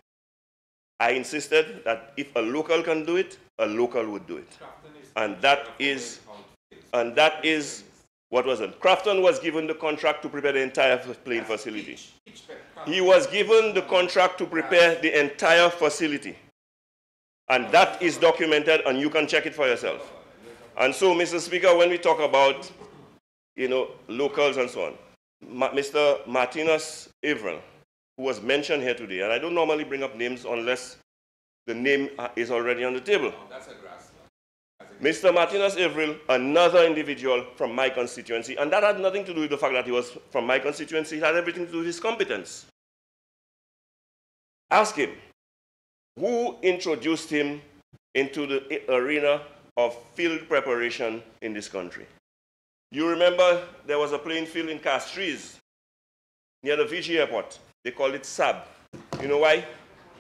I insisted that if a local can do it, a local would do it. And that is what was it. Crafton was given the contract to prepare the entire playing facility. He was given the contract to prepare the entire facility. And that is documented, and you can check it for yourself. And so, Mr. Speaker, when we talk about, locals and so on, Mr. Martinez Averill, who was mentioned here today, and I don't normally bring up names unless the name is already on the table. That's a grass. Mr. Martinez Averill, another individual from my constituency, and that had nothing to do with the fact that he was from my constituency, it had everything to do with his competence. Ask him, who introduced him into the arena of field preparation in this country? You remember there was a playing field in Castries near the Fiji airport. They called it SAB. You know why?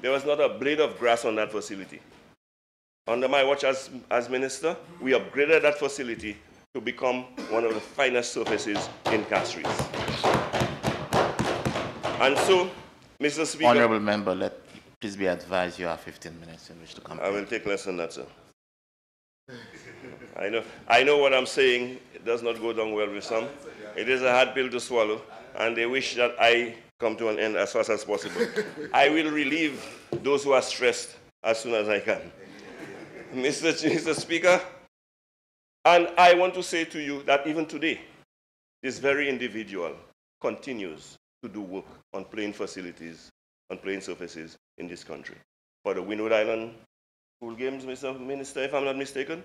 There was not a blade of grass on that facility. Under my watch as minister, we upgraded that facility to become one of the finest surfaces in Castries. And so, Mr. Speaker... Honourable member, please be advised you have 15 minutes in which to come. I will take less than that, sir. I know what I'm saying. It does not go down well with some. It is a hard pill to swallow, and they wish that I come to an end as fast as possible. I will relieve those who are stressed as soon as I can. Mr. Speaker, and I want to say to you that even today, this very individual continues to do work on playing facilities, on playing surfaces in this country. For the Windward Island School Games, Mr. Minister, if I'm not mistaken,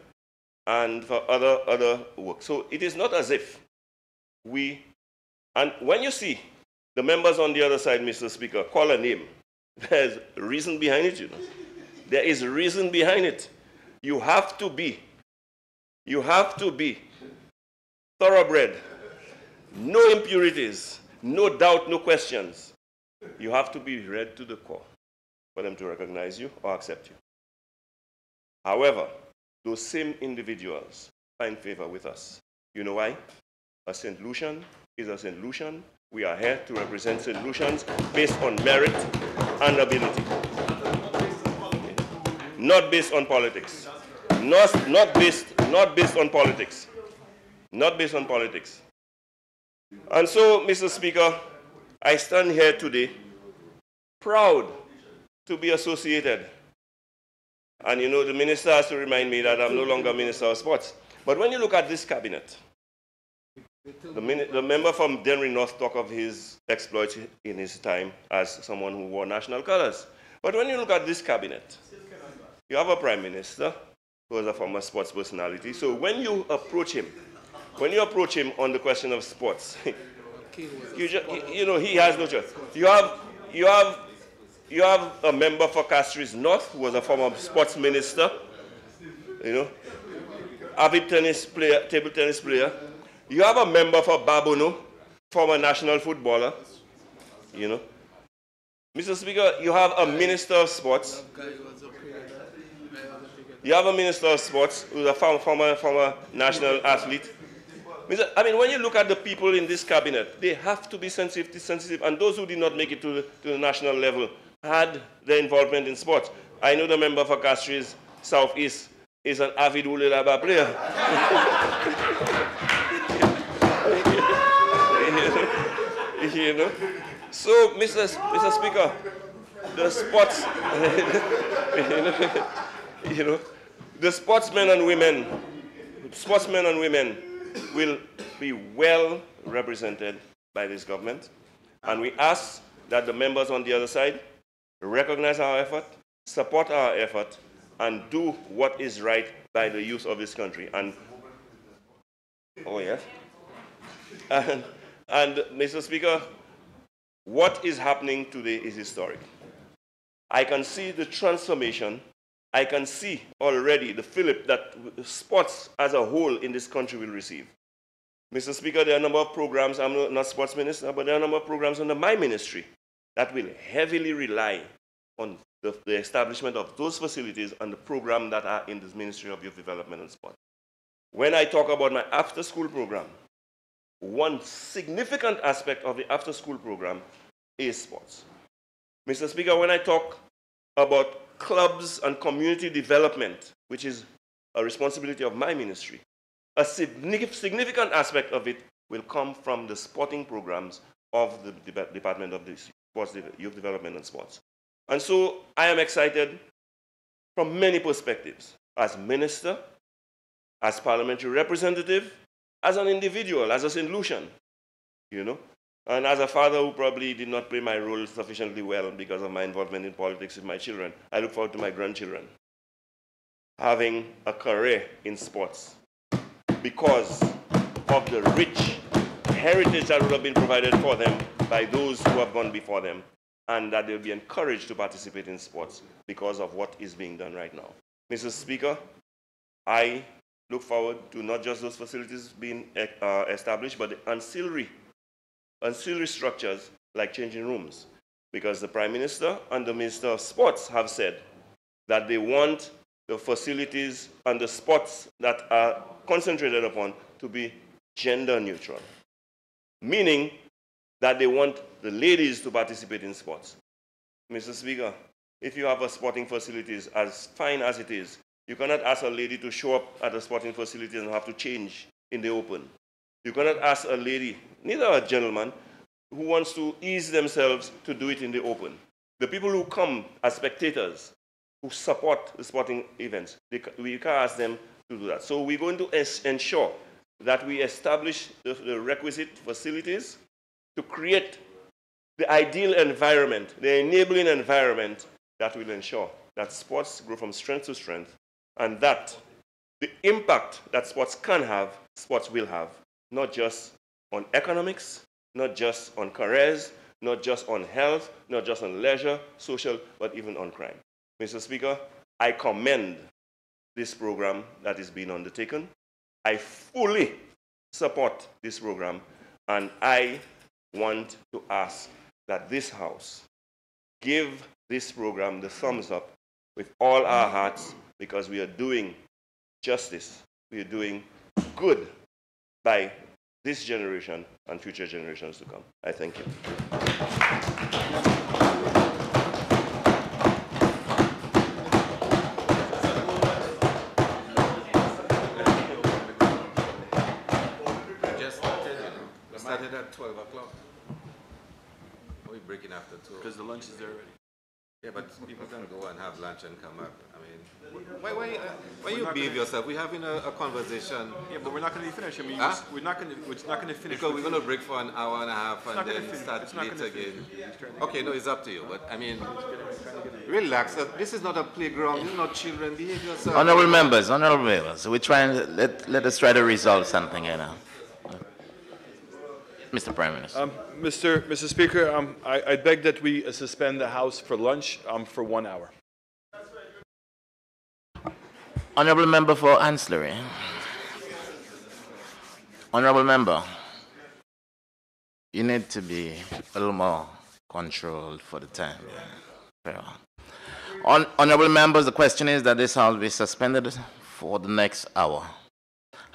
and for other work. So it is not as if and when you see the members on the other side, Mr. Speaker, call a name, there's reason behind it, you know. There is reason behind it. You have to be thoroughbred, no impurities, no doubt, no questions. You have to be read to the core for them to recognize you or accept you. However, those same individuals find favor with us. You know why? A St. Lucian is a St. Lucian. We are here to represent St. Lucians based on merit and ability. Not based on politics. Not based on politics. Not based on politics. And so, Mr. Speaker, I stand here today proud to be associated. And you know, the minister has to remind me that I'm no longer Minister of Sports. But when you look at this cabinet, the member from Denry North talked of his exploits in his time as someone who wore national colors. But when you look at this cabinet, you have a prime minister who is a former sports personality. So when you approach him on the question of sports, you know, he has no choice. You have a member for Castries North who was a former sports minister, you know, avid table tennis player. You have a member for Babono, former national footballer, you know. Mr. Speaker, you have a minister of sports. You have a minister of sports who's a former national athlete. I mean, when you look at the people in this cabinet, they have to be sensitive, and those who did not make it to the national level had their involvement in sports. I know the member for Castries Southeast is an avid Ulelaba player. You know? So, Mr. Speaker, the sports, you know, the sportsmen and women will be well represented by this government. And we ask that the members on the other side recognize our effort, support our effort, and do what is right by the youth of this country. And, oh yes. And Mr. Speaker, what is happening today is historic. I can see the transformation. I can see already the fillip that sports as a whole in this country will receive. Mr. Speaker, there are a number of programs, I'm not sports minister, but there are a number of programs under my ministry that will heavily rely on the establishment of those facilities and the program that are in this Ministry of Youth Development and Sport. When I talk about my after-school program, one significant aspect of the after-school program is sports. Mr. Speaker, when I talk about clubs and community development, which is a responsibility of my ministry, a significant aspect of it will come from the sporting programs of the Department of Youth Development and Sports. And so I am excited from many perspectives. As minister, as parliamentary representative, as an individual, as a St. Lucian, you know, and as a father who probably did not play my role sufficiently well because of my involvement in politics with my children. I look forward to my grandchildren having a career in sports because of the rich heritage that would have been provided for them by those who have gone before them, and that they'll be encouraged to participate in sports because of what is being done right now. Mr. Speaker, I look forward to not just those facilities being established, but the ancillary structures like changing rooms, because the Prime Minister and the Minister of Sports have said that they want the facilities and the sports that are concentrated upon to be gender neutral, meaning that they want the ladies to participate in sports. Mr. Speaker, if you have a sporting facilities as fine as it is, you cannot ask a lady to show up at a sporting facility and have to change in the open. You cannot ask a lady, neither a gentleman, who wants to ease themselves to do it in the open. The people who come as spectators, who support the sporting events, we can't ask them to do that. So we're going to ensure that we establish the requisite facilities to create the ideal environment, the enabling environment that will ensure that sports grow from strength to strength, and that the impact that sports can have, sports will have, not just on economics, not just on careers, not just on health, not just on leisure, social, but even on crime. Mr. Speaker, I commend this program that is being undertaken. I fully support this program, and I want to ask that this House give this program the thumbs up with all our hearts, because we are doing justice, we are doing good by this generation and future generations to come. I thank you. We started at 12 o'clock. We're breaking after 2. Because the lunch is there already. Yeah, but people can go and have lunch and come up. I mean, why you behave yourself? We're having a conversation. Yeah, but we're not going to be finished. I mean, Huh? we're not going to finish. Because we're going to break for an hour and a half and then start It's not late gonna again. finish. Okay, no, it's up to you. But I mean, relax. This is not a playground. This is not children. Behave yourself. Honorable members, we're trying to, let us try to resolve something here now. Mr. Prime Minister. Mr. Speaker, I beg that we suspend the House for lunch for 1 hour. Honorable member for ancillary. Honorable member, you need to be a little more controlled for the time. Yeah. Honorable members, the question is that this House will be suspended for the next hour.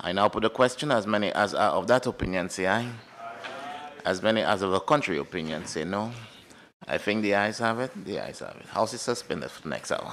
I now put the question. As many as are of that opinion say aye. As many as of the contrary opinion say no. I think the ayes have it. The ayes have it. House is suspended for the next hour.